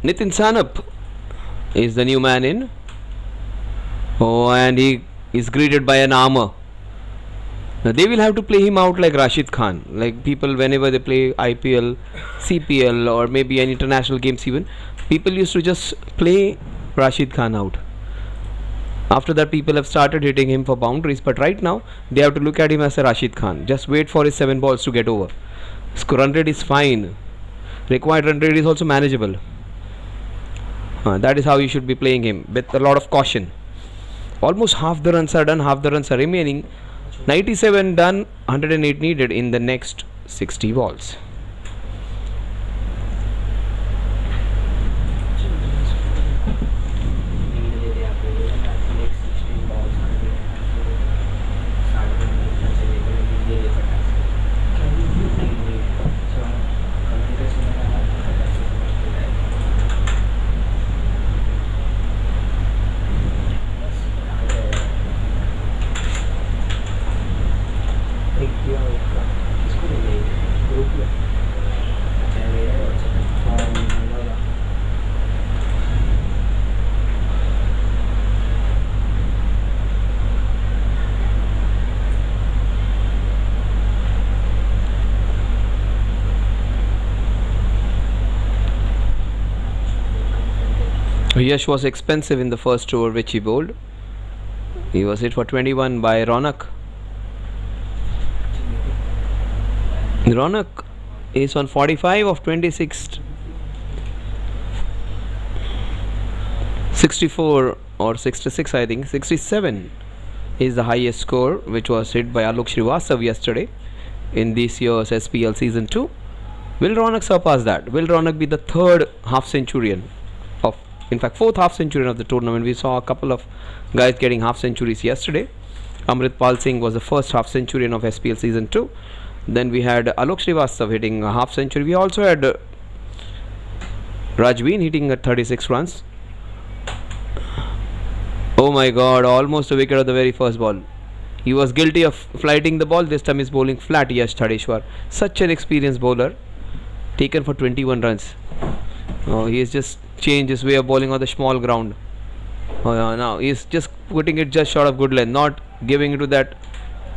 Nitin Sanup is the new man in. Oh, and he is greeted by an armor. Now they will have to play him out like Rashid Khan. Like people, whenever they play IPL, CPL, or maybe an international games even, people used to just play Rashid Khan out. After that, people have started hitting him for boundaries, but right now they have to look at him as a Rashid Khan. Just wait for his 7 balls to get over. His run rate is fine. Required run rate is also manageable. That is how you should be playing him, with a lot of caution. Almost half the runs are done, half the runs are remaining. 97 done, 108 needed in the next 60 balls. Yash was expensive in the first over which he bowled. He was hit for 21 by Ronak. Ronak is on 45 of 26. 64 or 66, I think. 67 is the highest score which was hit by Alok Srivastav yesterday in this year's SPL Season 2. Will Ronak surpass that? Will Ronak be the third half-centurion of, in fact, fourth half-centurion of the tournament? We saw a couple of guys getting half-centuries yesterday. Amritpal Singh was the first half-centurion of SPL Season 2. Then we had Alok Srivastav hitting a half-century. We also had Rajveen hitting at 36 runs. Oh my god, almost a wicket at the very first ball. He was guilty of flighting the ball. This time he's bowling flat. Yash Thadeshwar, such an experienced bowler, taken for 21 runs. Oh, he has just changed his way of bowling on the small ground. Oh, yeah, now he's just putting it just short of good length, not giving it to that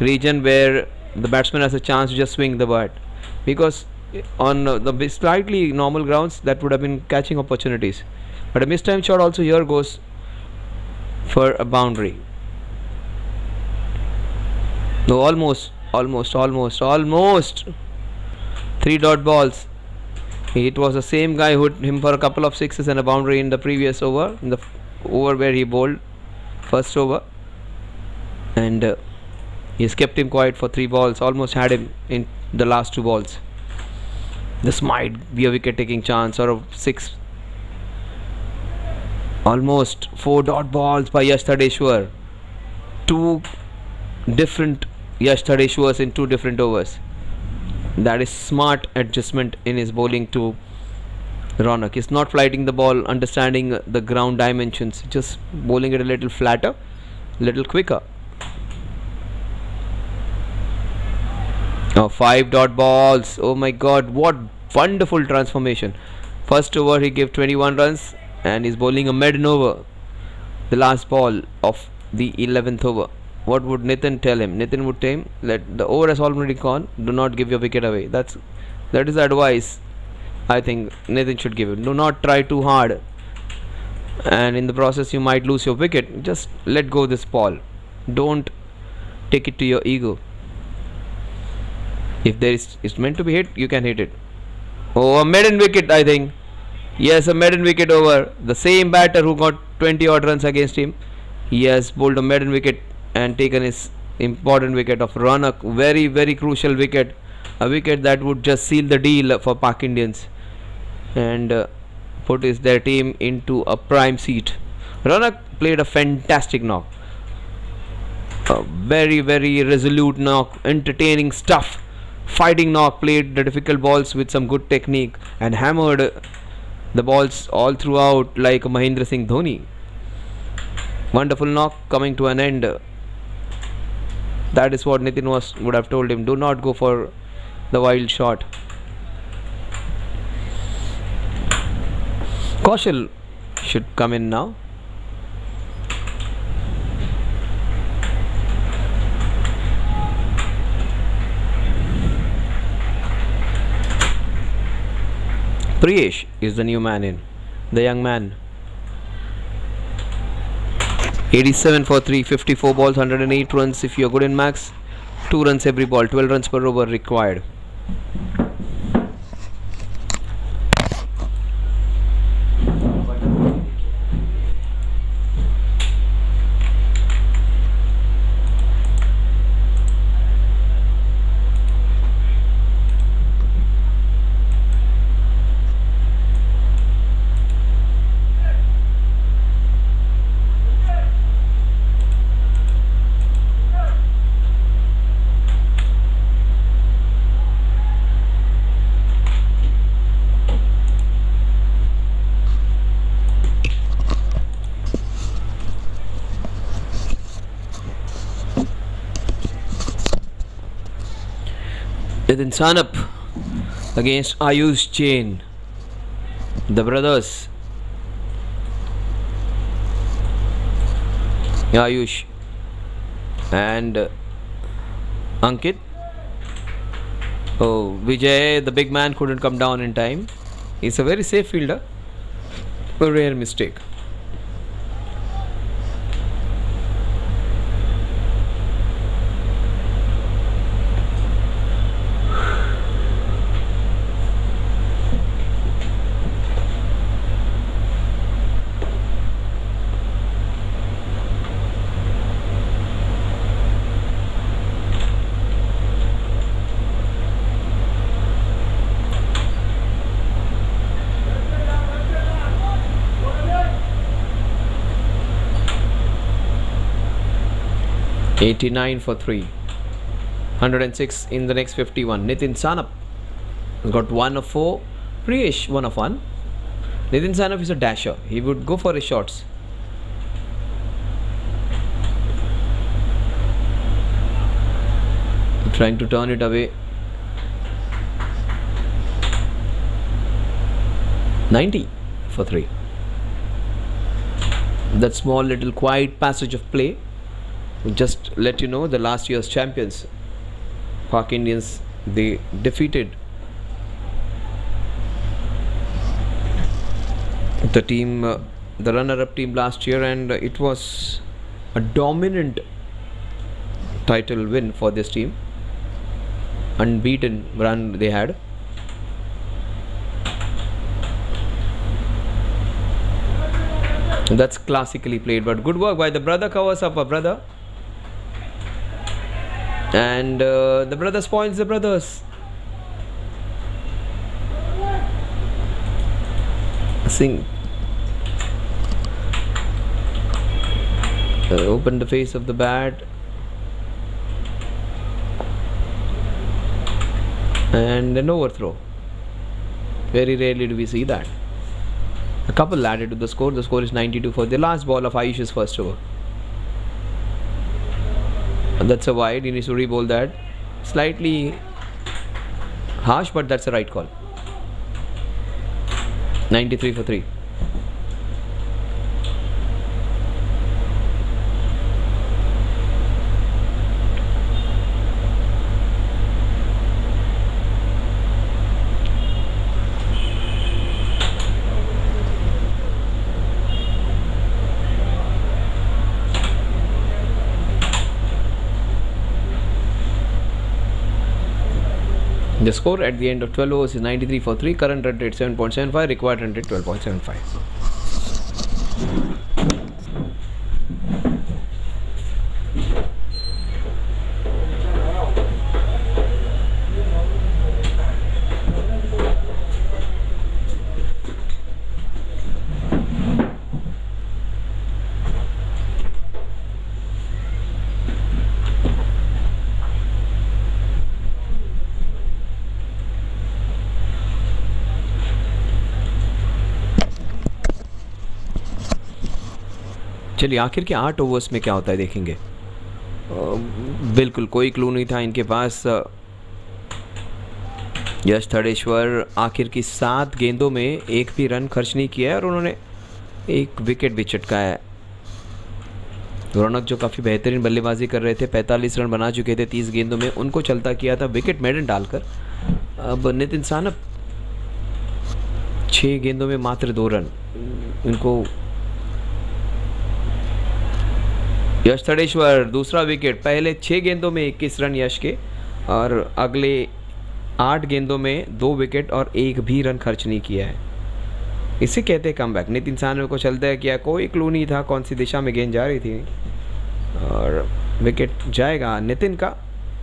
region where the batsman has a chance to just swing the bat, because on the slightly normal grounds that would have been catching opportunities. But a mistimed shot also here goes for a boundary. No, almost 3 dot balls. It was the same guy who hit him for a couple of sixes and a boundary in the previous over, in the over where he bowled first over, and he's kept him quiet for 3 balls. Almost had him in the last 2 balls. This might be a wicket taking chance or a 6. Almost 4 dot balls by Yash Thadeshwar. 2 different Yash Thadeshwars in 2 different overs. That is smart adjustment in his bowling to Ronak. He's not flighting the ball, understanding the ground dimensions, just bowling it a little flatter, little quicker. Now 5 dot balls. Oh my god, what wonderful transformation. First over he gave 21 runs and he's bowling a maiden over, the last ball of the 11th over. What would Nitin tell him? Nitin would tell him, let the over has already gone, do not give your wicket away. That is the advice I think Nitin should give him. Do not try too hard, and in the process you might lose your wicket. Just let go this ball. Don't take it to your ego. If it's meant to be hit, you can hit it. Oh, a maiden wicket, I think. Yes, a maiden wicket over. The same batter who got 20 odd runs against him, he has bowled a maiden wicket and taken his important wicket of Ronak. Very, very crucial wicket. A wicket that would just seal the deal for Pak Indians and put their team into a prime seat. Ronak played a fantastic knock. A very, very resolute knock. Entertaining stuff. Fighting knock. Played the difficult balls with some good technique and hammered the balls all throughout like Mahendra Singh Dhoni. Wonderful knock coming to an end. That is what Nitin would have told him. Do not go for the wild shot. Kaushal should come in now. Priyesh is the new man in, the young man. 87 for 3, 54 balls, 108 runs if you're good in max. 2 runs every ball, 12 runs per over required. Nitin Sanup against Ayush Jain, the brothers. Ayush and Ankit. Oh, Vijay, the big man, couldn't come down in time. He's a very safe fielder. A rare mistake. 89 for 3. 106 in the next 51. Nitin Sanap has got 1 of 4. Priyesh 1 of 1. Nitin Sanap is a dasher. He would go for his shots. Trying to turn it away. 90 for 3. That small little quiet passage of play will just let you know the last year's champions, Pak Indians, they defeated the team, the runner-up team last year, and it was a dominant title win for this team. Unbeaten run they had. That's classically played, but good work by the brother. Covers up a brother, and the brother spoils the brothers. Singh open the face of the bat, and an overthrow. Very rarely do we see that. A couple added to the score. The score is 92 for the last ball of Ayush's first over. And that's a wide. He needs to re-bowl that. Slightly harsh, but that's the right call. 93 for 3. The score at the end of 12 overs is 93 for 3. Current run rate 7.75. Required run rate 12.75. चलिए आखिर के 8 overs में क्या होता है देखेंगे। बिल्कुल कोई क्लू नहीं था इनके पास। यश थड़ेश्वर आखिर की 7 गेंदों में एक भी रन खर्च नहीं किया है और उन्होंने एक विकेट भी चटकाया है। रौनक जो काफ़ी बेहतरीन बल्लेबाजी कर रहे थे, 45 रन बना चुके थे 30 गेंदों में, उनको चलता किया था विकेट मेडन डालकर। अब नितिन सानप 6 गेंदों में मात्र 2 रन। इनको यश थड़ेश्वर दूसरा विकेट। पहले 6 गेंदों में 21 रन यश के और अगले 8 गेंदों में 2 विकेट और एक भी रन खर्च नहीं किया है। इसे कहते हैं कमबैक। नितिन सानवे को चलता है किया, कोई क्लू नहीं था कौन सी दिशा में गेंद जा रही थी और विकेट जाएगा नितिन का।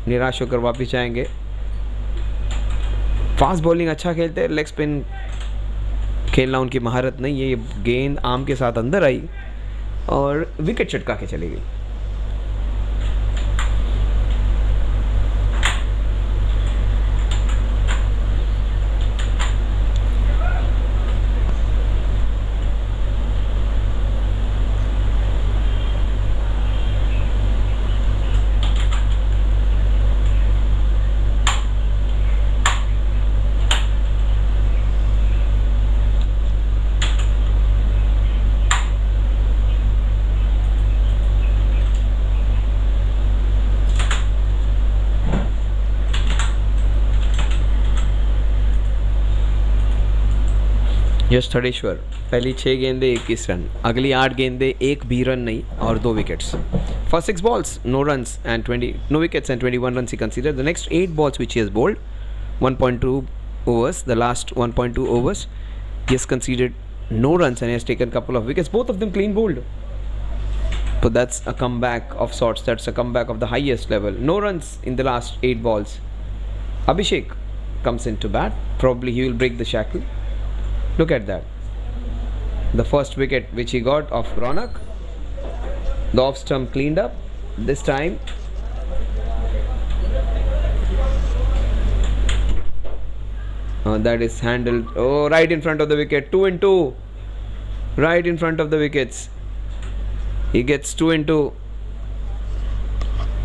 निराश होकर वापस जाएंगे। फास्ट बॉलिंग अच्छा खेलते हैं, लेग स्पिन खेलना उनकी महारत नहीं है। ये गेंद आम के साथ अंदर आई और विकेट चटका के चली गई। यश थड़ेश्वर पहली 6 गेंदे 21 रन, अगली 8 गेंदे एक भी रन नहीं और 2 wickets. First 6 balls, no runs and no wickets and 21 runs he considered. The next 8 balls which he has bowled, 1.2 overs, the last 1.2 overs, he has conceded no runs and he has taken a couple of wickets, both of them clean bowled. So that's a comeback of sorts, that's a comeback of the highest level. No runs in the last 8 balls. Abhishek comes into bat, probably he will break the shackle. Look at that. The first wicket which he got of Ronak, the off stump cleaned up this time. That is handled. Oh, right in front of the wicket. 2 and 2. Right in front of the wickets. He gets 2 and 2.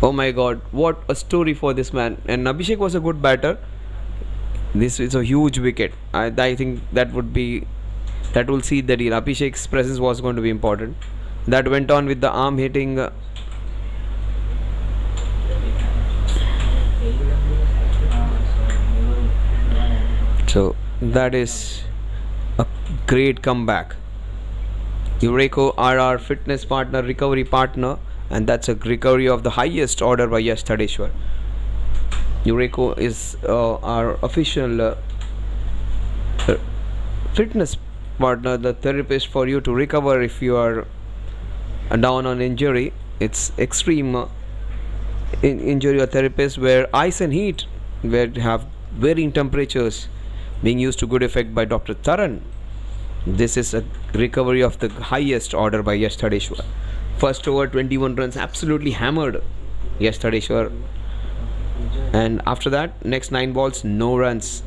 Oh my God, what a story for this man. And Abhishek was a good batter. This is a huge wicket. I think that will see that Abhishek's presence was going to be important. That went on with the arm hitting. So that is a great comeback. Eureko RR fitness partner, recovery partner, and that's a recovery of the highest order by Yash Tadeshwar. Eureko is our official fitness partner, the therapist for you to recover if you are down on injury. It's extreme injury or therapist where ice and heat, where you have varying temperatures, being used to good effect by Dr. Taran. This is a recovery of the highest order by Yash Tadeshwar. First over 21 runs, absolutely hammered Yash Tadeshwar. And after that, next 9 balls, no runs.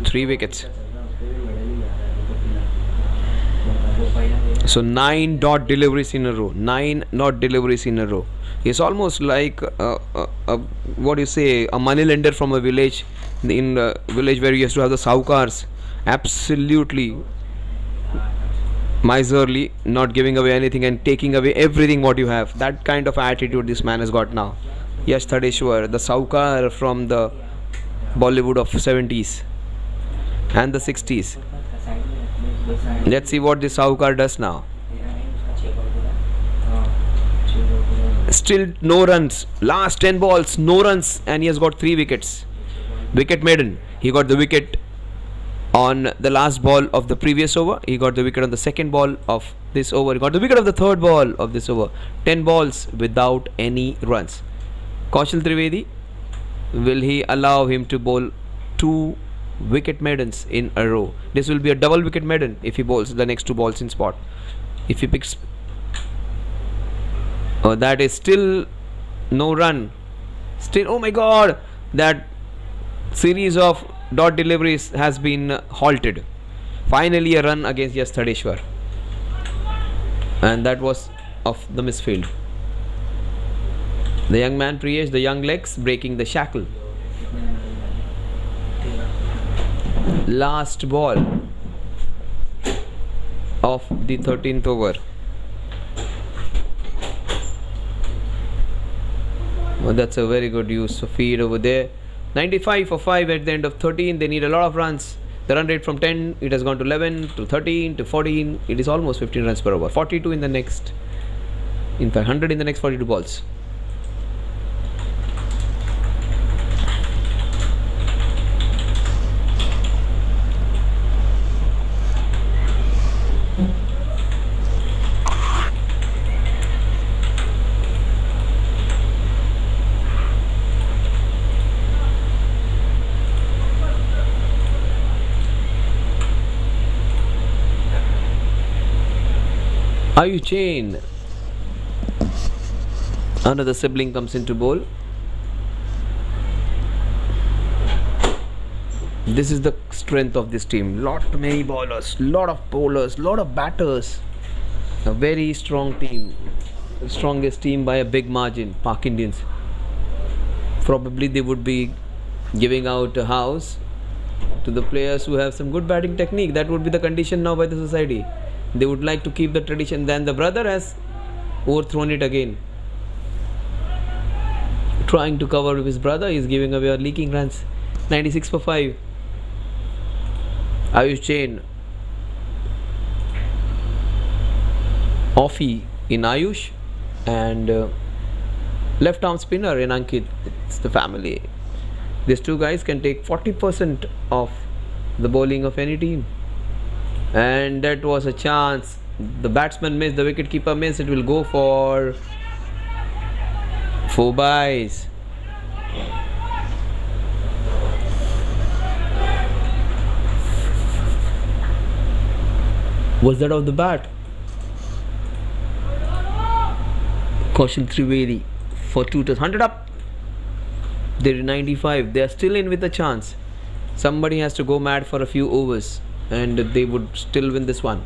Three wickets. So 9 dot deliveries in a row. 9 dot deliveries in a row. It's almost like what do you say, a money lender from a village, in a village where you used to have the saukars, absolutely miserly, not giving away anything and taking away everything what you have. That kind of attitude this man has got now. Yash Tadeshwar, the saukar from the Bollywood of 70s and the 60s. Let's see what this saukar does now. Still no runs. Last 10 balls, no runs, and he has got 3 wickets. Wicket maiden. He got the wicket on the last ball of the previous over. He got the wicket on the second ball of this over. He got the wicket of the third ball of this over. 10 balls without any runs. Kaushal Trivedi, will he allow him to bowl 2 wicket maidens in a row? This will be a double wicket maiden if he bowls the next 2 balls in spot. If he picks, that is still no run. Still, oh my God, that series of dot deliveries has been halted. Finally a run against Yash Tadeshwar, and that was of the misfield. The young man Priyesh, the young legs breaking the shackle. Last ball of the 13th over. Well, that's a very good use of feed over there. 95 for 5 at the end of 13. They need a lot of runs. The run rate from 10, it has gone to 11, to 13, to 14. It is almost 15 runs per over. 42 in the next, in fact 100 in the next 42 balls. Ayu Chain, another sibling, comes into bowl. This is the strength of this team. Many bowlers, lot of bowlers, lot of batters. A very strong team. The strongest team by a big margin. Pak Indians. Probably they would be giving out a house to the players who have some good batting technique. That would be the condition now by the society. They would like to keep the tradition. Then the brother has overthrown it again. Trying to cover with his brother, he is giving away leaking runs. 96 for 5. Ayush Chain. Offie in Ayush, and left arm spinner in Ankit. It's the family. These two guys can take 40% of the bowling of any team. And that was a chance. The batsman missed, the wicketkeeper missed. It will go for 4 byes. Was that off the bat? Kaushal Trivedi for 2 to 100 up. They're 95. They are still in with a chance. Somebody has to go mad for a few overs and they would still win this one.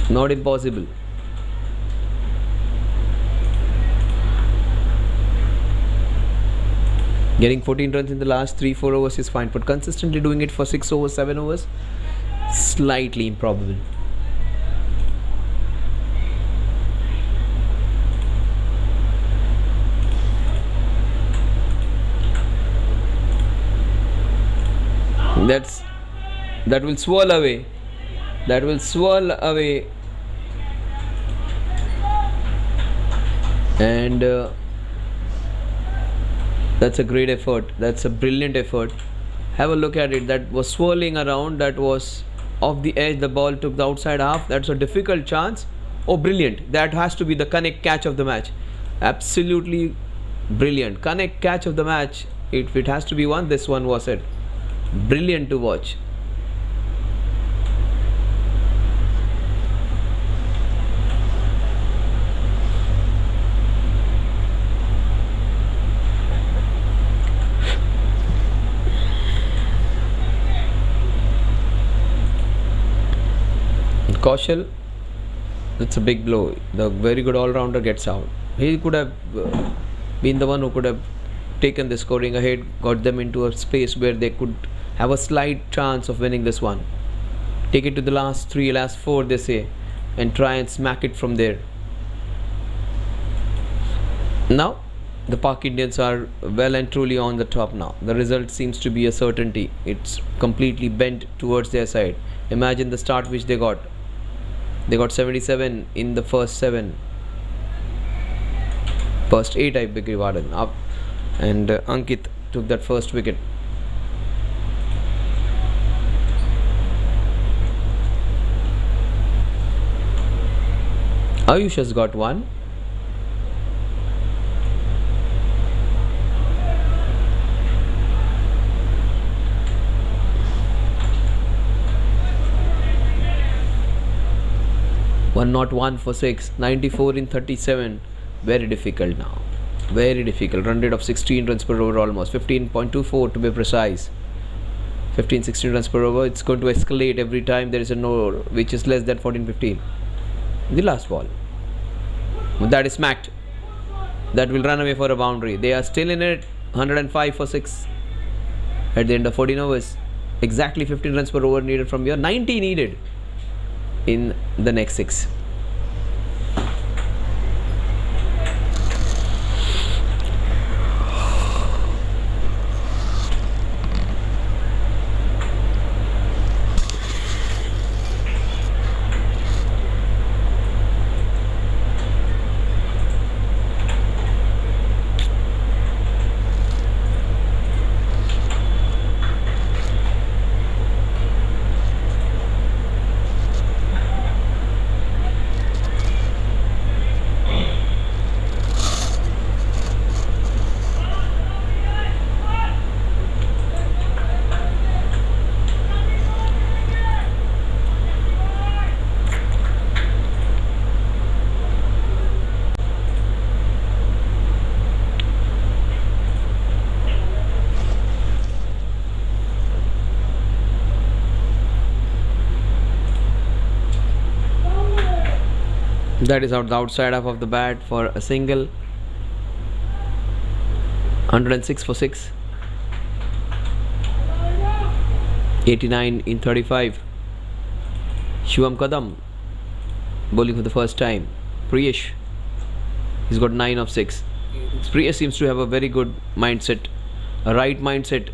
Not impossible. Getting 14 runs in the last 3-4 overs is fine, but consistently doing it for 6 overs, 7 overs, slightly improbable. That will swirl away. That will swirl away. And that's a great effort. That's a brilliant effort. Have a look at it. That was swirling around. That was off the edge. The ball took the outside half. That's a difficult chance. Oh, brilliant. That has to be the connect catch of the match. Absolutely brilliant. Connect catch of the match. If it has to be one, this one was it. Brilliant to watch. Kaushal, that's a big blow. The very good all-rounder gets out. He could have been the one who could have taken the scoring ahead, got them into a space where they could have a slight chance of winning this one. Take it to the last 3, last 4 they say, and try and smack it from there. Now the Pak Indians are well and truly on the top now. The result seems to be a certainty. It's completely bent towards their side. Imagine the start which they got. They got 77 in the first 7. First 8, I beg your pardon. Up. And Ankit took that first wicket. Ayush has got 1. One not 1 for 6. 94 in 37. Very difficult now. Very difficult. Run rate of 16 runs per over almost. 15.24 to be precise. 15-16 runs per over. It's going to escalate every time there is a no, which is less than 14-15. The last ball. That is smacked. That will run away for a boundary. They are still in it. 105 for 6. At the end of 14 overs. Exactly 15 runs per over needed from here. 90 needed in the next 6. That is out the outside half of the bat for a single. 106 for 6. 89 in 35. Shivam Kadam bowling for the first time. Priyesh, he's got 9 of 6. Priyesh seems to have a very good mindset, a right mindset,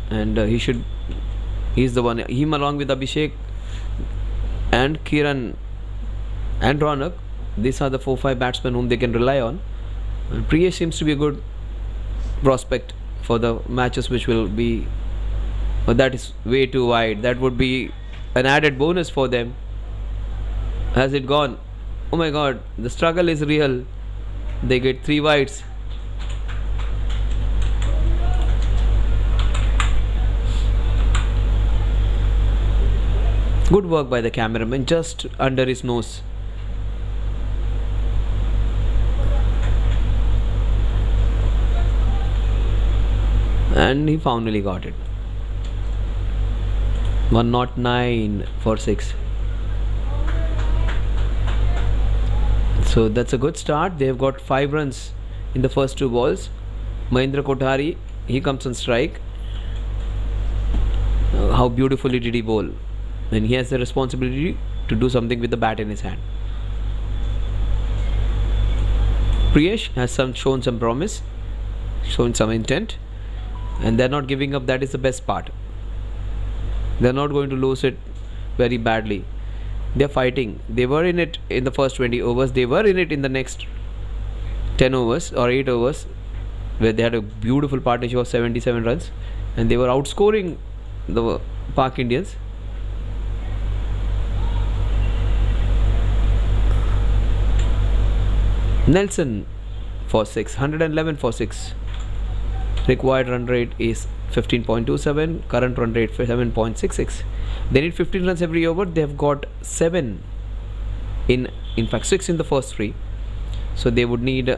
and he's the one. Him along with Abhishek and Kiran and Ronak, these are the 4-5 batsmen whom they can rely on. And Priyesh seems to be a good prospect for the matches which will be, but that is way too wide. That would be an added bonus for them. Has it gone? Oh my god, the struggle is real. They get 3 wides. Good work by the cameraman, just under his nose. And he finally got it. 109 for 6. So that's a good start. They've got 5 runs in the first 2 balls. Mahindra Kothari, he comes on strike. How beautifully did he bowl? And he has the responsibility to do something with the bat in his hand. Priyesh has shown some promise, shown some intent, and they're not giving up. That is the best part. They're not going to lose it very badly. They're fighting. They were in it in the first 20 overs. They were in it in the next 10 overs or 8 overs, where they had a beautiful partnership of 77 runs, and they were outscoring the Pak Indians. Nelson for 6, 111 for 6. Required run rate is 15.27, current run rate 7.66. They need 15 runs every over. They have got 7 in fact 6 in the first 3. So they would need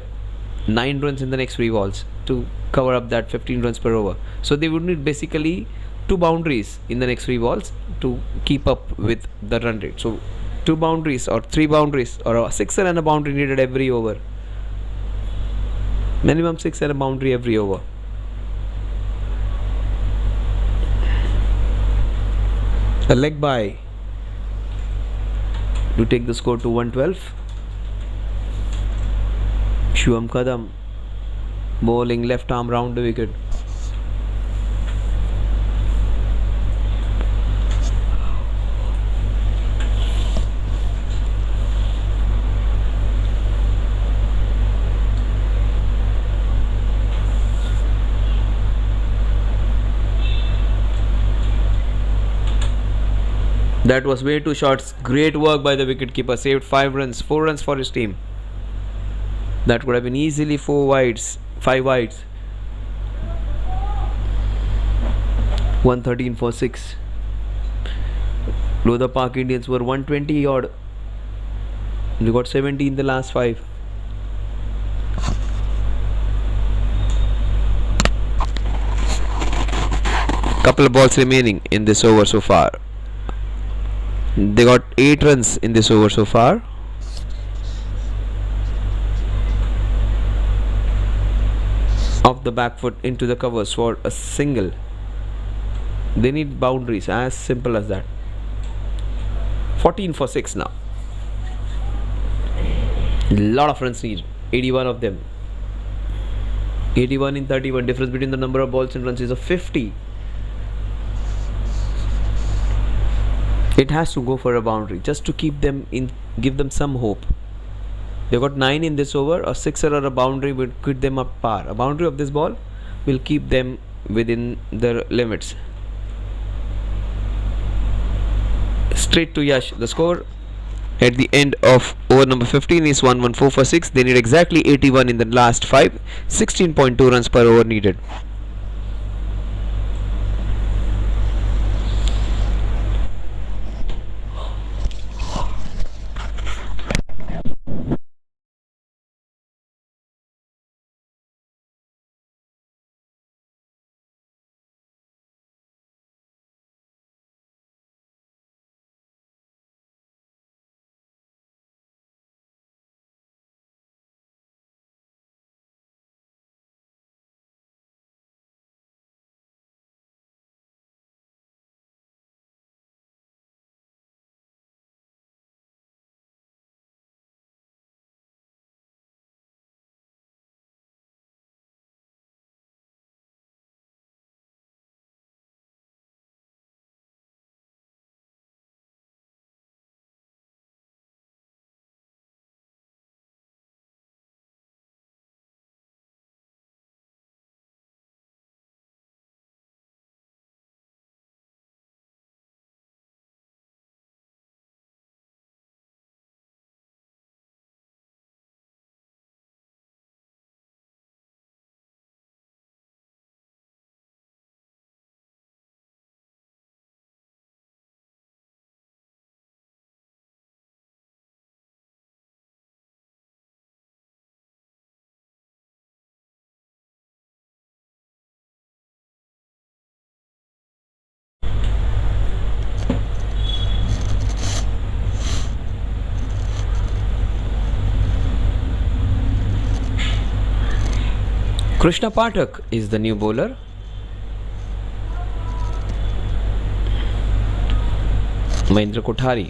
9 runs in the next 3 balls to cover up that 15 runs per over. So they would need basically 2 boundaries in the next 3 balls to keep up with the run rate. So 2 boundaries or 3 boundaries or a 6er and a boundary needed every over. Minimum 6 and a boundary every over. A leg by to take the score to 112. Shivam Kadam bowling left arm round the wicket. That was way too short. Great work by the wicketkeeper. Saved 5 runs, 4 runs for his team. That would have been easily 4 wides, 5 wides. 113 for 6. The Pak Indians were 120 odd. They got 70 in the last 5. Couple of balls remaining in this over so far. They got 8 runs in this over so far. Off the back foot into the covers for a single. They need boundaries, as simple as that. 14 for 6 now. Lot of runs needed. 81 of them. 81 in 31. Difference between the number of balls and runs is a 50. It has to go for a boundary just to keep them in, give them some hope. They got 9 in this over. A 6er or a boundary will put them up par. A boundary of this ball will keep them within the limits. Straight to Yash. The score at the end of over number 15 is 114 for 6. They need exactly 81 in the last 5. 16.2 runs per over needed. Krishna Pathak is the new bowler. Mahindra Kothari.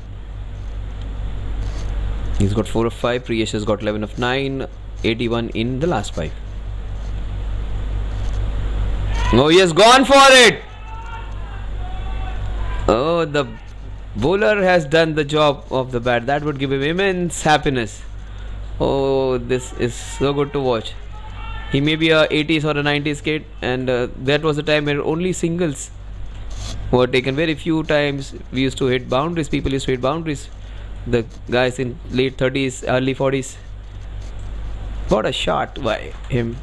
He's got 4 of 5. Priyesh has got 11 of 9. 81 in the last 5. Oh, he has gone for it. Oh, the bowler has done the job of the bat. That would give him immense happiness. Oh, this is so good to watch. He may be a 80s or a 90s kid, and that was a time where only singles were taken. Very few times we used to hit boundaries. People used to hit boundaries. The guys in late 30s, early 40s. What a shot by him.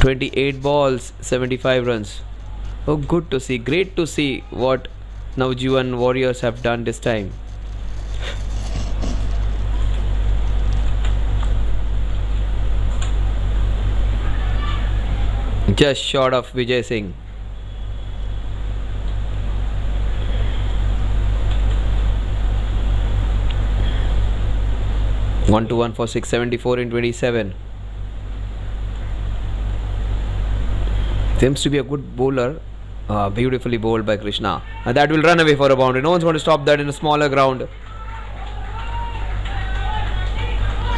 28 balls, 75 runs. Oh, good to see. Great to see what Navjivan Warriors have done this time. Just short of Vijay Singh. One to 1 for 674 in 27. Seems to be a good bowler. Beautifully bowled by Krishna. And that will run away for a boundary. No one's going to stop that in a smaller ground.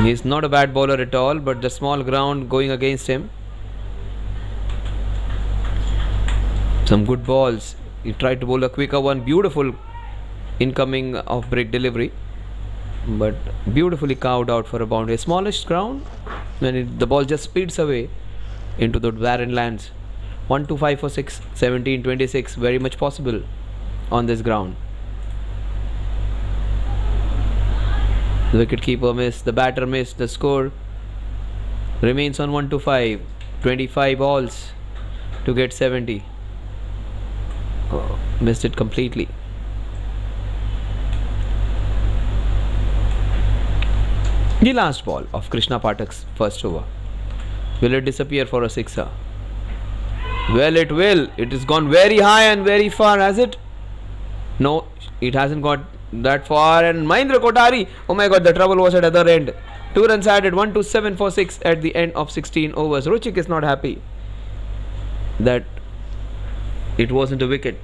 He is not a bad bowler at all, but the small ground going against him. Some good balls. He tried to bowl a quicker one. Beautiful incoming off break delivery, but beautifully carved out for a boundary. Smallish ground, when the ball just speeds away into the barren lands. 1 to 5 for 6, 17, 26. Very much possible on this ground. The wicket keeper missed. The batter missed. The score remains on 1 to 5. 25 balls to get 70. Oh, missed it completely. The last ball of Krishna Pathak's first over. Will it disappear for a sixer? Well, it will. It has gone very high and very far, has it? No, it hasn't got that far. And Mahindra Kothari, oh my god, the trouble was at the other end. 2 runs added, 1 to 7 for 6 at the end of 16 overs. Ruchik is not happy that it wasn't a wicket.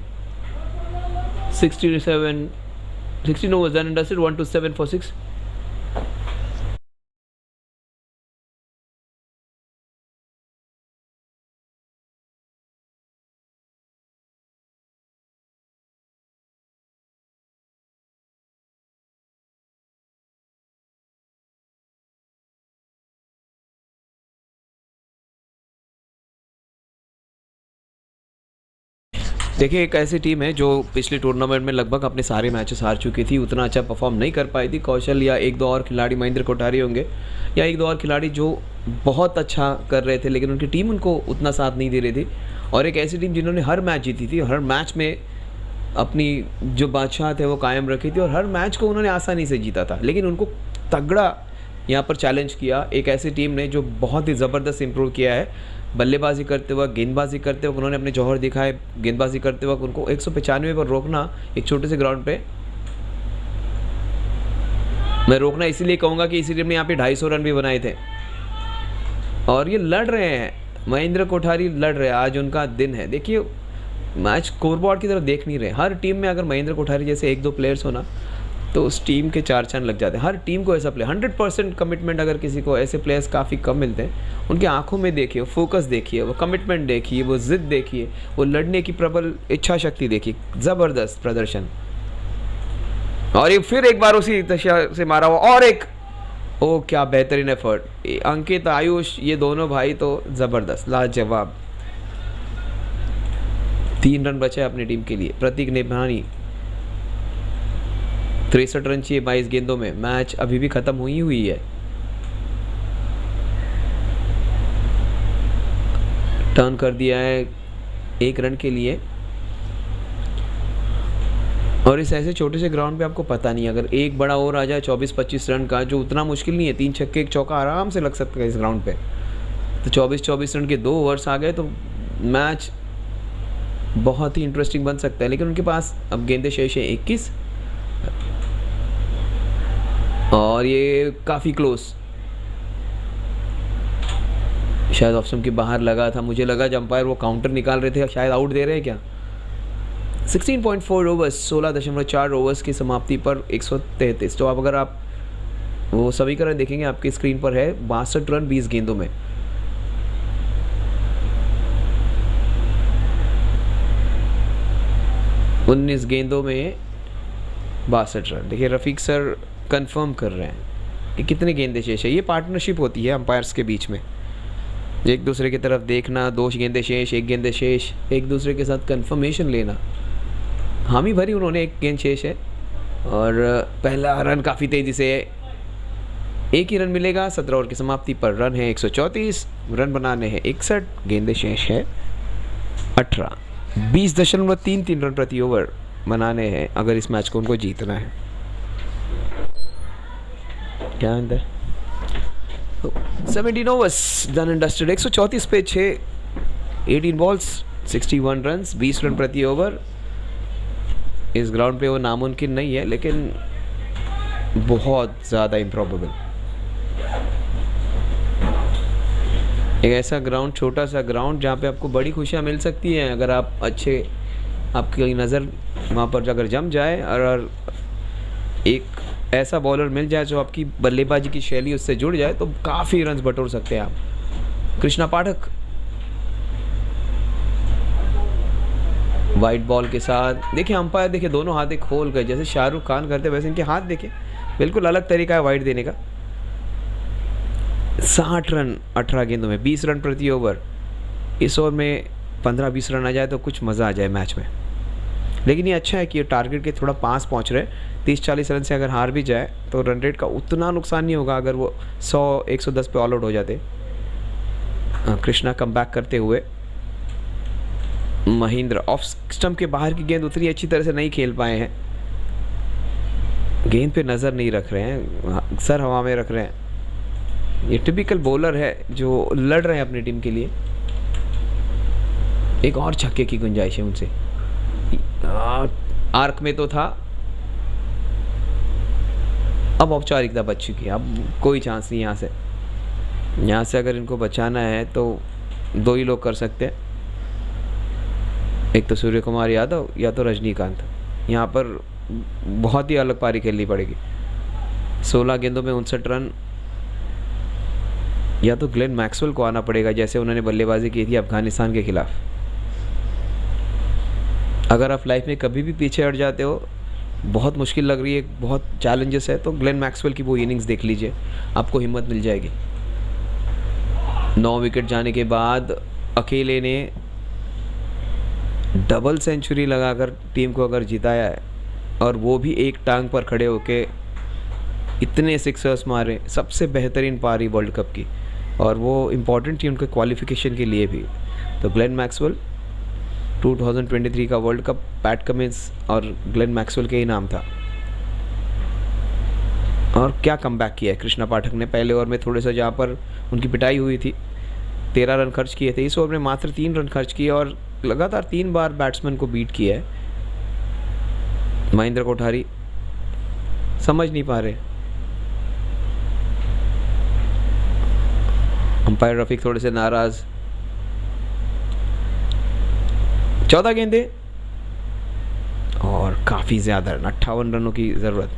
16 overs done and dusted. 1 to 7 for 6. देखिए, एक ऐसी team है जो पिछले tournament में लगभग अपने सारे मैचेस हार चुकी थी, उतना अच्छा परफॉर्म नहीं कर पाई थी. कौशल या एक दो और खिलाड़ी, महेंद्र कोठारी होंगे, या एक दो और खिलाड़ी जो बहुत अच्छा कर रहे थे, लेकिन उनकी टीम उनको उतना साथ नहीं दे रही थी. और एक ऐसी टीम जिन्होंने हर मैच जीती थी, हर मैच में अपनी जो बादशाह थे वो कायम रखी थी, और हर मैच को उन्होंने आसानी से जीता था. लेकिन उनको तगड़ा यहाँ पर चैलेंज किया एक ऐसी टीम ने जो बहुत ही ज़बरदस्त इम्प्रूव किया है. बल्लेबाजी करते वक्त, गेंदबाजी करते वक्त उन्होंने अपने जौहर दिखाए. गेंदबाजी करते वक्त उनको 195 पर रोकना एक छोटे से ग्राउंड पे, मैं रोकना इसीलिए कहूँगा कि इसी टीम ने यहाँ पे 250 रन भी बनाए थे. और ये लड़ रहे हैं, महेंद्र कोठारी लड़ रहे हैं, आज उनका दिन है. देखिए, मैच स्कोरबोर्ड की तरफ देख नहीं रहे. हर टीम में अगर महेंद्र कोठारी जैसे एक दो प्लेयर्स होना तो उस टीम के 4 चांद लग जाते हैं. हर टीम को ऐसा प्लेयर, 100% कमिटमेंट अगर किसी को, ऐसे प्लेयर्स काफ़ी कम मिलते हैं. उनकी आंखों में देखिए, फोकस देखिए, वो कमिटमेंट देखिए, वो जिद देखिए, वो लड़ने की प्रबल इच्छा शक्ति देखिए. ज़बरदस्त प्रदर्शन. और ये फिर एक बार उसी दिशा से मारा हुआ, और एक, ओ क्या बेहतरीन एफर्ट. अंकित, आयुष, ये दोनों भाई तो ज़बरदस्त, लाजवाब. 3 रन बचे अपनी टीम के लिए. प्रतीक नेभानी, 63 रन चाहिए 22 गेंदों में. मैच अभी भी खत्म हुई है. टर्न कर दिया है 1 रन के लिए. और इस ऐसे छोटे से ग्राउंड पे आपको पता नहीं, अगर एक बड़ा ओवर आ जाए 24-25 रन का, जो उतना मुश्किल नहीं है, 3 छक्के 1 चौका आराम से लग सकता है इस ग्राउंड पे. तो 24-24 रन के 2 ओवर्स आ गए तो मैच बहुत ही इंटरेस्टिंग बन सकता है. लेकिन उनके पास अब गेंदे शेष है 21, और ये काफ़ी क्लोज. शायद ऑफ स्टंप के बाहर लगा था, मुझे लगा जब अंपायर वो काउंटर निकाल रहे थे शायद आउट दे रहे हैं क्या। 16.4 ओवर्स, 16.4 ओवर्स की समाप्ति पर 133। तो अब अगर आप वो समीकरण देखेंगे आपकी स्क्रीन पर है, 62 रन 20 गेंदों में। उन्नीस गेंदों में 62 रन। देखिए रफीक सर कंफर्म कर रहे हैं कि कितने गेंदे शेष है। ये पार्टनरशिप होती है अंपायर्स के बीच में, एक दूसरे की तरफ देखना, 2 गेंदे शेष, 1 गेंदे शेष, एक दूसरे के साथ कंफर्मेशन लेना। हामी भरी उन्होंने 1 गेंद शेष है और पहला रन काफ़ी तेज़ी से 1 ही रन मिलेगा। 17 ओवर की समाप्ति पर रन है 134, रन बनाने हैं 61, गेंदे शेष है 18। 20.33 रन प्रति ओवर बनाने हैं अगर इस मैच को उनको जीतना है। क्या अंदर 17 ओवर्स डन एंड डस्टेड, 134 पे 6, 18 बॉल्स 61 रन, 20 रन प्रति ओवर। इस ग्राउंड पे वो नामुमकिन नहीं है लेकिन बहुत ज़्यादा इम्प्रॉबेबल। एक ऐसा ग्राउंड, छोटा सा ग्राउंड जहाँ पे आपको बड़ी खुशियाँ मिल सकती हैं अगर आप आपकी नज़र वहाँ पर अगर जम जाए और एक ऐसा बॉलर मिल जाए जो आपकी बल्लेबाजी की शैली उससे जुड़ जाए तो काफ़ी रन्स बटोर सकते हैं आप। कृष्णा पाठक वाइट बॉल के साथ, देखिए अंपायर देखिए दोनों हाथ खोल गए जैसे शाहरुख खान करते वैसे इनके हाथ देखिए, बिल्कुल अलग तरीका है वाइट देने का। 60 रन 18 गेंदों में, 20 रन प्रति ओवर। इस ओवर में 15-20 रन आ जाए तो कुछ मज़ा आ जाए मैच में। लेकिन ये अच्छा है कि ये टारगेट के थोड़ा पास पहुंच रहे। 30-40 रन से अगर हार भी जाए तो रन रेट का उतना नुकसान नहीं होगा अगर वो 100-110 पे ऑल आउट हो जाते। कृष्णा कम बैक करते हुए, महेंद्र ऑफ स्टंप के बाहर की गेंद उतनी अच्छी तरह से नहीं खेल पाए हैं, गेंद पे नज़र नहीं रख रहे हैं, सर हवा में रख रहे हैं। ये टिपिकल बॉलर है जो लड़ रहे हैं अपनी टीम के लिए। एक और छक्के की गुंजाइश है उनसे, आर्क में तो था, अब औपचारिकता बच चुकी है, अब कोई चांस नहीं यहाँ से अगर इनको बचाना है तो 2 ही लोग कर सकते हैं, एक तो सूर्य कुमार यादव या तो रजनीकांत। यहाँ पर बहुत ही अलग पारी खेलनी पड़ेगी। 16 गेंदों में 59 रन, या तो ग्लेन मैक्सवेल को आना पड़ेगा जैसे उन्होंने बल्लेबाजी की थी अफगानिस्तान के खिलाफ। अगर आप लाइफ में कभी भी पीछे हट जाते हो, बहुत मुश्किल लग रही है, बहुत चैलेंजेस है, तो ग्लेन मैक्सवेल की वो इनिंग्स देख लीजिए, आपको हिम्मत मिल जाएगी। 9 विकेट जाने के बाद अकेले ने डबल सेंचुरी लगाकर टीम को अगर जिताया है, और वो भी एक टांग पर खड़े होके इतने सिक्सर्स मारे, सबसे बेहतरीन पारी वर्ल्ड कप की, और वो इम्पॉर्टेंट थी उनके क्वालिफिकेशन के लिए भी। तो ग्लेन मैक्सवेल 2023 का वर्ल्ड कप पैट कमिंस और ग्लेन मैक्सवेल के ही नाम था। और क्या कमबैक किया है कृष्णा पाठक ने। पहले ओवर में थोड़े सा जहाँ पर उनकी पिटाई हुई थी 13 रन खर्च किए थे, इस ओवर में मात्र 3 रन खर्च किए और लगातार 3 बार बैट्समैन को बीट किया है। महेंद्र कोठारी समझ नहीं पा रहे, अंपायर रफीक थोड़े से नाराज। 14 गेंदे और काफ़ी ज़्यादा रन, 58 रनों की ज़रूरत।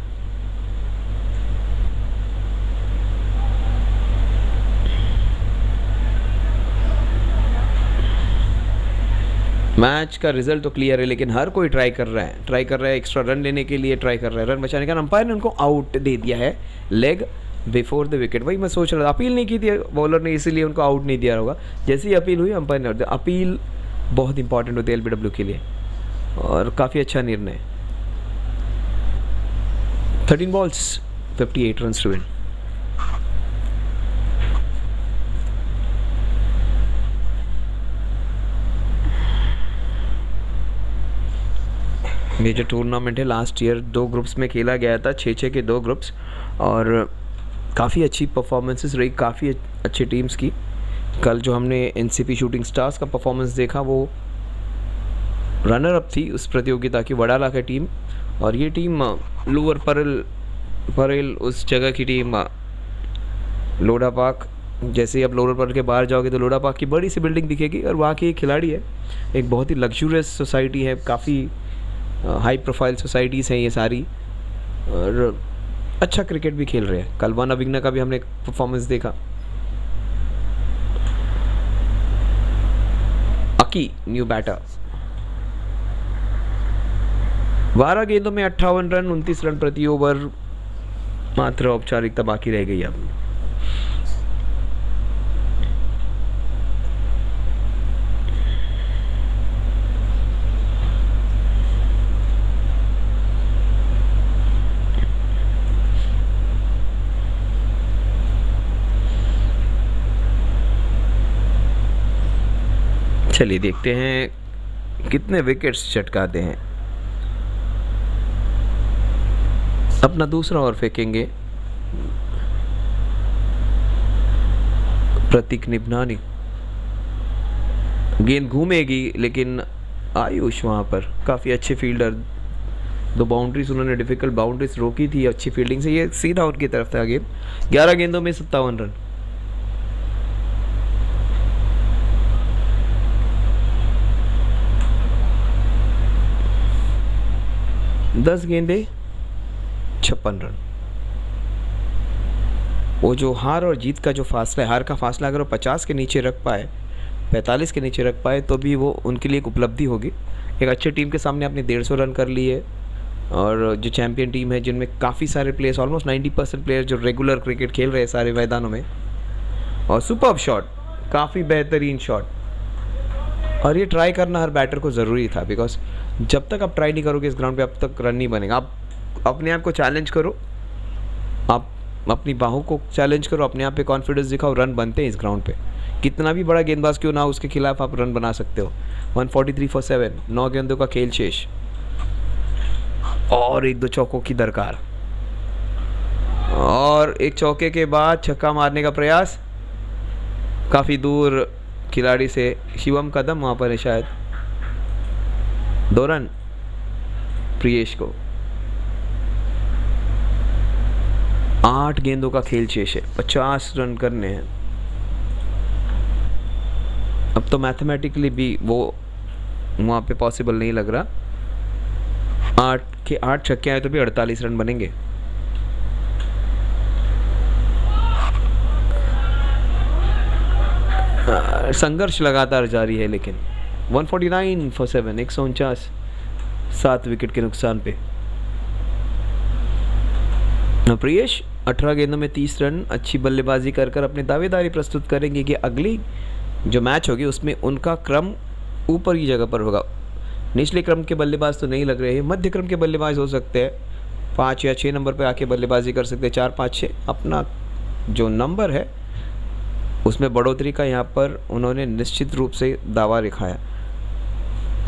मैच का रिजल्ट तो क्लियर है, लेकिन हर कोई ट्राई कर रहा है एक्स्ट्रा रन लेने के लिए, ट्राई कर रहा है रन बचाने का। अंपायर ने उनको आउट दे दिया है, लेग बिफोर द विकेट। वही मैं सोच रहा था, अपील नहीं की थी बॉलर ने, इसीलिए उनको आउट नहीं दिया होगा। जैसे ही अपील हुई अंपायर ने, अपील बहुत इंपॉर्टेंट होती है एलबीडब्ल्यू के लिए, और काफ़ी अच्छा निर्णय। 13 बॉल्स 58 रन टू विन। ये जो टूर्नामेंट है लास्ट ईयर 2 ग्रुप्स में खेला गया था, 6-6 के 2 ग्रुप्स, और काफ़ी अच्छी परफॉर्मेंसेस रही काफ़ी अच्छी टीम्स की। कल जो हमने एनसीपी शूटिंग स्टार्स का परफॉर्मेंस देखा, वो रनर अप थी उस प्रतियोगिता की, वडाला की टीम, और ये टीम लोअर परेल उस जगह की टीम लोढ़ा पाक जैसे ही आप लोअर पार्क के बाहर जाओगे तो लोड़ा पार्क की बड़ी सी बिल्डिंग दिखेगी और वहाँ की एक खिलाड़ी है, एक बहुत ही लग्जूरियस सोसाइटी है, काफ़ी हाई प्रोफाइल सोसाइटीज़ हैं ये सारी, और अच्छा क्रिकेट भी खेल रहे हैं। कल नवीन का भी हमने परफॉर्मेंस देखा। अकी न्यू बैटर, 12 गेंदों में 58 रन, 29 रन प्रति ओवर, मात्र औपचारिकता बाकी रह गई अब। चलिए देखते हैं कितने विकेट्स चटकाते हैं। अपना दूसरा ओवर फेंकेंगे प्रतीक निभनानी। गेंद घूमेगी लेकिन आयुष वहां पर काफ़ी अच्छे फील्डर, 2 बाउंड्रीज उन्होंने डिफिकल्ट बाउंड्रीज रोकी थी अच्छी फील्डिंग से, ये सीधा उनकी तरफ था गेंद। 11 गेंदों में 57 रन। दस गेंदे 56 रन। वो जो हार और जीत का जो फासला है, हार का फासला अगर वो 50 के नीचे रख पाए, 45 के नीचे रख पाए, तो भी वो उनके लिए एक उपलब्धि होगी। एक अच्छी टीम के सामने आपने 150 रन कर लिए, और जो चैंपियन टीम है जिनमें काफ़ी सारे प्लेयर्स, ऑलमोस्ट 90% प्लेयर जो रेगुलर क्रिकेट खेल रहे हैं सारे मैदानों में, और सुपर्ब शॉट, काफ़ी बेहतरीन शॉट। और ये ट्राई करना हर बैटर को ज़रूरी था, बिकॉज जब तक आप ट्राई नहीं करोगे इस ग्राउंड पे, अब तक रन नहीं बनेगा। आप अपने आप को चैलेंज करो, आप अपनी बाहों को चैलेंज करो, अपने आप पे कॉन्फिडेंस दिखाओ, रन बनते हैं इस ग्राउंड पे। कितना भी बड़ा गेंदबाज क्यों ना हो, उसके खिलाफ आप रन बना सकते हो। 143 for 7, 9 गेंदों का खेल शेष, और 1-2 चौकों की दरकार, और एक चौके के बाद छक्का मारने का प्रयास, काफ़ी दूर खिलाड़ी से शिवम कदम वहाँ पर है शायद। 2 रन प्रियेश को। 8 गेंदों का खेल शेष है, 50 रन करने हैं। अब तो मैथमेटिकली भी वो वहाँ पे पॉसिबल नहीं लग रहा। 8 के 8 छक्के आए तो भी 48 रन बनेंगे। संघर्ष लगातार जारी है, लेकिन 149 for 7, 149, 7 विकेट के नुकसान पे। प्रियेश 18 गेंदों में 30 रन, अच्छी बल्लेबाजी कर कर अपनी दावेदारी प्रस्तुत करेंगे कि अगली जो मैच होगी उसमें उनका क्रम ऊपर की जगह पर होगा। निचले क्रम के बल्लेबाज तो नहीं लग रहे हैं, मध्य क्रम के बल्लेबाज हो सकते हैं, 5 या 6 नंबर पे आके बल्लेबाजी कर सकते हैं। 4, 5, 6 अपना जो नंबर है उसमें बढ़ोतरी का यहाँ पर उन्होंने निश्चित रूप से दावा दिखाया।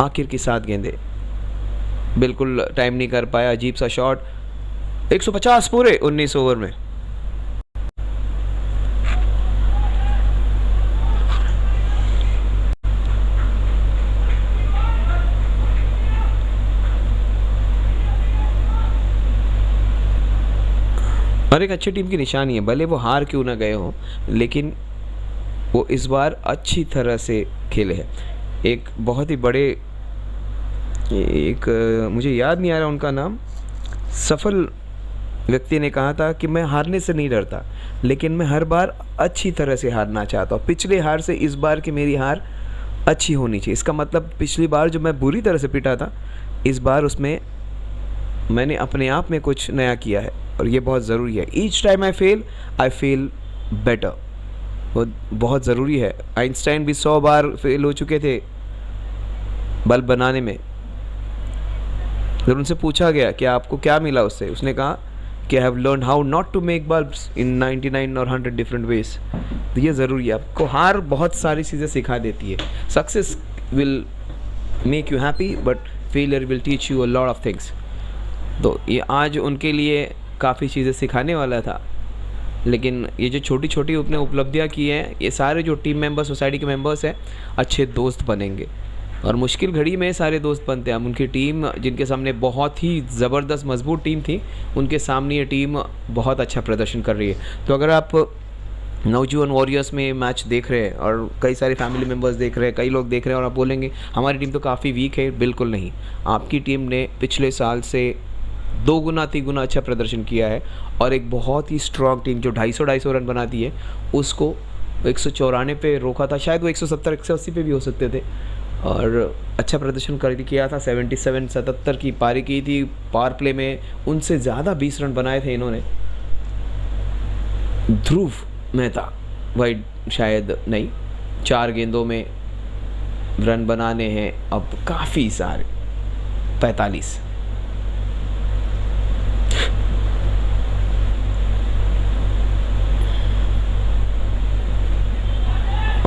आखिर की 7 गेंदे बिल्कुल टाइम नहीं कर पाया, अजीब सा शॉट। 150 पूरे 19 ओवर में। और एक अच्छी टीम की निशानी है, भले वो हार क्यों ना गए हो, लेकिन वो इस बार अच्छी तरह से खेले हैं। एक बहुत ही बड़े, एक मुझे याद नहीं आ रहा उनका नाम, सफल व्यक्ति ने कहा था कि मैं हारने से नहीं डरता, लेकिन मैं हर बार अच्छी तरह से हारना चाहता हूँ। पिछले हार से इस बार की मेरी हार अच्छी होनी चाहिए। इसका मतलब पिछली बार जो मैं बुरी तरह से पिटा था, इस बार उसमें मैंने अपने आप में कुछ नया किया है, और ये बहुत ज़रूरी है। Each time I feel better, वो बहुत ज़रूरी है। आइंस्टाइन भी 100 बार फेल हो चुके थे बल्ब बनाने में। जब उनसे पूछा गया कि आपको क्या मिला उससे, उसने कहा कि I have learn how not to make bulbs in 99 और 100 डिफरेंट वेज। तो ये ज़रूरी है। आपको हार बहुत सारी चीज़ें सिखा देती है। Success will make you happy, but failure will teach you a lot of things. तो ये आज उनके लिए काफ़ी चीज़ें सिखाने वाला था, लेकिन ये जो छोटी छोटी अपने उपलब्धियाँ की हैं, ये सारे जो टीम मेंबर्स, सोसाइटी के मेंबर्स हैं, अच्छे दोस्त बनेंगे। और मुश्किल घड़ी में सारे दोस्त बनते हैं। उनकी टीम जिनके सामने बहुत ही ज़बरदस्त मजबूत टीम थी, उनके सामने ये टीम बहुत अच्छा प्रदर्शन कर रही है। तो अगर आप नवजीवन वॉरियर्स में मैच देख रहे हैं और कई सारे फैमिली मेम्बर्स देख रहे हैं, कई लोग देख रहे हैं और आप बोलेंगे हमारी टीम तो काफ़ी वीक है। बिल्कुल नहीं, आपकी टीम ने पिछले साल से 2 गुना 3 गुना अच्छा प्रदर्शन किया है और एक बहुत ही स्ट्रॉन्ग टीम जो 250 रन बनाती है उसको 194 पे रोका था, शायद वो 170 180 पे भी हो सकते थे और अच्छा प्रदर्शन कर किया था। 77 की पारी की थी, पावर प्ले में उनसे ज़्यादा 20 रन बनाए थे इन्होंने। ध्रुव मेहता वाइड शायद नहीं, 4 गेंदों में रन बनाने हैं अब काफ़ी सारे, 45।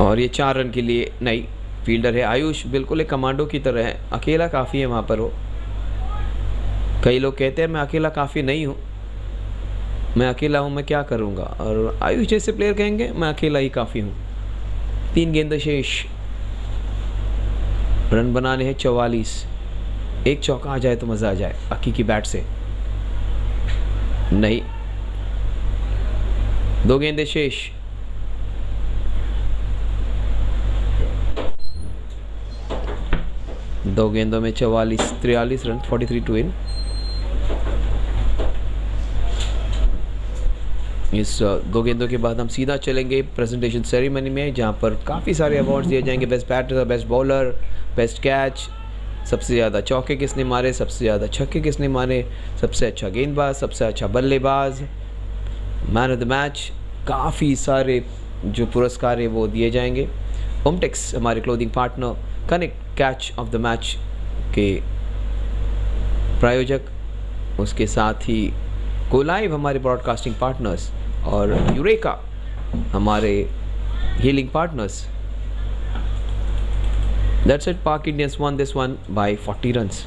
और ये 4 रन के लिए नहीं, फील्डर है आयुष, बिल्कुल एक कमांडो की तरह है, अकेला काफ़ी है वहाँ पर वो। कई लोग कहते हैं मैं अकेला काफ़ी नहीं हूँ, मैं अकेला हूँ मैं क्या करूँगा, और आयुष जैसे प्लेयर कहेंगे मैं अकेला ही काफ़ी हूँ। 3 गेंद शेष, रन बनाने हैं 44। एक चौका आ जाए तो मज़ा आ जाए अक्की की बैट से। नहीं, 2 गेंदे शेष, दो गेंदों में 43 रन, 43 टू विन। इस 2 गेंदों के बाद हम सीधा चलेंगे प्रेजेंटेशन सेरेमनी में, जहां पर काफ़ी सारे अवार्ड्स दिए जाएंगे। Best batter, best bowler, best catch, सबसे ज़्यादा चौके किसने मारे, सबसे ज़्यादा छक्के किसने मारे, सबसे अच्छा गेंदबाज, सबसे अच्छा बल्लेबाज, मैन ऑफ द मैच, काफ़ी सारे जो पुरस्कार है वो दिए जाएंगे। ओमटेक्स हमारे clothing partner, connect catch of the match के प्रायोजक, उसके साथ ही को लाइव हमारे ब्रॉडकास्टिंग पार्टनर्स और यूरेका हमारे हीलिंग पार्टनर्स। दैट्स इट, पाक Indians won this one by 40 runs.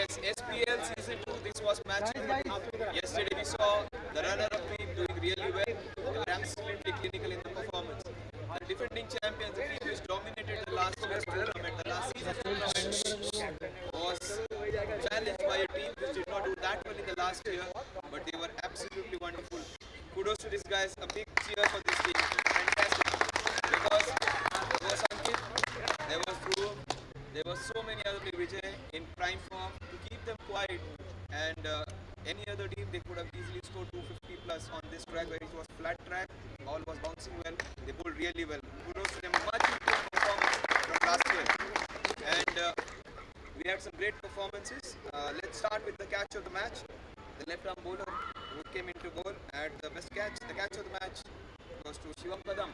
Yes, SPL Season 2, this was match. Yesterday we saw the runner-up team doing really well. They were absolutely clinical in the performance. The defending champions, the team which dominated the last year's tournament, the last season tournament, was challenged by a team which did not do that well in the last year, but they were absolutely wonderful. Kudos to these guys. A big cheer for this team. Fantastic. Because there was Ankit, there was Dhruv, there were so many other players Vijay in prime form to keep them quiet, and any other team they could have easily scored 250 plus on this track where it was flat track, all was bouncing well, they bowled really well. Kudos to them, much improved performance from last year, and we had some great performances. Let's start with the catch of the match. The left arm bowler who came into bowl at the best catch. The catch of the match goes to Shivam Kadam.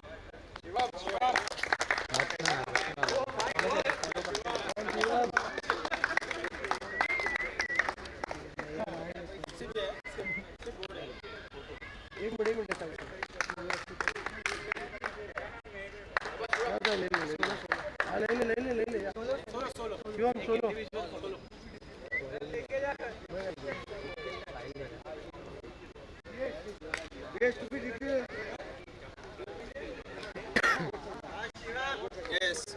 Yes,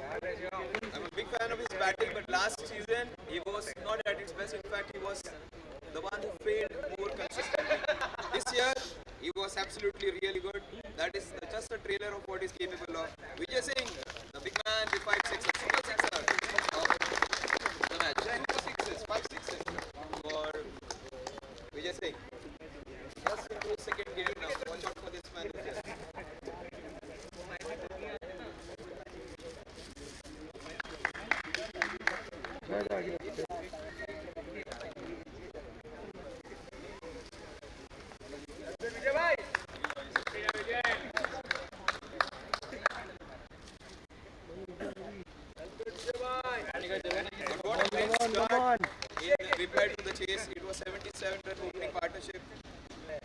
I'm a big fan of his batting, but last season he was not at its best. In fact, he was the one who failed more consistently. This year, he was absolutely really good. That is just a trailer of what he's capable of. Vijay Singh, the big man with 5 sixes, super sixer of the match. Super sixes, 5 sixes for Vijay Singh. Just into second gear now. Watch out for this man this year. But what a great start in reply to the chase. It was 77 run opening partnership,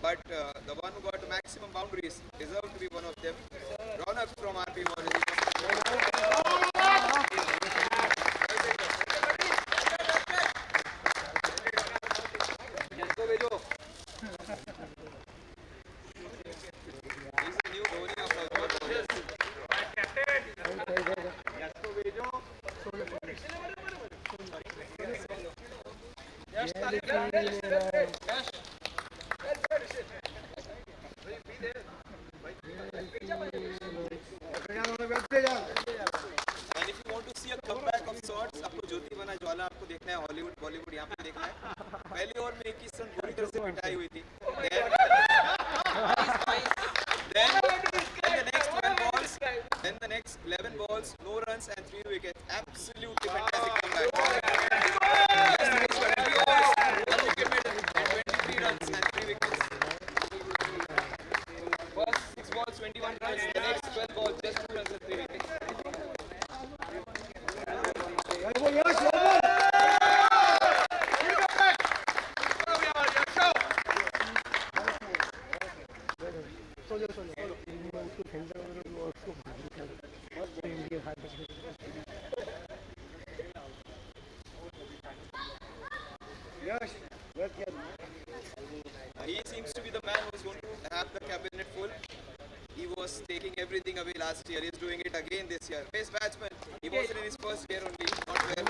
but the one who got maximum boundaries deserved to be one of them. Ronak from RP1 He's the new Dhoni of our bowlers. And if you want to see a comeback of sorts, आपको ज्योति बना ज्वाला आपको देखना है, Hollywood Bollywood यहाँ पे देखना है. पहले ओवर में 21 रन पूरी तरह से पिटाई हुई थी. Then the next 11 balls, no runs and 3 wickets. Absolutely fantastic comeback. Yesterday's 20 overs, 1 wicket middle and 23 runs and 3 wickets. First 6 balls, 21 runs. The next 12 balls, just 2 runs and 3 wickets. He seems to be the man who's going to have the cabinet full. He was taking everything away last year. He's doing it again this year. Best batsman. He wasn't in his first year only. Not well.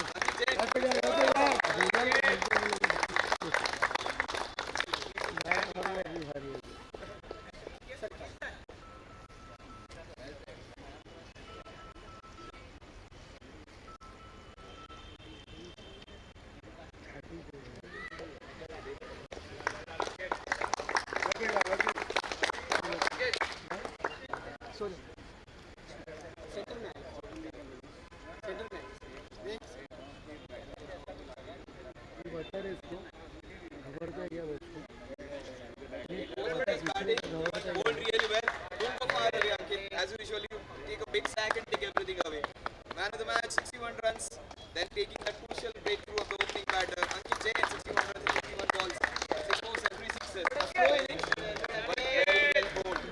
Bowled really well. Don't go far away, Ankit. As usual, you take a big sack and take everything away. Man of the match, 61 runs. Then taking that crucial breakthrough of the opening batter. Ankit Jain, 61 runs and 51 balls. 6 fours and 3 sixes. A slow innings, but very well bowled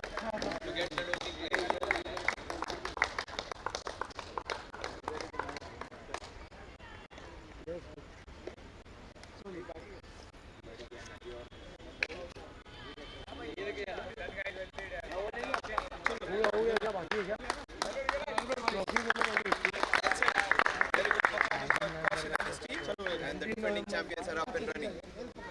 to get that opening play. defending champions are up and running.